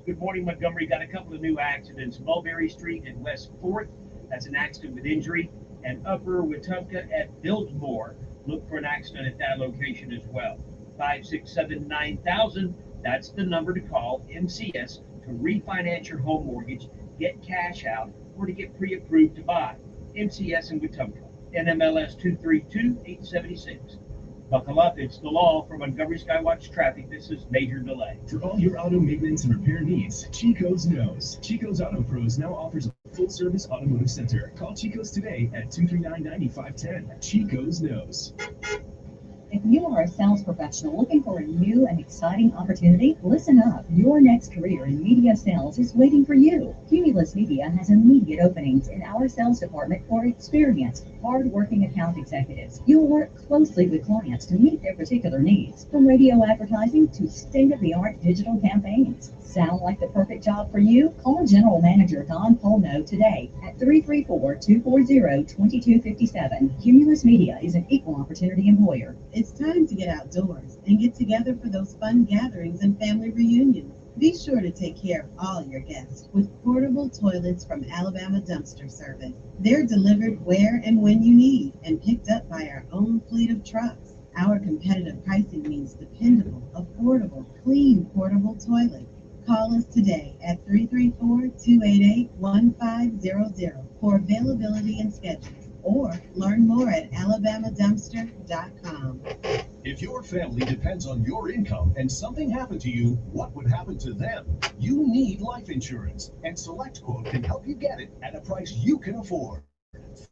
Good morning, Montgomery. Got a couple of new accidents. Mulberry Street and West 4th. That's an accident with injury. And Upper Wetumpka at Biltmore. Look for an accident at that location as well. 567-9000. That's the number to call MCS to refinance your home mortgage, get cash out, or to get pre-approved to buy. MCS in Wetumpka, NMLS 232876. Buckle up, it's the law. For Montgomery Skywatch traffic, this is major delay. For all your auto maintenance and repair needs, Chico's knows. Chico's Auto Pros now offers a full-service automotive center. Call Chico's today at 239-9510. Chico's knows. If you are a sales professional looking for a new and exciting opportunity, listen up. Your next career in media sales is waiting for you. Cumulus Media has immediate openings in our sales department for experienced, hard-working account executives. You will work closely with clients to meet their particular needs, from radio advertising to state-of-the-art digital campaigns. Sound like the perfect job for you? Call General Manager Don Polno today at 334-240-2257. Cumulus Media is an equal opportunity employer. It's time to get outdoors and get together for those fun gatherings and family reunions. Be sure to take care of all your guests with portable toilets from Alabama Dumpster Service. They're delivered where and when you need and picked up by our own fleet of trucks. Our competitive pricing means dependable, affordable, clean portable toilets. Call us today at 334-288-1500 for availability and schedules, or learn more at alabamadumpster.com. If your family depends on your income and something happened to you, what would happen to them? You need life insurance, and SelectQuote can help you get it at a price you can afford.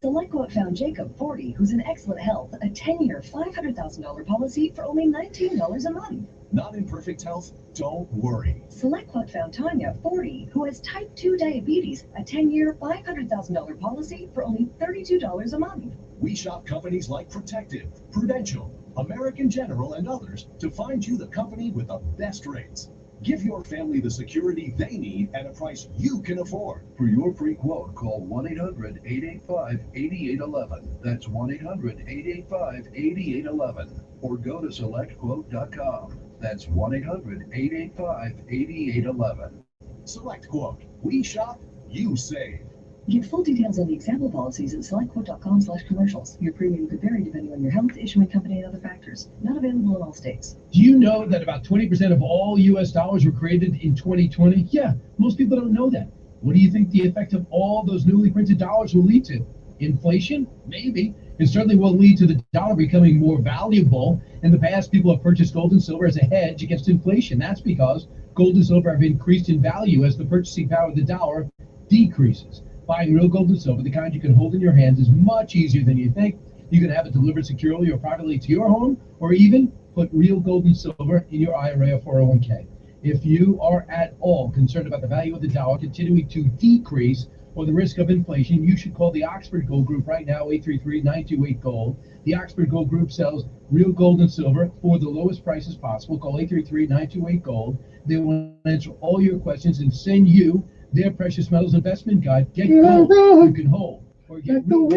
SelectQuote found Jacob, 40, who's in excellent health, a 10-year, $500,000 policy for only $19 a month. Not in perfect health? Don't worry. SelectQuote found Tanya, 40, who has type 2 diabetes, a 10-year, $500,000 policy for only $32 a month. We shop companies like Protective, Prudential, American General, and others to find you the company with the best rates. Give your family the security they need at a price you can afford. For your free quote, call 1-800-885-8811. That's 1-800-885-8811. Or go to selectquote.com. That's 1-800-885-8811. SelectQuote. We shop, you save. Get full details on the example policies at selectquote.com/commercials. Your premium could vary depending on your health, issuing company, and other factors. Not available in all states. Do you know that about 20% of all U.S. dollars were created in 2020? Yeah, most people don't know that. What do you think the effect of all those newly printed dollars will lead to? Inflation? Maybe. It certainly will lead to the dollar becoming more valuable. In the past, people have purchased gold and silver as a hedge against inflation. That's because gold and silver have increased in value as the purchasing power of the dollar decreases. Buying real gold and silver, the kind you can hold in your hands, is much easier than you think. You can have it delivered securely or privately to your home, or even put real gold and silver in your IRA or 401k. If you are at all concerned about the value of the dollar continuing to decrease or the risk of inflation, you should call the Oxford Gold Group right now, 833-928-GOLD. The Oxford Gold Group sells real gold and silver for the lowest prices possible. Call 833-928-GOLD. They will answer all your questions and send you their precious metals investment guide. Get gold you can hold. Or get real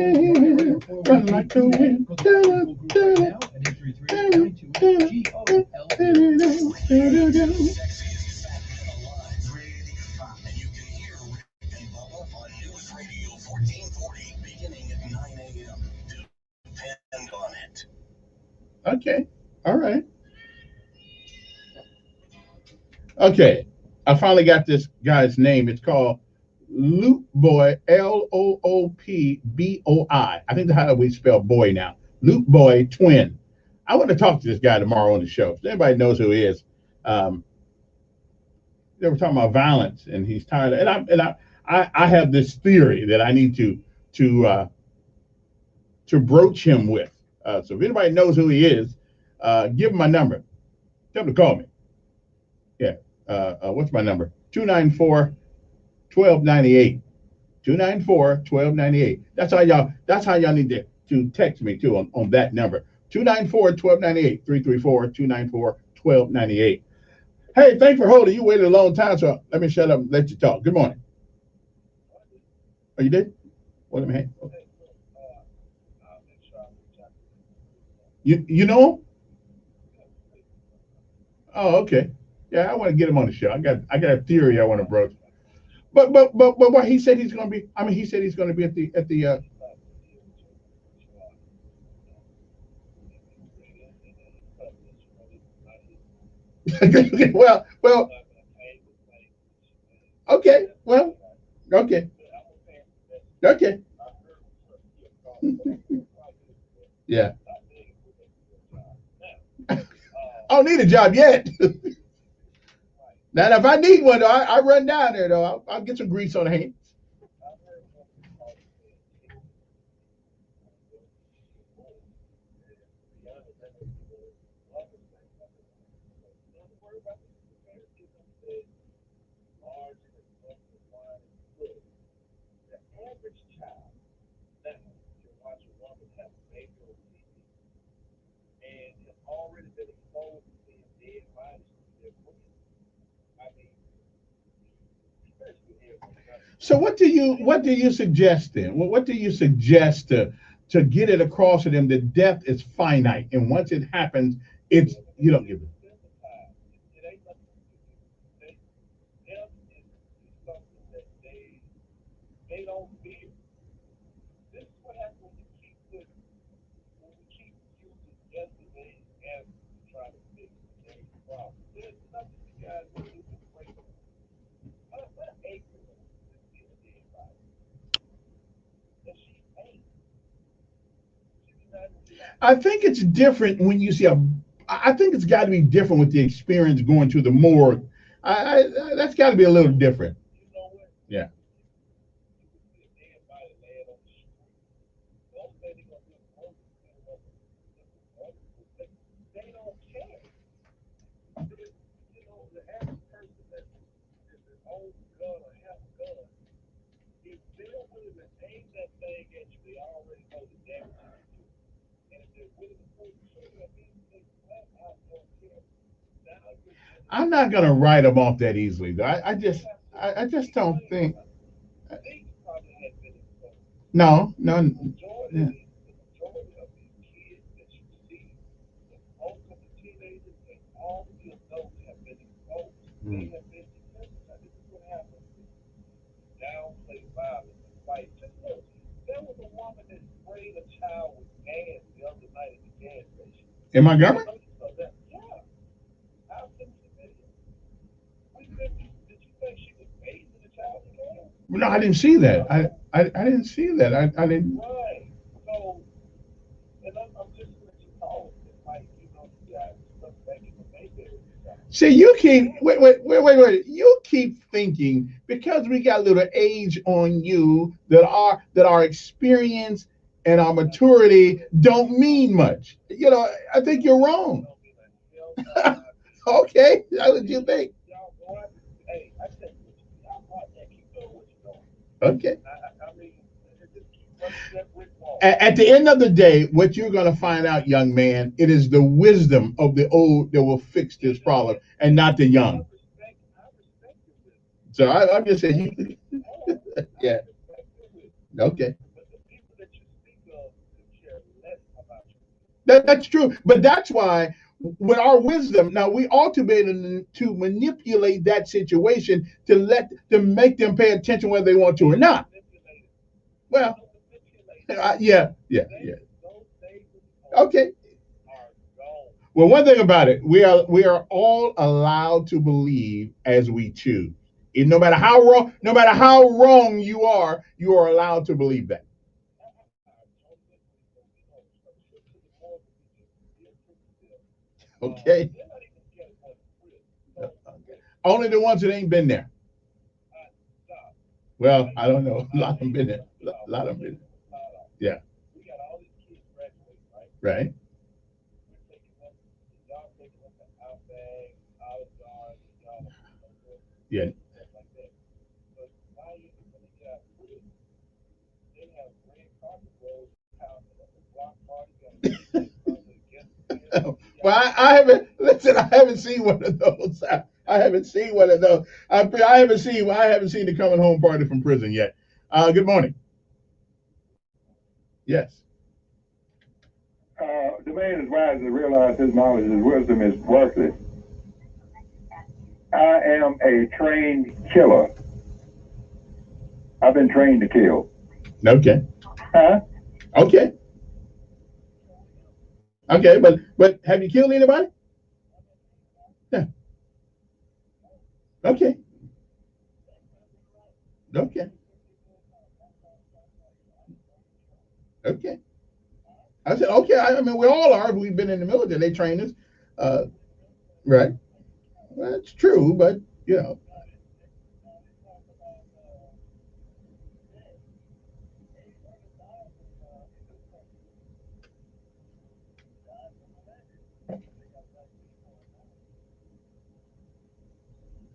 gold run like the wind. Call the Oxford Gold Group right now at 833-928-GOLD. Okay. All right. Okay. I finally got this guy's name. It's called Loop Boy, Loopboi. I think that's how we spell boy now. Loop Boy Twin. I want to talk to this guy tomorrow on the show. If anybody knows who he is, they were talking about violence, and he's tired. I have this theory that I need to broach him with. So if anybody knows who he is, give him my number. Tell him to call me. Yeah. What's my number? 294-1298. 294-1298. That's how y'all need to text me too on that number. 294-1298. 334-294-1298. Hey, thanks for holding. You waited a long time, so let me shut up and let you talk. Good morning. Oh, you did? Wait a minute. Okay. You know him? Oh, okay. Yeah, I want to get him on the show. I got a theory I want to broach. But what he said he's going to be. I mean, he said he's going to be at the. well. Okay. Well. Okay. Okay. Yeah. I don't need a job yet. Now, if I need one, though, I run down there, though. I'll get some grease on the hands. So what do you suggest then? What do you suggest to get it across to them that death is finite, and once it happens, it's you don't give it. I think it's different when you see I think it's got to be different with the experience going to the morgue. That's got to be a little different. Yeah. I'm not gonna write them off that easily, though. I just don't think. No. Yeah. Mm. In Montgomery? No, I didn't see that. I didn't see that. I didn't. See, you keep wait. You keep thinking because we got a little age on you that our experience and our maturity don't mean much. You know, I think you're wrong. Okay, how did you think? Okay. At the end of the day, what you're going to find out, young man, it is the wisdom of the old that will fix this problem, and not the young. So I'm just saying, yeah. Okay. That's true, but that's why with our wisdom, now we ought to be able to manipulate that situation to make them pay attention whether they want to or not. Well, yeah. Okay. Well, one thing about it, we are all allowed to believe as we choose. And no matter how wrong you are allowed to believe that. Okay. Only the ones that ain't been there. Well, I don't know. A lot of them been there. A lot of them been there. Yeah. Right. Yeah. Well, I haven't. Listen, I haven't seen one of those. I haven't seen one of those. I haven't seen the coming home party from prison yet. Good morning. Yes. The man is wise to realize his knowledge, his wisdom is worthless. I am a trained killer. I've been trained to kill. Okay. Huh? Okay. Okay, but have you killed anybody? Yeah. Okay. Okay. Okay. I said, okay. I mean, we all are. We've been in the military. They train us. Right. Well, that's true, but you know.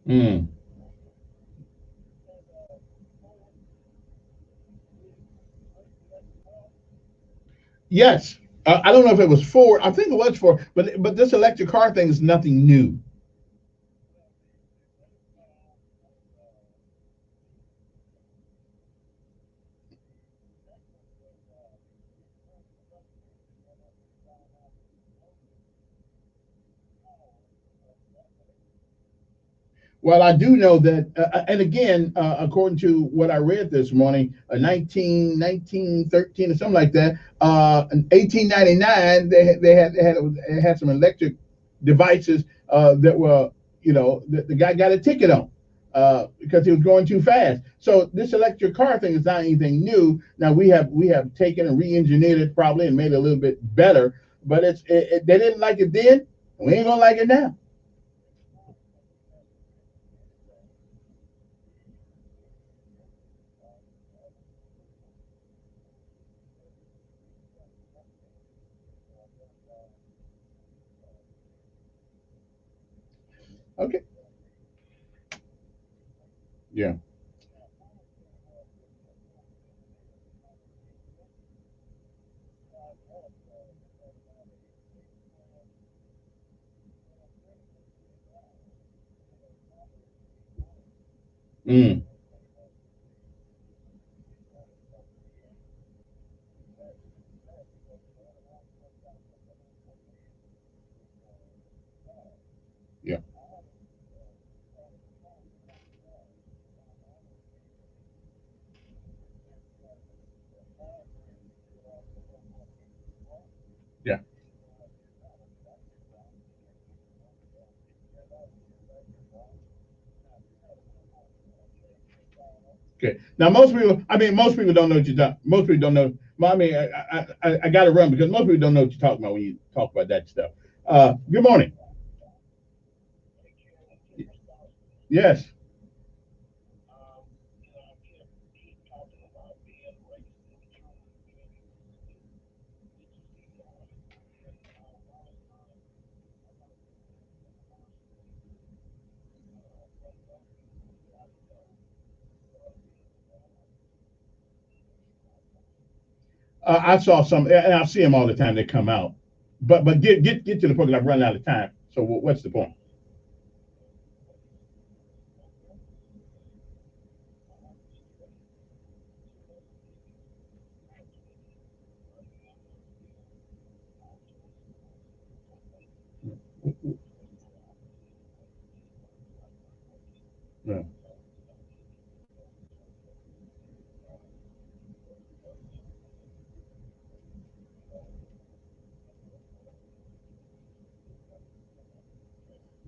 Mm. Yes. I don't know if it was 4. I think it was 4. But this electric car thing is nothing new. Well, I do know that, and again, according to what I read this morning, 1913 or something like that, in 1899, they had some electric devices that were, you know, the guy got a ticket on because he was going too fast. So this electric car thing is not anything new. Now we have taken and re-engineered it probably and made it a little bit better, but they didn't like it then, and we ain't gonna like it now. Okay. Yeah. Mm. Yeah. Yeah. Okay. Now, most people don't know what you're talking. Most people don't know. I mean, I got to run because most people don't know what you're talking about when you talk about that stuff. Good morning. Yes. I saw some, and I see them all the time. They come out, but get to the point. 'Cause I'm running out of time. So what's the point? Yeah.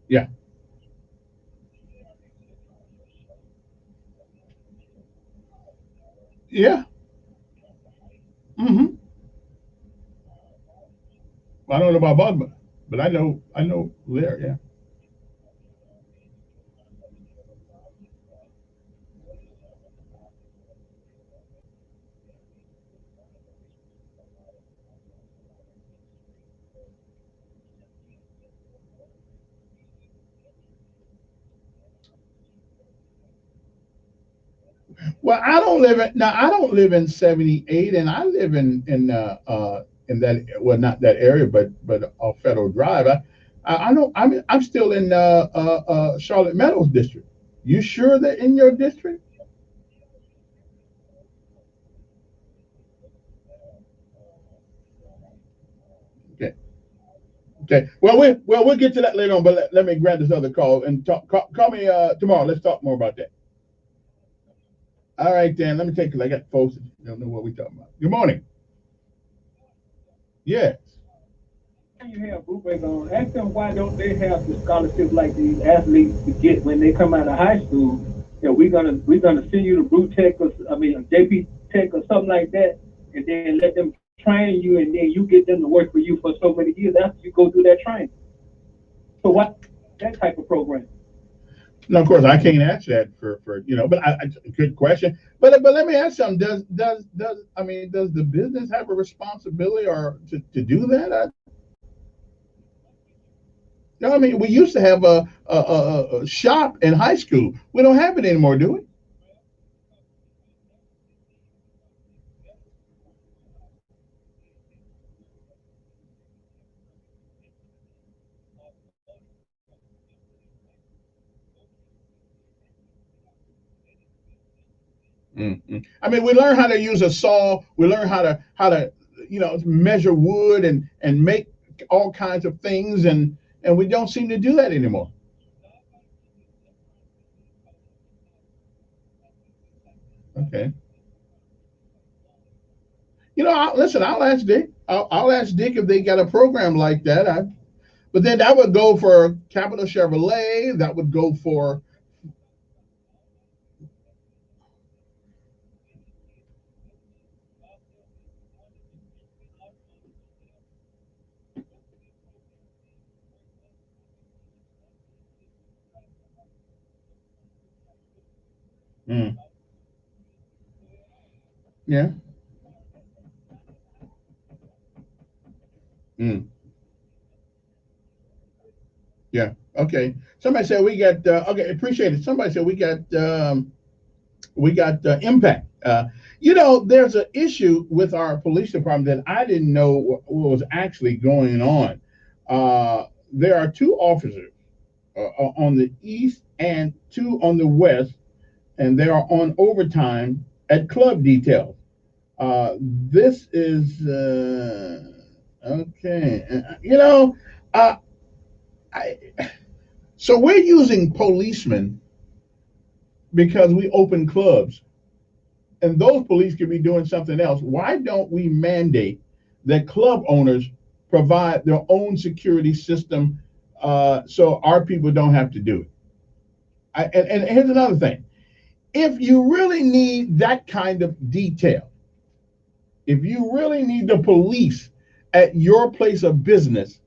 Yeah. Yeah. Mm-hmm. I don't know about Bud, but I know there. Yeah. Well, I don't live in 78, and I live in that, well, not that area, but Federal Drive. I know I'm still in Charlotte Meadows district. You sure that in your district? Okay. Okay. We'll get to that later on, but let me grab this other call and call me tomorrow. Let's talk more about that. All right, Dan. Let me take, because I got folks that don't know what we're talking about. Good morning. Yes. You have bootleg on. Ask them why don't they have the scholarships like these athletes to get when they come out of high school. You know, we're gonna send you to Brew Tech or JP Tech or something like that, and then let them train you, and then you get them to work for you for so many years after you go through that training. So what that type of program? Now, of course, I can't answer that but good question. But let me ask something. Does the business have a responsibility or to do that? No, I mean, we used to have a shop in high school. We don't have it anymore, do we? I mean, we learn how to use a saw. We learn how to measure wood and make all kinds of things, and we don't seem to do that anymore. Okay. Listen, I'll ask Dick. I'll ask Dick if they got a program like that. But then that would go for Capital Chevrolet. That would go for. Mm, yeah. Mm, yeah. Okay. Somebody said we got. Okay, appreciate it. Somebody said we got impact. There's an issue with our police department that I didn't know what was actually going on. There are two officers on the east and two on the west, and they are on overtime at club details. This is okay. Uh, I, so we're using policemen because we open clubs, and those police could be doing something else. Why don't we mandate that club owners provide their own security system so our people don't have to do it? And here's another thing. If you really need that kind of detail, if you really need the police at your place of business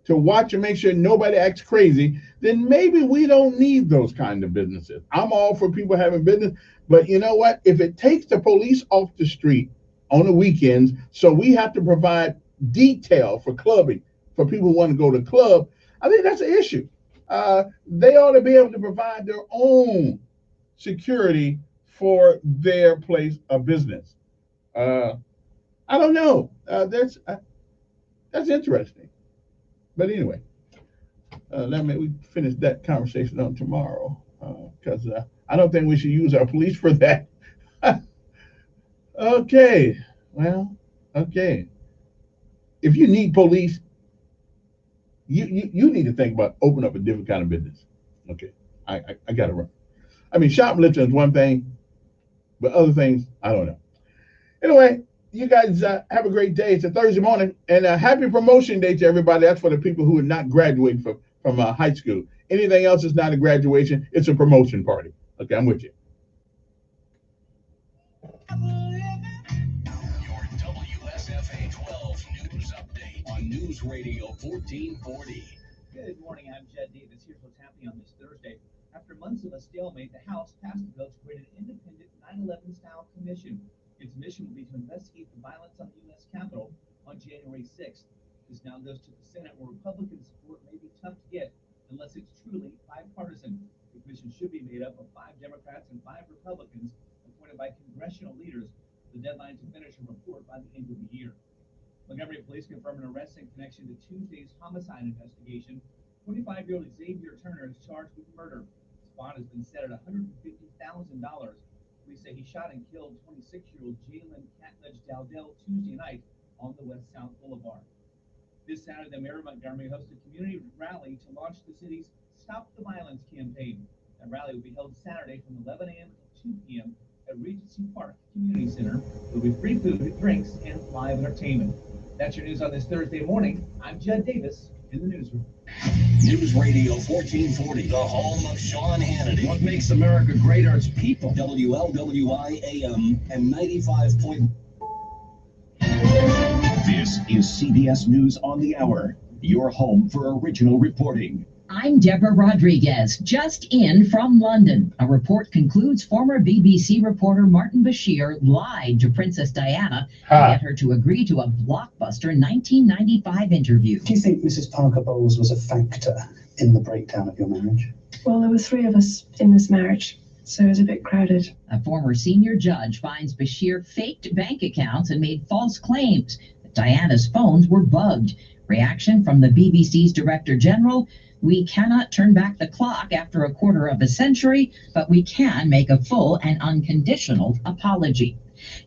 to watch and make sure nobody acts crazy, then maybe we don't need those kind of businesses. I'm all for people having business, but you know what? If it takes the police off the street on the weekends, so we have to provide detail for clubbing for people who want to go to club, I think that's an issue. They ought to be able to provide their own security for their place of business. I don't know. That's interesting. But anyway, we finish that conversation on tomorrow because I don't think we should use our police for that. Okay. Well, okay. If you need police, you need to think about opening up a different kind of business. Okay. I got to run. I mean, shoplifting is one thing, but other things, I don't know. Anyway, you guys have a great day. It's a Thursday morning, and happy promotion day to everybody. That's for the people who are not graduating from high school. Anything else is not a graduation. It's a promotion party. Okay, I'm with you. Your WSFA 12 News Update on News Radio 1440. Good morning, I'm Jed Davis. Here's what's happening on this Thursday. After months of a stalemate, the House passed a bill to create an independent 9/11-style commission. Its mission will be to investigate the violence on the U.S. Capitol on January 6th. This now goes to the Senate, where Republican support may be tough to get unless it's truly bipartisan. The commission should be made up of 5 Democrats and 5 Republicans appointed by congressional leaders. The deadline to finish a report by the end of the year. Montgomery police confirm an arrest in connection to Tuesday's homicide investigation. 25-year-old Xavier Turner is charged with murder. His bond has been set at $150,000. Police say he shot and killed 26-year-old Jalen Catnudge Dowdell Tuesday night on the West-South Boulevard. This Saturday, the mayor of Montgomery hosted a community rally to launch the city's Stop the Violence campaign. That rally will be held Saturday from 11 a.m. to 2 p.m. at Regency Park Community Center. There will be free food, drinks, and live entertainment. That's your news on this Thursday morning. I'm Jed Davis in the newsroom. News Radio 1440, the home of Sean Hannity. What makes America great are its people. WLWI AM and 95. This is CBS News on the Hour, your home for original reporting. I'm Deborah Rodriguez, just in from London. A report concludes former BBC reporter Martin Beshear lied to Princess Diana to get her to agree to a blockbuster 1995 interview. Do you think Mrs. Parker Bowles was a factor in the breakdown of your marriage? Well, there were 3 of us in this marriage, so it was a bit crowded. A former senior judge finds Beshear faked bank accounts and made false claims that Diana's phones were bugged. Reaction from the BBC's Director General: we cannot turn back the clock after a quarter of a century, but we can make a full and unconditional apology.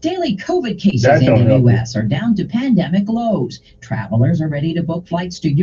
Daily COVID cases in the U.S. are down to pandemic lows. Travelers are ready to book flights to Europe.